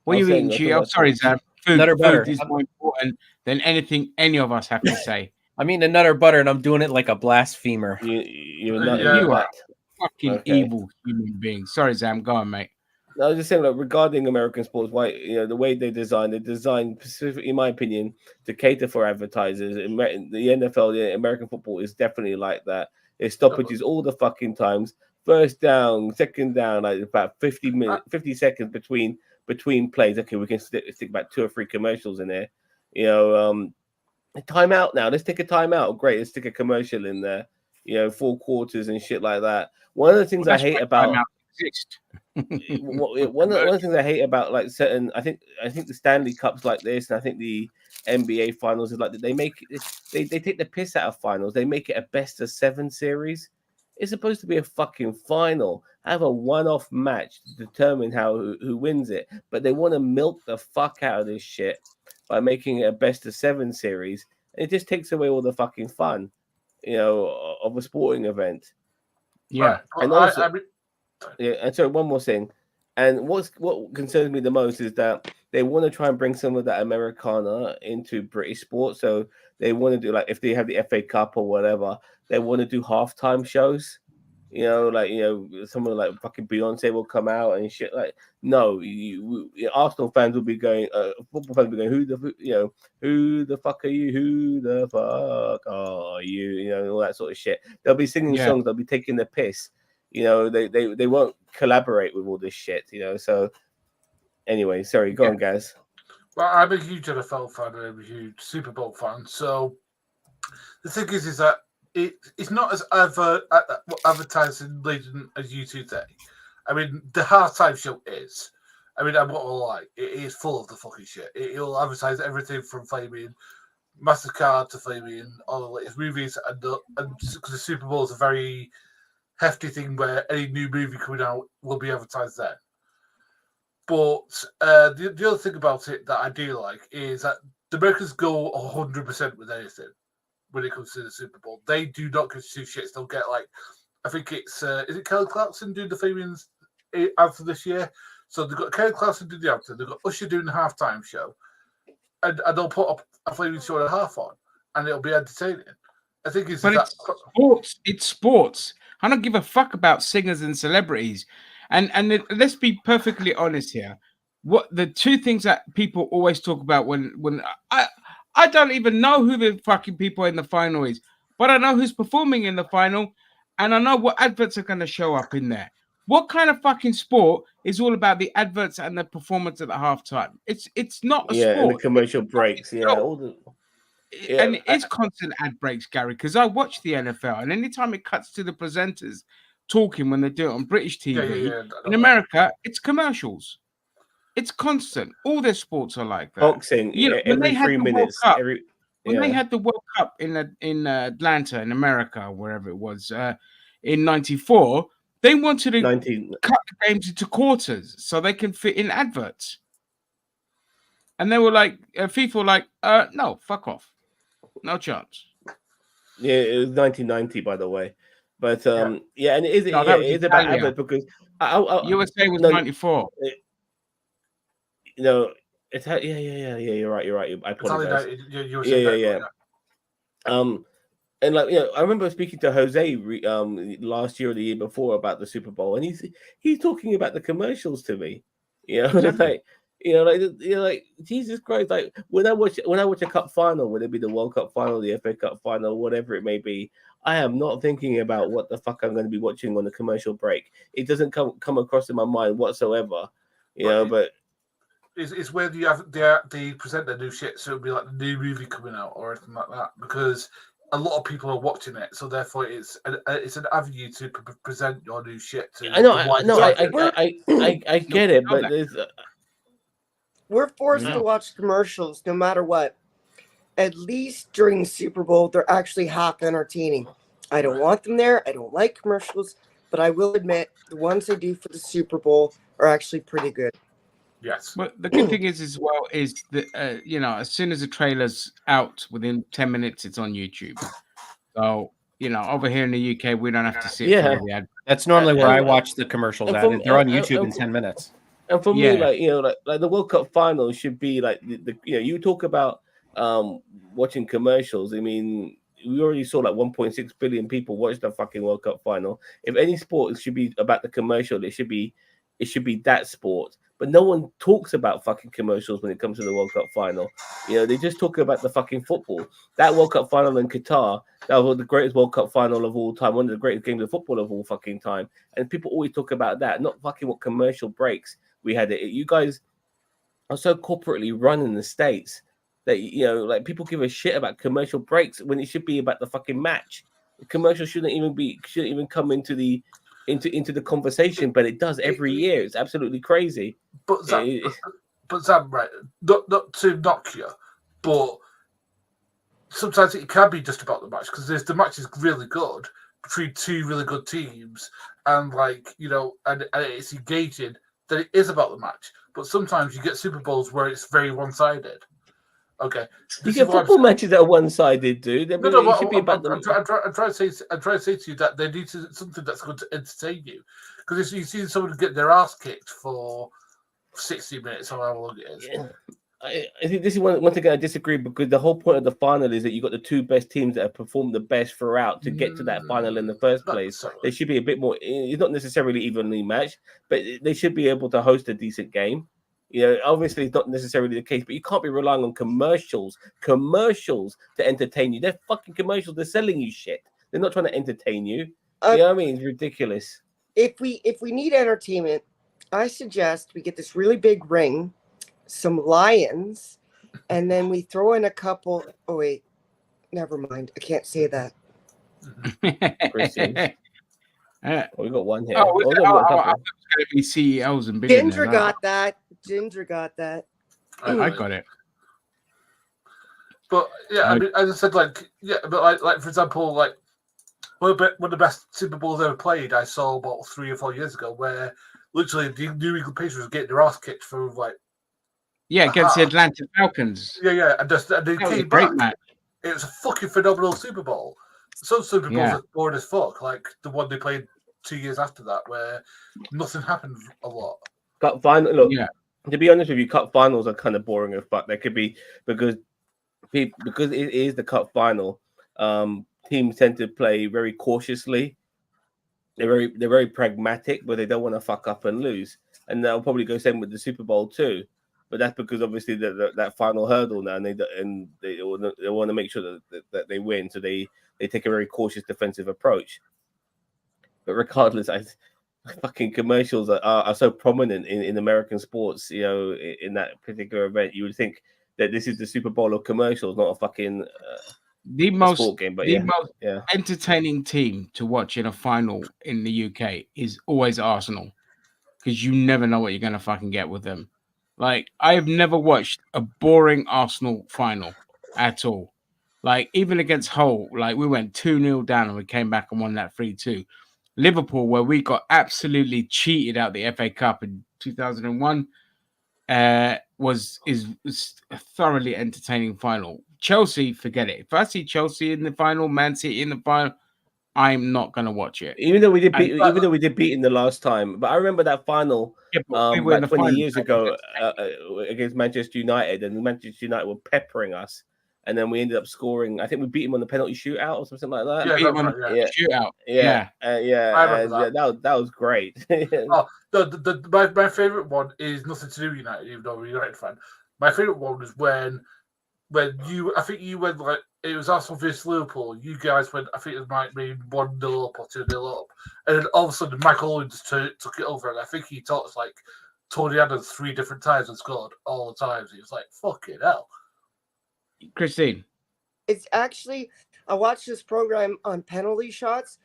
What are you eating, Gio? Sorry, Zam. Nutter butter is more important than anything any of us have to say. I mean, the nutter butter, and I'm doing it like a blasphemer. You are a fucking evil human being. Sorry, Zam. Go on, mate. I was just saying, regarding American sports, why the way they designed specifically, in my opinion, to cater for advertisers. The NFL, the American football is definitely like that. There's stoppages all the fucking times. First down, second down, like about 50 seconds between plays. Okay, we can stick about 2 or 3 commercials in there. Timeout now. Let's take a timeout. Great, let's stick a commercial in there. 4 quarters and shit like that. One of the things I hate about one of the things I hate about like certain, I think the Stanley Cups like this, and I think the NBA finals is like that. They take the piss out of finals. They make it a best of 7 series. It's supposed to be a fucking final. Have a one-off match to determine who wins it. But they want to milk the fuck out of this shit by making it a best of 7 series. And it just takes away all the fucking fun, of a sporting event. Yeah. And also, and so one more thing. And what concerns me the most is that they want to try and bring some of that Americana into British sports. So they want to do, like, if they have the FA Cup or whatever, they want to do halftime shows. Someone like fucking Beyonce will come out and shit. Like, no, Arsenal fans will be going, football fans will be going, who the fuck are you? Who the fuck are you? All that sort of shit. They'll be singing songs. They'll be taking the piss. They won't collaborate with all this shit. So anyway, sorry, go on, guys. Well, I'm a huge NFL fan and I'm a huge Super Bowl fan. So the thing is that it's not as advertising laden as you two say. I mean, the halftime show is. I mean, I'm not gonna lie, it is full of the fucking shit. It'll advertise everything from flaming MasterCard to flaming all the latest movies, and because the Super Bowl is a very hefty thing where any new movie coming out will be advertised then. But the other thing about it that I do like is that the Americans go 100% with anything when it comes to the Super Bowl. They do not give 2 shits. They'll get, like, I think it's is it Kelly Clarkson doing the Fabians ad for this year? So they've got Kelly Clarkson do the actor, they've got Usher doing the halftime show, and they'll put up a flaming show and a half on, and it'll be entertaining. I think it's But that. it's sports. It's sports. I don't give a fuck about singers and celebrities. And let's be perfectly honest here. What the two things that people always talk about when I don't even know who the fucking people in the final is, but I know who's performing in the final, and I know what adverts are going to show up in there. What kind of fucking sport is all about the adverts and the performance at the halftime? It's not a sport. and the commercial breaks. It's Yeah, all the. Yeah, and it's constant ad breaks, Gary, because I watch the NFL, and anytime it cuts to the presenters talking when they do it on British TV, in America, it's commercials. It's constant. All their sports are like that. Boxing, You know, when every they had 3 the World minutes. Cup, Yeah. they had the World Cup in Atlanta, in America, wherever it was, in '94, they wanted to cut the games into quarters so they can fit in adverts. And they were like, FIFA were like, no, fuck off. No chance. Yeah, it was 1990, by the way. But and it is, No, that was it is about Italia. adverts because USA was 94. You know, it's you're right. I apologize. Yeah. And like, I remember speaking to Jose last year or the year before about the Super Bowl, and he's talking about the commercials to me. Exactly. like Jesus Christ, like when I watch a cup final, whether it be the World Cup final, the FA Cup final, whatever it may be, I am not thinking about what the fuck I'm going to be watching on the commercial break. It doesn't come across in my mind whatsoever. But it's where they present their new shit, so it'll be like the new movie coming out or anything like that, because a lot of people are watching it, so therefore it's an avenue to present your new shit. I get it, but we're forced to watch commercials no matter what. At least during the Super Bowl, they're actually half entertaining. I don't want them there. I don't like commercials, but I will admit the ones they do for the Super Bowl are actually pretty good. Yes. But the good thing is as well is that as soon as the trailer's out, within 10 minutes it's on YouTube. So over here in the UK, we don't have to sit through the ad. That's normally where I watch the commercials at. They're on YouTube in 10 minutes. And for me, like the World Cup final should be like you talk about watching commercials. I mean, we already saw like 1.6 billion people watch the fucking World Cup final. If any sport should be about the commercial, it should be that sport. But no one talks about fucking commercials when it comes to the World Cup final. They just talk about the fucking football. That World Cup final in Qatar, that was the greatest World Cup final of all time, one of the greatest games of football of all fucking time. And people always talk about that, not fucking what commercial breaks we had. You guys are so corporately run in the States that like people give a shit about commercial breaks when it should be about the fucking match. The commercial shouldn't even come into the conversation, but it does every year. It's absolutely crazy. But Sam, right? Not to knock you, but sometimes it can be just about the match, because the match is really good between two really good teams, and and it's engaging. That it is about the match, but sometimes you get Super Bowls where it's very one-sided. Okay, you get football matches that are one-sided, dude. I'm trying to say to you that they need something that's going to entertain you, because if you see someone get their ass kicked for 60 minutes or however long it is. Yeah. I think this is once again I disagree, because the whole point of the final is that you got the two best teams that have performed the best throughout to get to that final in the first place. They should be a bit more. It's not necessarily evenly matched, but they should be able to host a decent game. Obviously it's not necessarily the case, but you can't be relying on commercials to entertain you. They're fucking commercials. They're selling you shit. They're not trying to entertain you. You know what I mean? It's ridiculous. If we need entertainment, I suggest we get this really big ring, some lions, and then we throw in a couple. Oh wait, never mind. I can't say that. Christians. We got one here. I thought it was going to be CEOs and billionaires. Ginger got that. Ginger got that. I got it. But yeah, I mean, as I said, but for example, one of the best Super Bowls ever played, I saw about 3 or 4 years ago, where literally the New England Patriots were getting their ass kicked for against the Atlanta Falcons. Yeah, and they came back. Match. It was a fucking phenomenal Super Bowl. Some Super Bowls are boring as fuck, like the one they played 2 years after that, where nothing happened a lot. Cup final. Look, Yeah. to be honest with you, cup finals are kind of boring as fuck. They could be because it is the cup final. Teams tend to play very cautiously. They're very pragmatic, but they don't want to fuck up and lose. And they'll probably go same with the Super Bowl too. But that's because obviously that final hurdle now, and they want to make sure that they win, so they take a very cautious defensive approach. But regardless, fucking commercials are so prominent in American sports. You know, in that particular event, you would think that this is the Super Bowl of commercials, not a fucking The most sport game. But the yeah, most yeah. entertaining team to watch in a final in the UK is always Arsenal, because you never know what you're gonna fucking get with them. Like, I've never watched a boring Arsenal final at all. Like, even against Hull, like, we went 2-0 down and we came back and won that 3-2. Liverpool, where we got absolutely cheated out the FA Cup in 2001, was a thoroughly entertaining final. Chelsea, forget it. If I see Chelsea in the final, Man City in the final, I'm not gonna watch it. Even though we did beat in the last time, but I remember that final Yeah, but we were in about the 20 final years ago against Manchester United, and Manchester United were peppering us, and then we ended up scoring. I think we beat them on the penalty shootout or something like that. Yeah, that's right, shootout. Yeah, I remember that was great. Oh, my favorite one is nothing to do with United, even though I'm a United fan. My favorite one was when I think you went like it was Arsenal versus Liverpool. You guys went, I think it might be 1-0 up or 2-0 up, and then all of a sudden Michael Owens took it over, and I think he taught us like Tony Adams 3 different times and scored all the times. He was like, "Fucking hell." Christine, it's actually, I watched this program on penalty shots.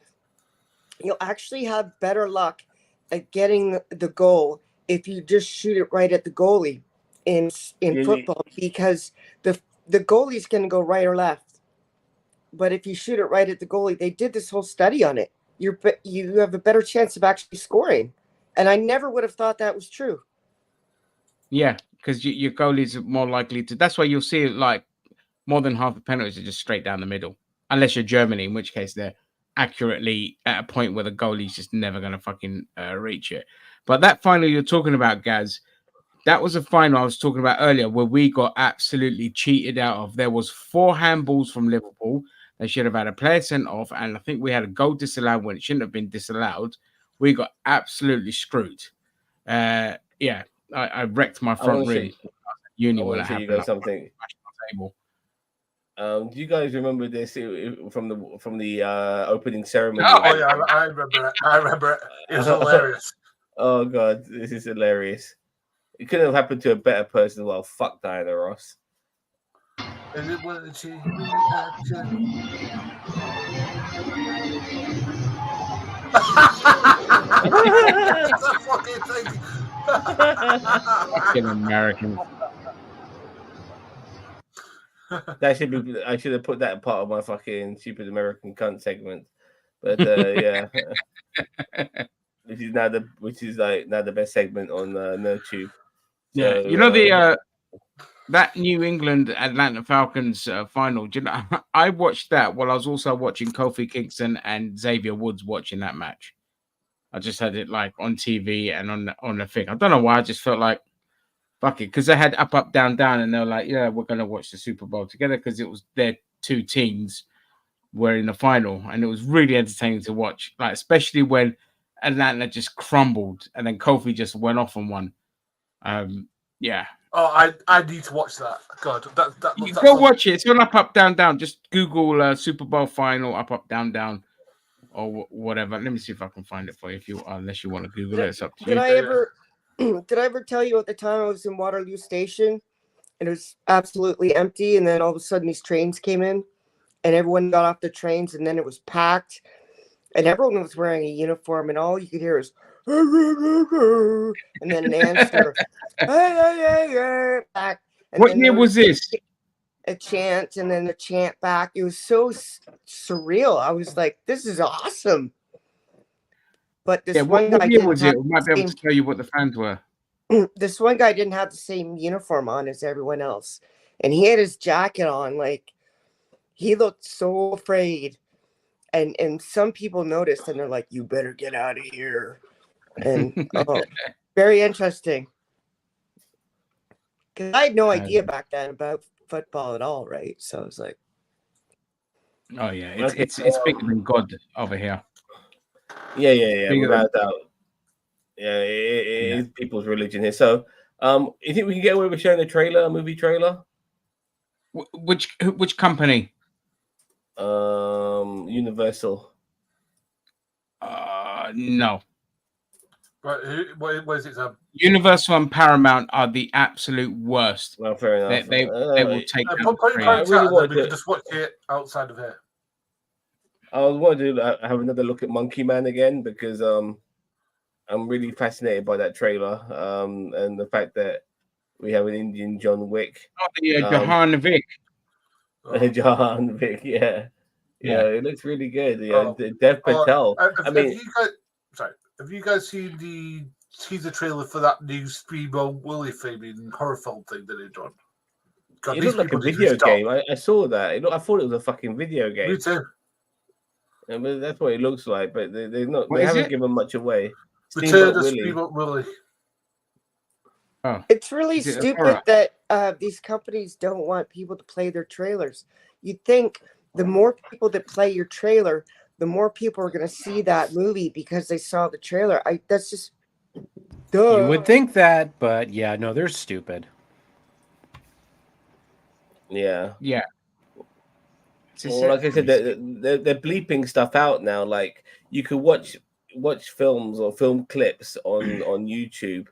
You'll actually have better luck at getting the goal if you just shoot it right at the goalie in football, because the goalie's going to go right or left. But if you shoot it right at the goalie, they did this whole study on it. You have a better chance of actually scoring, and I never would have thought that was true. yeah, because your goalies are more likely to. That's why you'll see like more than half the penalties are just straight down the middle, unless you're Germany, in which case they're accurately at a point where the goalie's just never going to fucking reach it. But that final you're talking about, Gaz, that was a final I was talking about earlier where we got absolutely cheated out of. There was 4 handballs from Liverpool. They should have had a player sent off, and I think we had a goal disallowed when it shouldn't have been disallowed. We got absolutely screwed. Yeah, I wrecked my front rim. Uni when it happened. You something. Do you guys remember this from the opening ceremony? Oh yeah, I remember it. I remember it. It was hilarious. Oh god, this is hilarious. It couldn't have happened to a better person. Well, fuck Diana Ross. And it was fucking Americans. That should be. I should have put that part of my fucking stupid American cunt segment. But yeah, which is now the best segment on NerdTube. Yeah, so, you know that New England Atlanta Falcons final. Do you know, I watched that while I was also watching Kofi Kingston and Xavier Woods watching that match. I just had it like on TV and on the thing. I don't know why. I just felt like fuck it, because they had up, down, down, and they were like, yeah, we're gonna watch the Super Bowl together because it was their 2 teams were in the final, and it was really entertaining to watch. Like especially when Atlanta just crumbled and then Kofi just went off and won. Yeah. Oh, I need to watch that. God, that you go watch it. It's on up, down, down. Just Google Super Bowl final up, down, down, or whatever. Let me see if I can find it for you. Unless you want to Google it, it's up to you. Did I ever tell you at the time I was in Waterloo Station and it was absolutely empty, and then all of a sudden these trains came in and everyone got off the trains, and then it was packed and everyone was wearing a uniform, and all you could hear is and then an answer back. And what year was this? A chant, and then a chant back. It was so surreal. I was like, this is awesome. But this one guy year was it? We might be able to tell you what the fans were. This one guy didn't have the same uniform on as everyone else, and he had his jacket on. Like, he looked so afraid, and some people noticed, and they're like, "You better get out of here." And Very interesting. Because I had no idea back then about football at all, right? So I was like, oh yeah, it's bigger than God over here. Yeah, Bigger without a doubt. Yeah, it is people's religion here. So, you think we can get away with showing a movie trailer? Which company? Universal. No. What is it? Universal and Paramount are the absolute worst. Well, fair enough. They will take. Put your I really want we to can just watch it outside of here. I was want to have another look at Monkey Man again because I'm really fascinated by that trailer and the fact that we have an Indian John Wick. Oh, the Jahan Vic. Jahan Vic, yeah. It looks really good. Dev Patel. Have you guys seen the teaser trailer for that new Speedball Willie theming horror film thing that they've done? God, It looked like a video game. I saw that. I thought it was a fucking video game. Me too. But that's what it looks like. But they're not. What they is haven't it? given much away. Return of Speedball Willie. Oh, it's really stupid that these companies don't want people to play their trailers. You'd think the more people that play your trailer, the more people are going to see that movie because they saw the trailer. That's just duh. You would think that, but yeah, no, they're stupid. Yeah. Well, like I said, they're bleeping stuff out now. Like you could watch films or film clips on YouTube,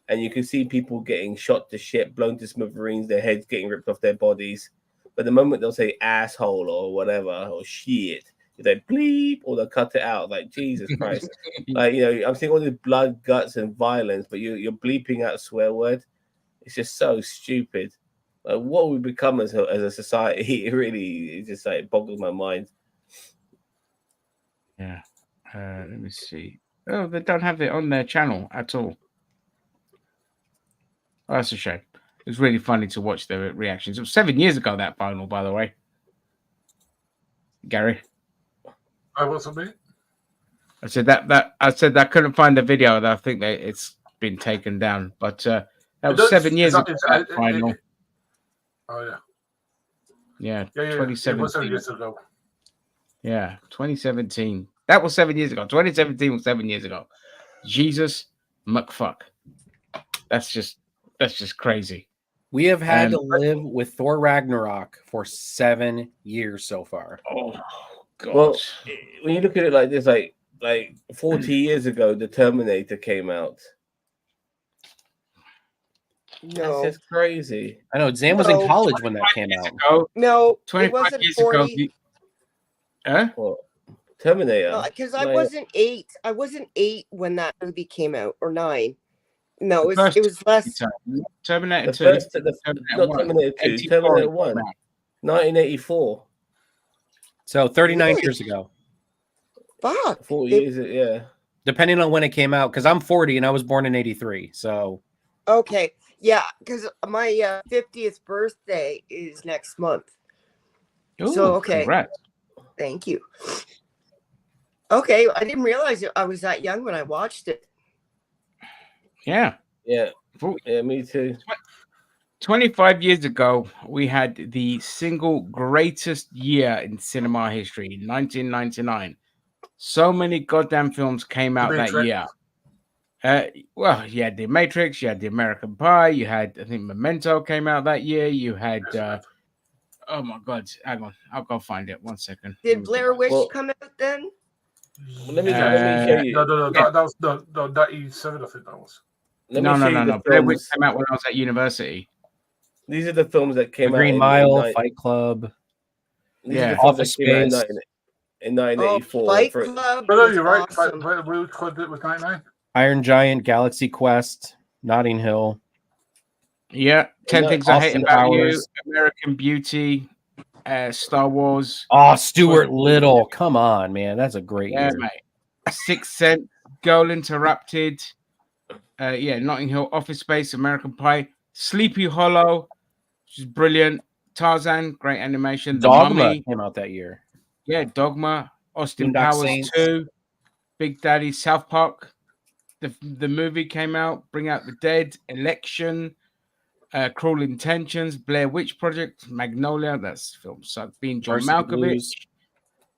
and you can see people getting shot to shit, blown to smithereens, their heads getting ripped off their bodies. But the moment they'll say asshole or whatever or shit, they bleep or they'll cut it out. Like Jesus Christ, like I'm seeing all this blood, guts, and violence, but you're bleeping out a swear word. It's just so stupid. Like, what we become as a society, it really it just like boggles my mind. Yeah. Let me see. Oh, they don't have it on their channel at all. Oh, that's a shame. It was really funny to watch their reactions. It was 7 years ago, that final, by the way. Gary. What's up, mate? I said that I couldn't find the video. I think that it's been taken down. But that was 7 years ago, that final. Oh yeah. Yeah, Yeah. 2017. It was 7 years ago. Yeah, 2017. That was 7 years ago. 2017 was 7 years ago. Jesus McFuck. That's just crazy. We have had to live with Thor Ragnarok for 7 years so far. Oh God. Well, when you look at it like this, like 40 years ago, the Terminator came out. No, that's just crazy. I know Zan was in college when that came out. No, 25 it wasn't years 40. Huh? What? Terminator. Because I wasn't 8. I wasn't 8 when that movie came out, or 9. No, it was less. Terminator 2. Not Terminator 2. Terminator 1. 1984. So 39 years ago. Fuck. 40 years, yeah. Depending on when it came out, because I'm 40 and I was born in 83. So. Okay. Yeah, because my 50th birthday is next month. Ooh, so, okay. Congrats. Thank you. Okay, I didn't realize I was that young when I watched it. Yeah. Yeah, me too. 25 years ago, we had the single greatest year in cinema history, 1999. So many goddamn films came out that year. Well, you had The Matrix, you had The American Pie, you had, I think, Memento came out that year. You had, oh my God, hang on, I'll go find it. 1 second. Did Blair Witch come out then? Let me show you. No, that was no 97, I think that was. No. Blair Witch came out when I was at university. These are the films that came out. Green Mile, Fight Club. Yeah, Office Space. In 1984. Fight Club. No, you're right. Awesome. It was 99. Iron Giant, Galaxy Quest, Notting Hill. Yeah, 10 Things I Hate Austin About You, Powers. American Beauty, Star Wars. Oh, Stuart Little. Come on, man. That's a great Yeah, year. mate. Sixth Sense, Girl Interrupted. Notting Hill, Office Space, American Pie, Sleepy Hollow, which is brilliant. Tarzan, great animation. The Dogma Mummy came out that year. Yeah, Dogma, Austin Boondock Powers Saints. 2, Big Daddy, South Park, the movie came out, Bring Out the Dead, Election, Cruel Intentions, Blair Witch Project, Magnolia. That's film. So being John Varsity Malkovich, Blues.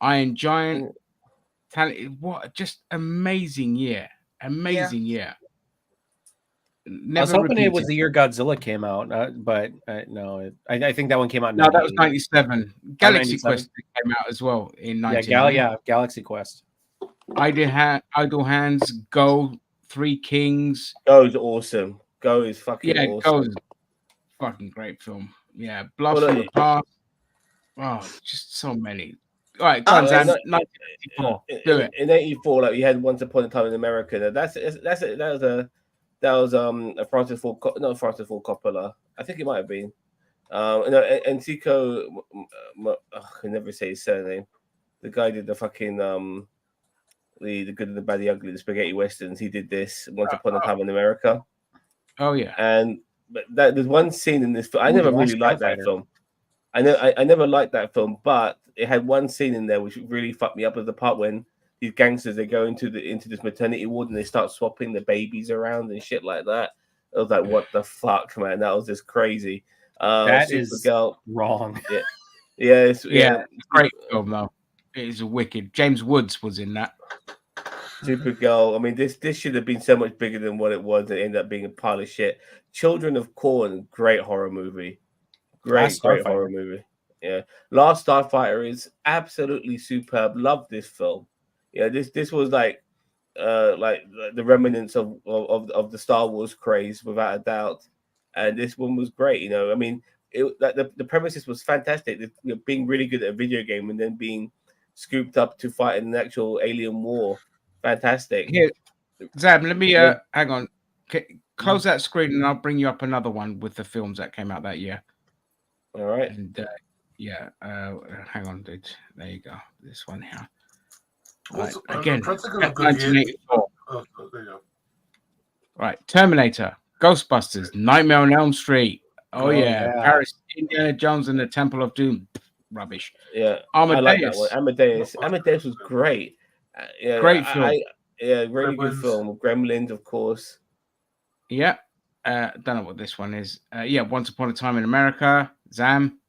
Iron Giant, talented. What just amazing year! Amazing year. I was Never hoping it was repeated. the year Godzilla came out, but no, I think that one came out. In No, that was 97. Galaxy 97? Quest came out as well in Yeah, 99. Galaxy Quest. Idle Hands, Go, Three Kings. Go's awesome. Go is fucking Yeah, awesome. Go's fucking great film. Yeah, Blast Well, from the Past. Oh, just so many. All right, go on, Zan. 1984. Do it. In '84, like you had Once Upon a Time in America. That was a Francis Ford, not Francis Ford Coppola. I think it might have been. Enrico, I can never say his surname. The guy did the fucking the Good and the Bad, the Ugly, the spaghetti westerns. He did this Once Upon a Time in America. Oh yeah. And there's one scene in this film. I never really liked that film. I never liked that film, but it had one scene in there which really fucked me up. At the part when these gangsters, they go into this maternity ward and they start swapping the babies around and shit like that. I was like, what the fuck, man? That was just crazy. That is Supergirl, wrong. Yeah, it's a great film though. It is wicked. James Woods was in that. Supergirl. I mean, this should have been so much bigger than what it was. It ended up being a pile of shit. Children of Corn, great horror movie. Great horror movie. Yeah, Last Starfighter is absolutely superb. Love this film. Yeah, this was like the remnants of the Star Wars craze without a doubt, and this one was great. You know, I mean, the premises was fantastic. Being really good at a video game and then being scooped up to fight in an actual alien war, fantastic. Here, Zab, let me hang on. Close that screen, and I'll bring you up another one with the films that came out that year. All right. And hang on, dude. There you go. This one here. Right. Also, Again, I'm trying to think of a good year. 1984. Oh, there you go. Right. Terminator, Ghostbusters, Nightmare on Elm Street. Oh yeah. Paris, Indiana Jones and the Temple of Doom. Rubbish. Yeah. Amadeus. I like that one. Amadeus was great. Yeah, Great film. Really good film. Gremlins, of course. Yeah. Don't know what this one is. Once Upon a Time in America. Zam,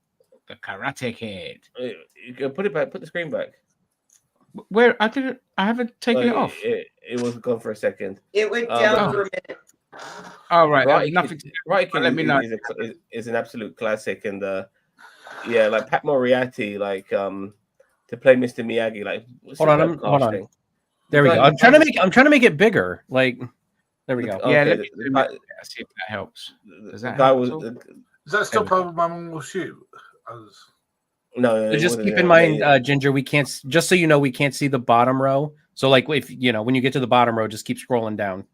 The Karate Kid. You can put it back. Put the screen back. Where I haven't taken it off. It was gone for a second. It went down for a minute. All right. Right, Nothing. Right. Let me know. Is an absolute classic, and like Pat Moriarty, like to play Mr. Miyagi, like hold on. There we go. I'm trying to make it bigger. Like, there we go. Yeah, let me see if that helps. Does that help? Is that still part of My Mum Will Shoot? No, so just keep in mind, Ginger, we can't. Just so you know, we can't see the bottom row. So, like, if when you get to the bottom row, just keep scrolling down.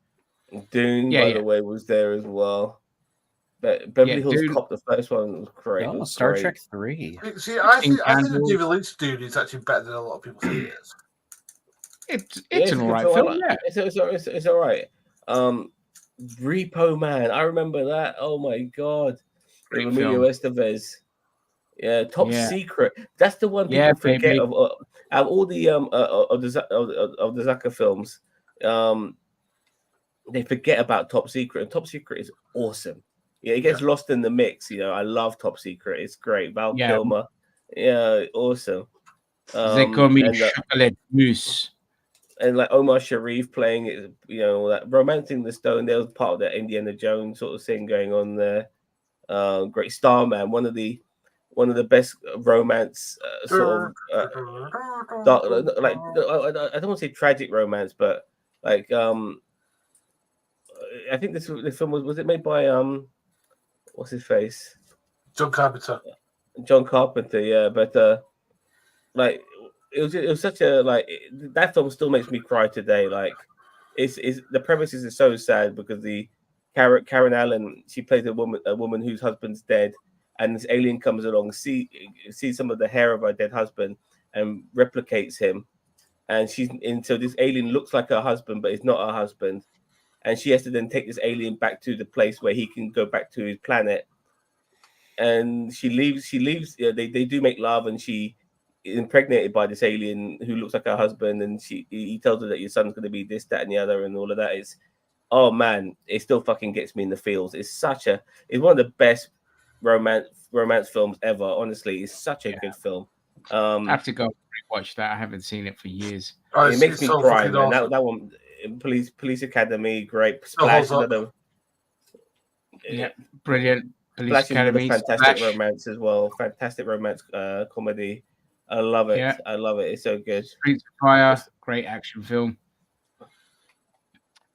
Dune, by the way, was there as well. But Beverly Hills Cop, the first one, was great. Oh, Star Trek 3. See, I think the David Lynch Dune is actually better than a lot of people think it is. It's an alright film. Yeah, it's all right. Repo Man, I remember that. Oh my god, Emilio Estevez. Yeah, Top Secret. That's the one people forget of all the of the Zucker films. They forget about Top Secret, and Top Secret is awesome. Yeah, it gets lost in the mix. I love Top Secret. It's great. Val Kilmer. Yeah, awesome. They call me Chocolate Mousse. And like Omar Sharif playing it, that Romancing the Stone. There was part of that Indiana Jones sort of thing going on there. Great Starman, one of the best romance sort of dark, like I don't want to say tragic romance, but like I think this film was it made by what's his face? John Carpenter. John Carpenter, yeah, but like it was such a that film still makes me cry today. Like it's the premises is so sad because the Karen Allen, she plays a woman whose husband's dead, and this alien comes along, see some of the hair of her dead husband and replicates him, and so this alien looks like her husband, but it's not her husband, and she has to then take this alien back to the place where he can go back to his planet, and she leaves. They do make love, and she is impregnated by this alien who looks like her husband, and he tells her that your son's going to be this, that, and the other, and all of that. Oh man, it still fucking gets me in the feels. It's one of the best romance films ever. Honestly, it's such a good film. I have to go watch that. I haven't seen it for years. Oh, It makes it's me so cry, fucking man. awesome. That one, Police Academy, great. Still Splash, holds up. another. Yeah, brilliant. Police Splash is another Academy. fantastic Splash. romance as well. Fantastic romance comedy. I love it. Yeah. I love it. It's so good. Streets of Fire, great action film.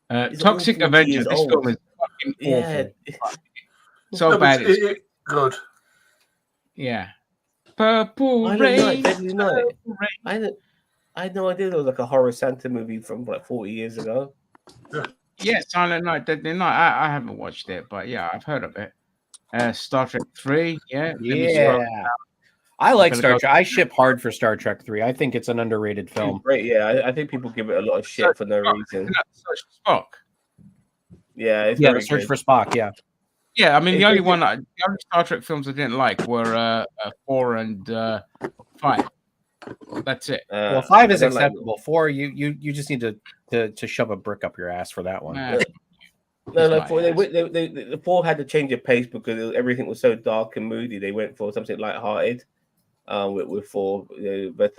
It's all Toxic 40 Avenger. years This old. film is fucking Yeah. awful. So No, bad. but It's good. yeah. Purple Silent Rain. Night, Deadly Night. Purple Rain. I had no idea there was like a horror Santa movie from like 40 years ago. Yeah, Silent Night, Deadly Night. I haven't watched it, but yeah, I've heard of it. Star Trek 3. Yeah. Let me scroll Yeah. down. I like Better Star go- Trek. I ship hard for Star Trek 3. I think it's an underrated film. Great, yeah. I think people give it a lot of shit for no reason. Search for Spock. Yeah, it's Yeah, very the Search good. for Spock. Yeah. Yeah, I mean It's the only very one, the only Star Trek films I didn't like were 4 and 5. That's it. Well, 5 is I don't like- acceptable. 4, you just need to shove a brick up your ass for that one. Nah. No, It's like my the 4 had to change of pace because everything was so dark and moody. They went for something light-hearted with 4. But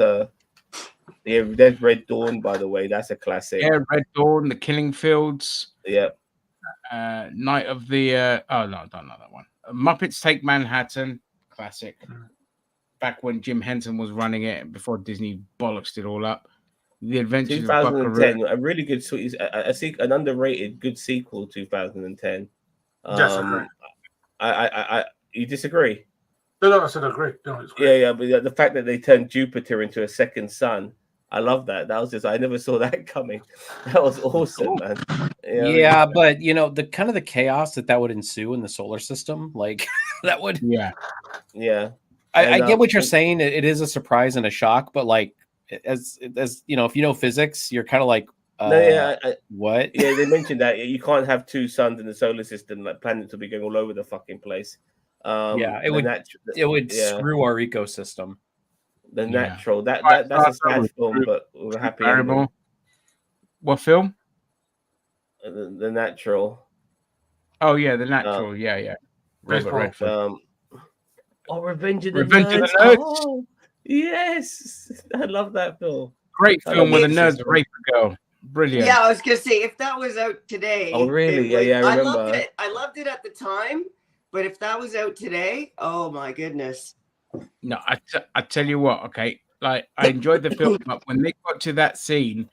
yeah, there's Red Dawn, by the way. That's a classic. Yeah, Red Dawn, The Killing Fields. Yeah. Night of the oh no, I don't know that one. Muppets Take Manhattan, classic. Back when Jim Henson was running it before Disney bollocks it all up. The Adventures of 2010, Buckaroo. a really good, an underrated good sequel. 2010. Yes, I agree. I you disagree? No, I said I agree. No, it's great. Yeah, but the fact that they turned Jupiter into a second sun, I love that. That was just I never saw that coming. That was awesome, man. Yeah, but you know the kind of the chaos that would ensue in the solar system, like that would. Yeah. I get what you're saying. It is a surprise and a shock, but like as you know, if you know physics, you're kind of like, what? Yeah, they mentioned that you can't have 2 suns in the solar system. Like planets will be going all over the fucking place. Yeah, it would screw our ecosystem. The Natural. That's a sad film, but we're happy. Variable. What film? The Natural. Oh yeah, The Natural. Yeah. Robert Redford. Revenge of the Revenge of Nerds. the Nerds. Oh, yes, I love that film. Great film where the nerds System. rape a girl. Brilliant. Yeah, I was gonna say if that was out today. Oh, really? it Yeah, would- I I remember. loved it. I loved it at the time, but if that was out today, oh my goodness. No, I tell you what, okay. Like I enjoyed the film, but when they got to that scene,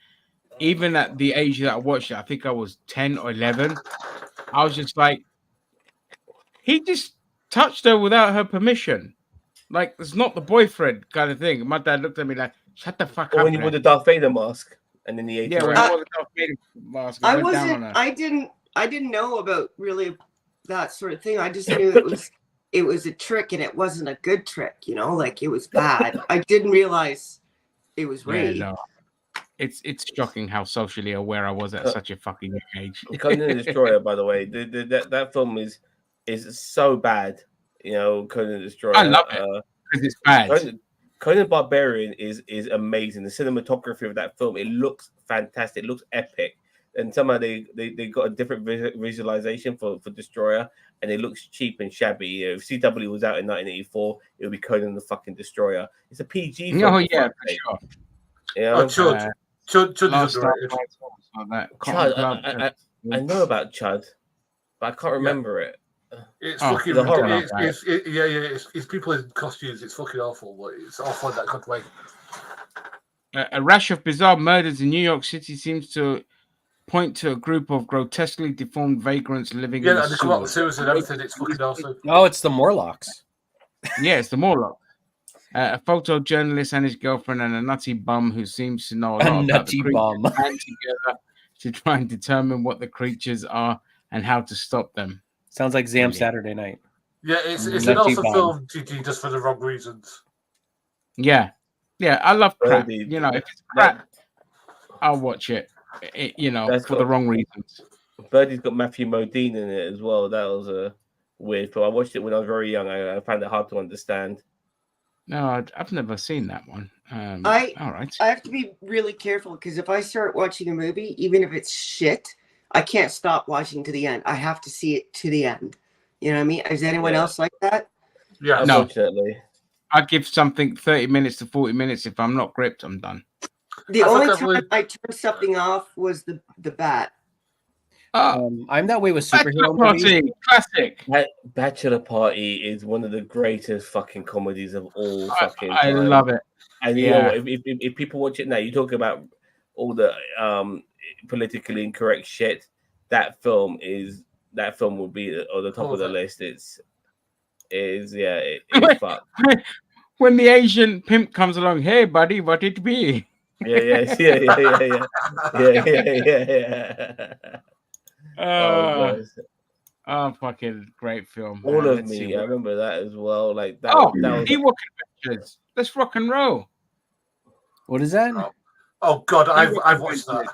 even at the age that I watched it, I think I was 10 or 11, I was just like, he just touched her without her permission. Like it's not the boyfriend kind of thing. My dad looked at me like, shut the fuck Or up. when you wore the Darth Vader mask and then the Yeah, when I wore the Darth Vader mask, I went down on her. I didn't know about really that sort of thing. I just knew it was a trick and it wasn't a good trick, you know, like it was bad. I didn't realize it was rape. Yeah, no. It's shocking how socially aware I was at such a fucking young age. Conan the Destroyer, by the way, that film is so bad. You know, Conan the Destroyer. I love it because it's bad. Conan Barbarian is amazing. The cinematography of that film, it looks fantastic. It looks epic. And somehow they got a different visualization for Destroyer, and it looks cheap and shabby. You know, if CW was out in 1984, it would be Conan the fucking Destroyer. It's a PG film. Oh yeah, for sure. Yeah, Chud is underrated. I know about Chud, but I can't remember it. It's Oh, fucking the horror. ridiculous. It's people in costumes. It's fucking awful. But it's awful in that kind of way. A rash of bizarre murders in New York City seems to point to a group of grotesquely deformed vagrants living in Yeah, the and they come out with sewers. sewers and everything. It's fucking awesome. Oh, it's the Morlocks. Yeah, it's the Morlock. A photojournalist and his girlfriend and a nutty bum who seems to know a lot about nutty the creatures bum. band together to try and determine what the creatures are and how to stop them. Sounds like Zam Saturday Night. Yeah, it's an Nutty awesome bomb. film, GG, just for the wrong reasons. Yeah, I love crap. Birdie, You know, if it's crap, I'll watch it. You know, That's for got- the wrong reasons. Birdie's got Matthew Modine in it as well. That was a weird film. I watched it when I was very young. I found it hard to understand. No, I've never seen that one. All right. I have to be really careful because if I start watching a movie, even if it's shit, I can't stop watching to the end. I have to see it to the end. You know what I mean? Is anyone Yeah. else like that? Yeah. No. Unfortunately. I'd give something 30 minutes to 40 minutes. If I'm not gripped, I'm done. The I only think time I turned something off was the bat. I'm that way with Bachelor superhero movies. Party, classic. Bachelor Party is one of the greatest fucking comedies of all fucking I time. love it. And you know Yeah. what? If people watch it now, you talk about all the politically incorrect shit. That film will be on the top of the list. It's fucked. When the Asian pimp comes along, hey buddy, what it be? Yeah. Oh, fucking great film. All man. of Let's see Me. I what- remember that as well. Like that. Oh, that was Ewok Adventures. Let's rock and roll. What is that? Oh God, I've Ewok watched that.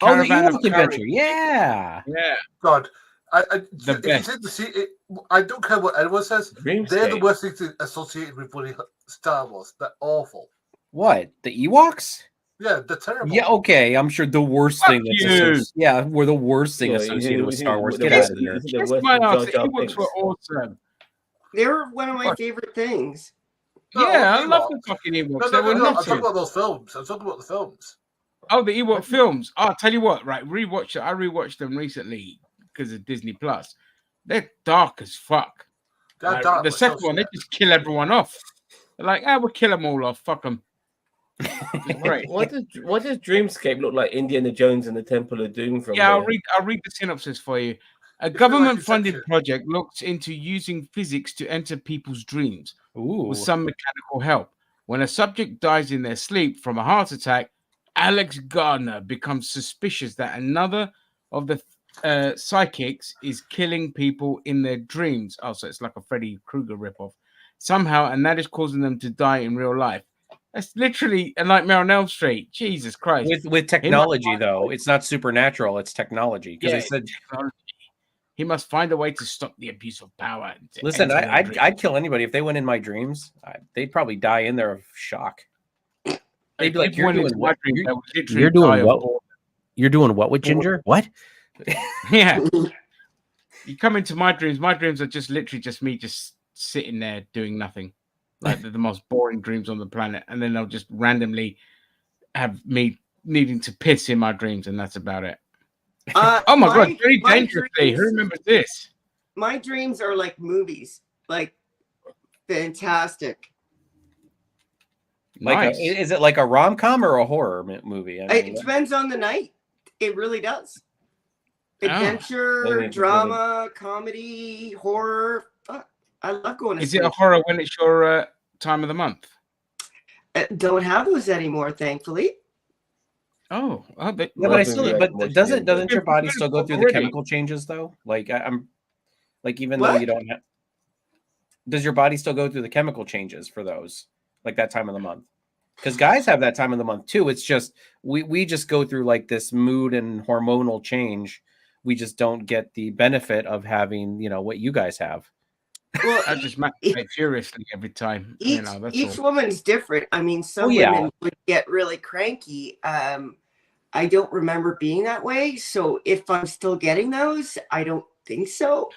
Oh, the Caravan of Ewok Adventure. Courage. Yeah. Yeah. God, The if you best. didn't see it, I don't care what anyone says. They're the Dreamscape. worst things associated with bloody Star Wars. They're awful. What? The Ewoks? Yeah, they're terrible. Yeah, okay. I'm sure the worst Fuck thing that's you. we're the worst thing Yeah, associated with Star Wars. the Get worst- out of here. the Kiss worst my of ass. Jar The Jar Ewoks Binks. were awesome. They were one of my Fuck. favorite things. No, Yeah, I love Ewoks. the fucking Ewoks. No, They were I'm nuts. talking about those films. I'm talking about the films. Oh, the Ewok films. I'll tell you what, right? I rewatched them recently because of Disney Plus. They're dark as fuck. They're Like, dark, the but so second one, they sad. just kill everyone off. They're like, we'll kill them all off. Fuck them. Great. What does Dreamscape look like? Indiana Jones and the Temple of Doom from Yeah, here? I'll read the synopsis for you. A like government-funded Inception. project looks into using physics to enter people's dreams Ooh. with some mechanical help. When a subject dies in their sleep from a heart attack, Alex Gardner becomes suspicious that another of the psychics is killing people in their dreams. Oh, so it's like a Freddy Krueger ripoff somehow, and that is causing them to die in real life. That's literally a Nightmare on Elm Street. Jesus Christ. With technology, though, it's not supernatural. It's technology. Because they said, technology. He must find a way to stop the abuse of power. to listen, enter their dreams. I'd kill anybody if they went in my dreams. They'd probably die in there of shock. They'd be like, If "You're went doing into my what? dreams, I would literally You're die doing of what? boredom. You're doing what with Ginger? What?" Yeah. You come into my dreams. My dreams are just literally just me just sitting there doing nothing. Like they're the most boring dreams on the planet. And then they'll just randomly have me needing to piss in my dreams, and that's about it. Oh my god, very dangerously. Who remembers this? My dreams are like movies. Like fantastic. Like, Nice. is it like a rom-com or a horror movie? I mean, It depends on the night. It really does. Oh. Adventure, drama, comedy, horror. I love going to Is sleep. it a horror when it's your time of the month? Don't have those anymore, thankfully. Oh, yeah, but I still. But doesn't your body still go through the chemical changes though? Like I'm, like even though What? you don't have, does your body still go through the chemical changes for those like that time of the month? Because guys have that time of the month too. It's just we just go through like this mood and hormonal change. We just don't get the benefit of having what you guys have. Well, I just masturbate furiously every time. That's each all. woman's different. I mean, some women would get really cranky. I don't remember being that way. So if I'm still getting those, I don't think so.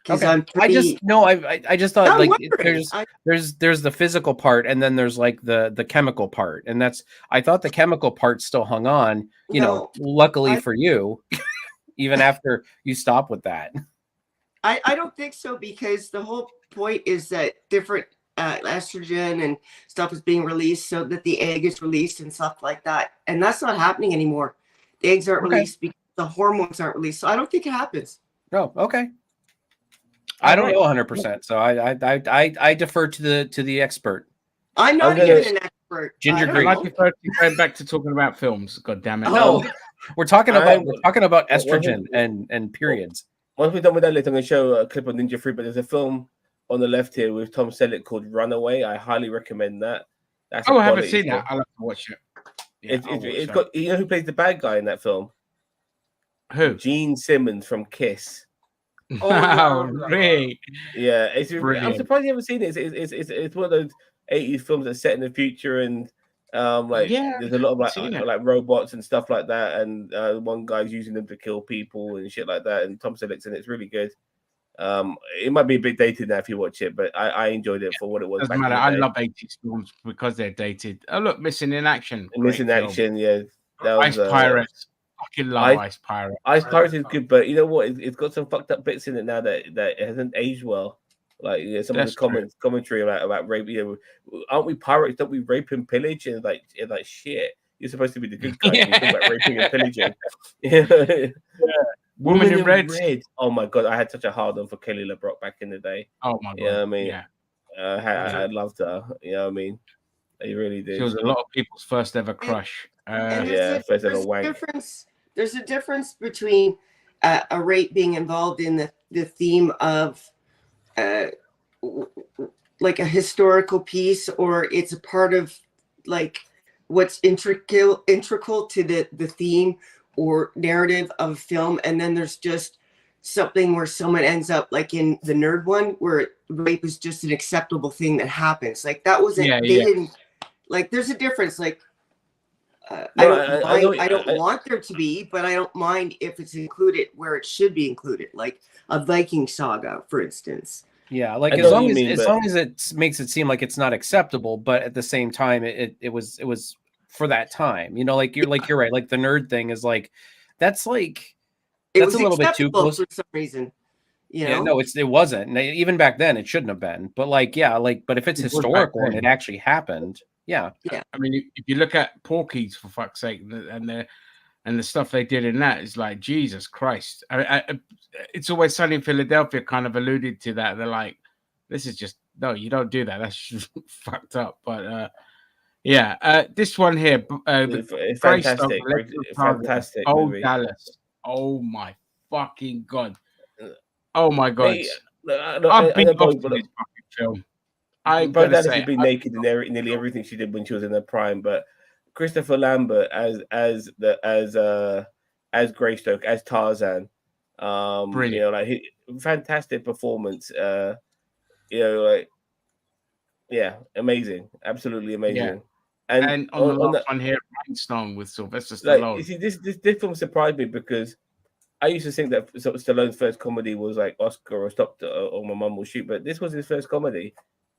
Because I'm pretty... I just thought I'm like wondering. there's the physical part and then there's like the chemical part, and I thought the chemical part still hung on. Luckily for you, even after you stop with that. I don't think so, because the whole point is that different estrogen and stuff is being released so that the egg is released and stuff like that. And that's not happening anymore. The eggs aren't released because the hormones aren't released. So I don't think it happens. Oh, okay. I don't know 100%. So I defer to the expert. I'm not even an expert. Ginger I Green. like going back to talking about films. God damn it. No, we're talking about estrogen and periods. Once we're done with that, I'm going to show a clip on Ninja Free, but there's a film on the left here with Tom Selleck called Runaway. I highly recommend that. That's I haven't seen that. I'll have to watch it. Yeah, it's got, you know who plays the bad guy in that film? Who? Gene Simmons from Kiss. Oh, really? Yeah, I'm Brilliant. surprised you haven't seen it. It's one of those 80s films that's set in the future, and Like Yeah, there's a lot of seen it. like robots and stuff like that, and one guy's using them to kill people and shit like that. And Tom Selleck's in it. It's really good. It might be a bit dated now if you watch it, but I enjoyed it for what it was. Doesn't back matter. in the I day. love 80s films because they're dated. Oh look, Missing in Action. Missing Great film. Action, yeah. That Ice was Pirates. Fucking love Ice Pirates. Ice Pirates is good, but you know what? It's got some fucked up bits in it now that it hasn't aged well. Like some of the commentary about rape. You know, aren't we pirates? Don't we rape and pillage? And like shit. You're supposed to be the good guy. You talk about raping and pillaging. Yeah. Woman in Red. Oh my god, I had such a hard on for Kelly LeBrock back in the day. Oh my god. You know what I mean? Yeah. I loved her. You know what I mean? He really did. She was a lot of people's first ever crush. First ever wank. There's a difference between a rape being involved in the theme of like a historical piece, or it's a part of like what's integral to the theme or narrative of a film, and then there's just something where someone ends up like in the Nerd one where rape is just an acceptable thing that happens. Like that wasn't didn't like there's a difference. Like I don't want there to be, but I don't mind if it's included where it should be included, like a Viking saga, for instance. Yeah, like as long as it makes it seem like it's not acceptable, but at the same time, it was for that time. You know, like you're right. Like the nerd thing is like that's like that's a little bit too close for some reason. You know? Yeah, no, it wasn't. Even back then, it shouldn't have been. But like, yeah, like, but if it's historical and it actually happened. Yeah. I mean, if you look at Porky's, for fuck's sake, and the stuff they did in that is like Jesus Christ. It's Always Sunny in Philadelphia kind of alluded to that. They're like, this is just no, you don't do that. That's just fucked up. But this one here, fantastic, fantastic. Oh, movie. Dallas. Oh my fucking god. Oh my god. I've been off to this fucking film. Bo Dallas has been naked in nearly everything she did when she was in her prime, but Christopher Lambert as Greystoke, as Tarzan, you know, like fantastic performance. You know, like amazing, absolutely amazing. Yeah. And on the last one here, Rhinestone with Sylvester Stallone. Like, you see, this film surprised me because I used to think that Stallone's first comedy was like Oscar or Stop or My Mum Will Shoot, but this was his first comedy.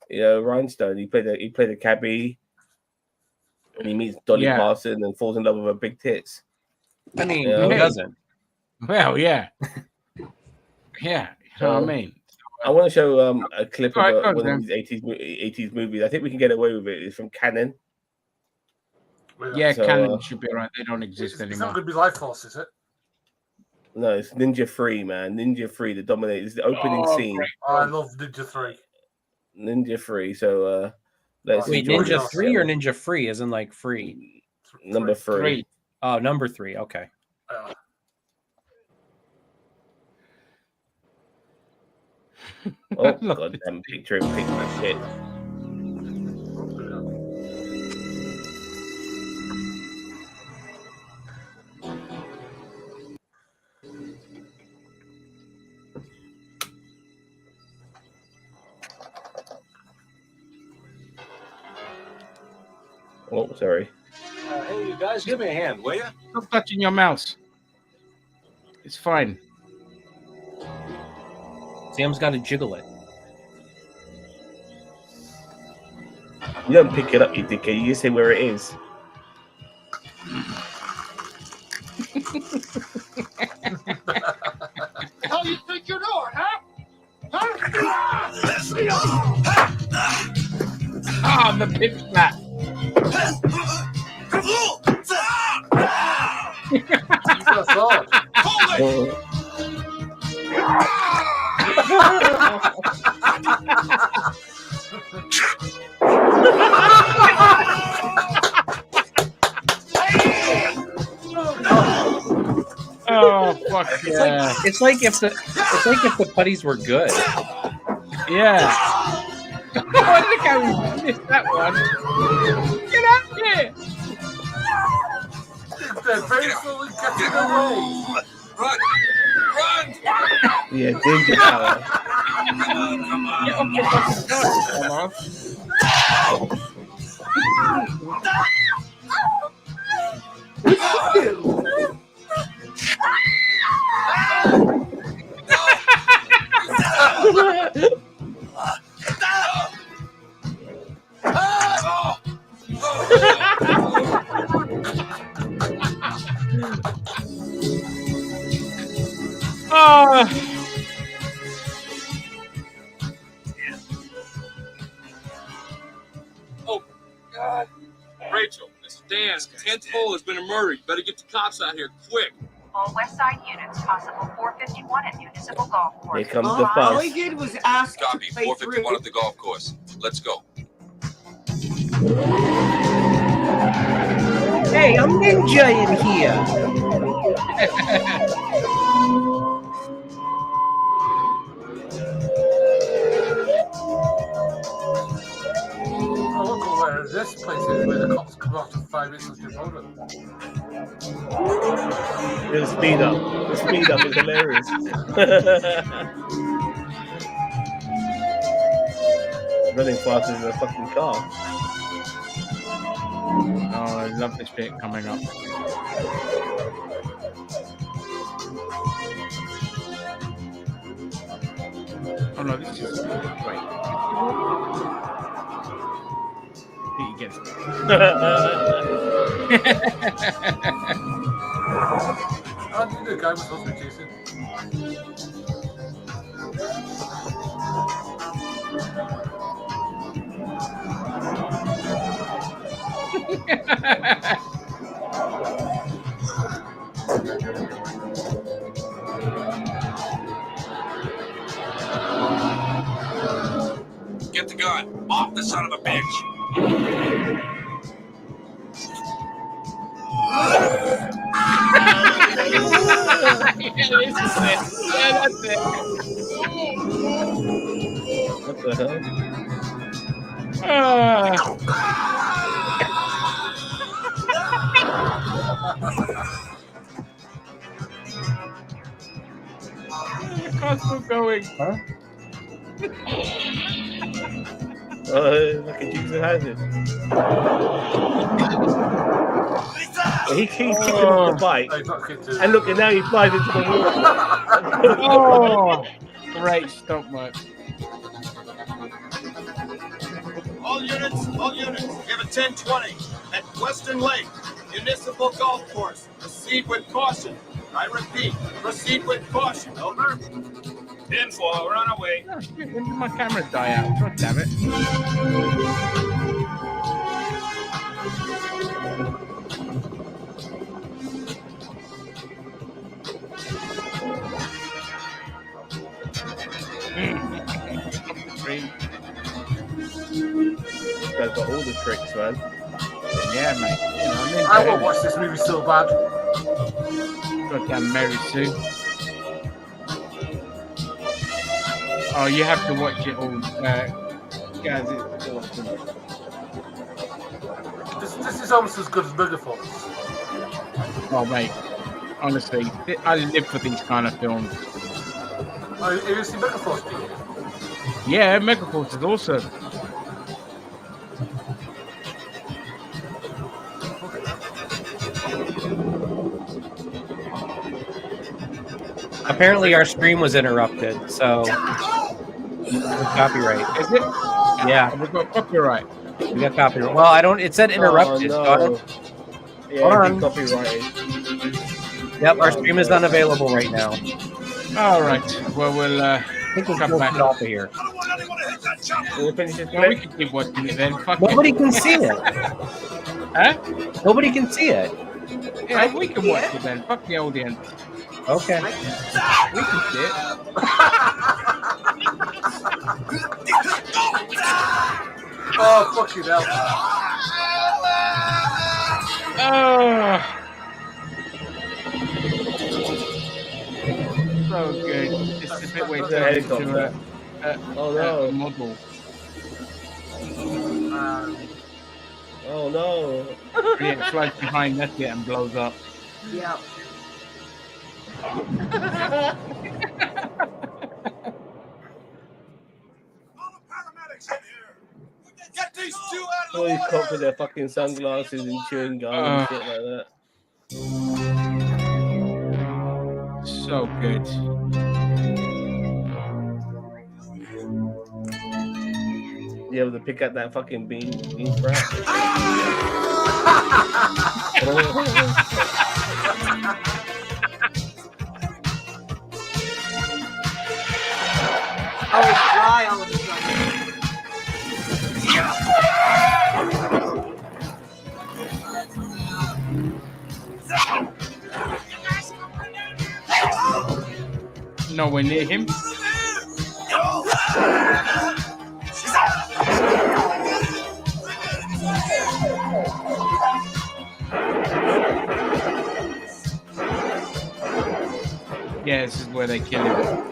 You know, Rhinestone. He played a cabbie, and he meets Dolly Parton and falls in love with her big tits. I mean, who doesn't? Well, yeah, yeah. You know what I mean? I want to show a clip of one of these 80s movies. I think we can get away with it. It's from Canon. Yeah, Canon should be right. They don't exist anymore. It's not going to be Life Force, is it? No, it's Ninja 3, man. Ninja 3, the dominator. It's the opening scene. Oh, I love Ninja 3. Ninja 3. So let's wait, Ninja 3 or Ninja Free, as in like free? Number 3. Oh, number 3. Okay. Oh, goddamn picture and picture shit. Oh, sorry. Hey, you guys, give me a hand, will you? Stop touching your mouse. It's fine. Sam's got to jiggle it. You don't pick it up, you dickhead. You just say where it is. How you think you're doing, huh? Ah, the pitch slap. You got a sword. Oh fuck yeah! It's like if the putties were good. Yeah. I think I missed that one. Get out here! They're very slowly getting away. Run! Yeah, Ninja Power. Get off your fucking gun, come on. Oh. Oh, God. Rachel, this is Dan. 10th hole has been murdered. You better get the cops out here quick. All West Side units, possible 451 at Municipal Golf Course. Here comes the All fuss. he did was ask Copy, to play 451 through. at the golf course. Let's go. Hey, I'm Ninja in here. Oh, look where this place is, where the cops come after 5 minutes of your photo. The speed up. The speed up is hilarious. Running faster than a fucking car. Oh, I love this bit coming up. Oh no, this is great. He gets I knew the guy was supposed to be chasing. Get the gun. Off the son of a bitch. Yeah, this is it. Yeah, that's it. What the hell? The car's still going. Huh? Oh, look at Jesus has it. He keeps kicking off the bike. And look, and now he flies into the water. Oh, great stop work. All units, give a 10-20 at Western Lake, Municipal Golf Course. Proceed with caution. I repeat, proceed with caution. Over. 10-4, we're on our way. Oh, shit, when did my camera die out? God damn it. This guy's got all the tricks, man. Yeah, mate. You know, I won't watch this movie so bad. Goddamn Mary Sue. Oh, you have to watch it all, guys. It's awesome. This is almost as good as Megaforce. Oh, mate. Honestly, I live for these kind of films. Oh, you see Megaforce, do you? Yeah, Megaforce is awesome. Apparently, our stream was interrupted, so copyright. Is it? Yeah, we got copyright. We got copyright. Well, I don't. It said interrupted. Oh, no. Yeah, it's copyrighted. Yep, our stream is unavailable right now. All right. Well, we'll. I think we'll come back off of here. Well, we can keep watching it then. Fuck Nobody it. can see it. Huh? Nobody can see it. Yeah, we can watch it then. Fuck the audience. Okay. We can see it. Oh, fuck you now. So good. This is a bit way The too helicopter. Oh no. model. Oh no. Yeah, it flies behind that's it and blows up. Yeah. Get these two out of All these cops with their fucking sunglasses and chewing gum and shit like that. So good. You able to pick up that fucking bean sprout? Oh, it's dry all of a sudden. Nowhere near him. Yeah, this is where they kill him.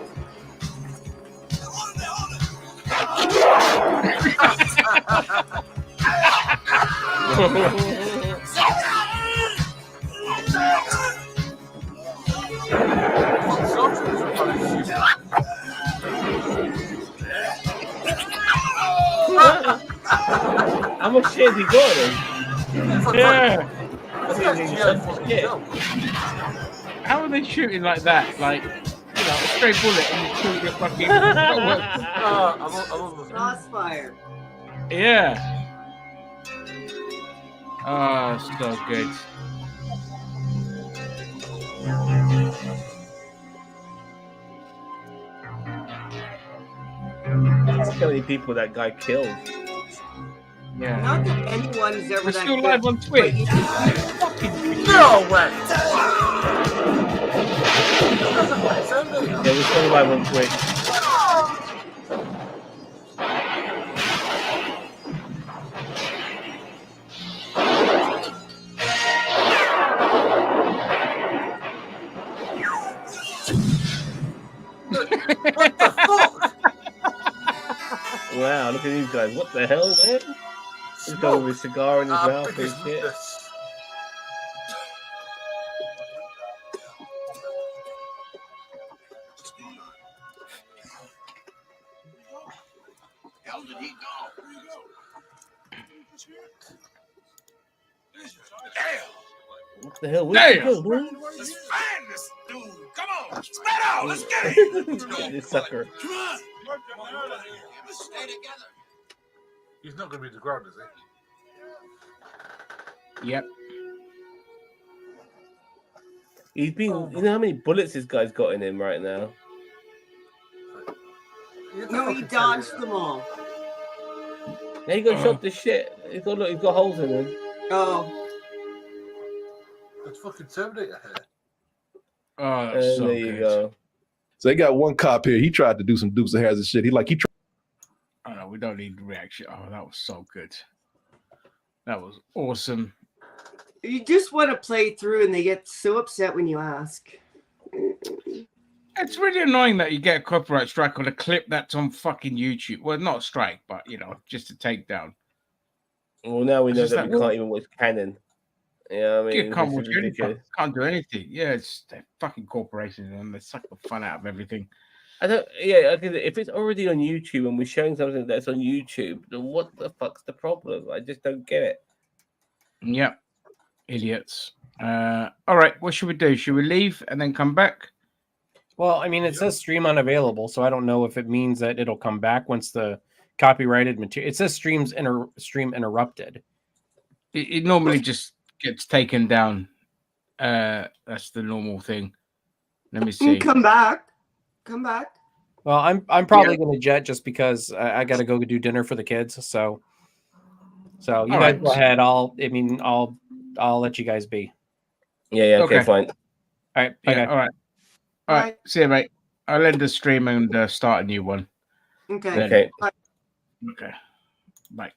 How much shit has he got him? Yeah. Yeah. How are they shooting like that? Like, you know, a straight bullet and you shoot your fucking. Crossfire. Yeah. Oh, so good. Look how many people that guy killed. Yeah. Not that anyone's ever We're that still good, live on Twitch. No way. Yeah, we're still live on Twitch. What the fuck? Wow, look at these guys. What the hell, man? He's got with a cigar in his mouth and shit. Hell did he go? What the hell? Where'd he Damn. go, dude? Let's find this dude. Come on, spread out. Let's get him. This sucker. Come on. Let's stay together. He's not going to be the ground, is he? Yep. He's been. You know how many bullets this guy's got in him right now? No, he dodged them all. Yeah, he got shot to shit. He's got holes in him. Oh. That's fucking Terminator here. Oh, that's so there good. you go. So they got one cop here. He tried to do some Dukes of Hazzard shit. He tried. Oh no, we don't need reaction. Oh, that was so good. That was awesome. You just want to play through and they get so upset when you ask. It's really annoying that you get a copyright strike on a clip that's on fucking YouTube. Well, not a strike, but you know, just a takedown. Well, now we know It's that just we like, can't even watch Canon. Yeah, I mean, you can't this watch is ridiculous. anything. Can't do anything. Yeah, it's they're fucking corporations and they suck the fun out of everything. I don't. Yeah, if it's already on YouTube and we're showing something that's on YouTube, then what the fuck's the problem? I just don't get it. Yep, idiots. All right, what should we do? Should we leave and then come back? Well, I mean, it says stream unavailable, so I don't know if it means that it'll come back once the copyrighted material. It says stream interrupted. It normally just gets taken down. That's the normal thing. Let me see. Come back. Come back. Well, I'm probably going to jet just because I got to go do dinner for the kids. So you All guys right. go ahead. I'll let you guys be. Yeah. Okay, fine. All right. Yeah, Okay. all right. See you, mate. I'll end the stream and start a new one. Okay. Okay. Okay. Bye.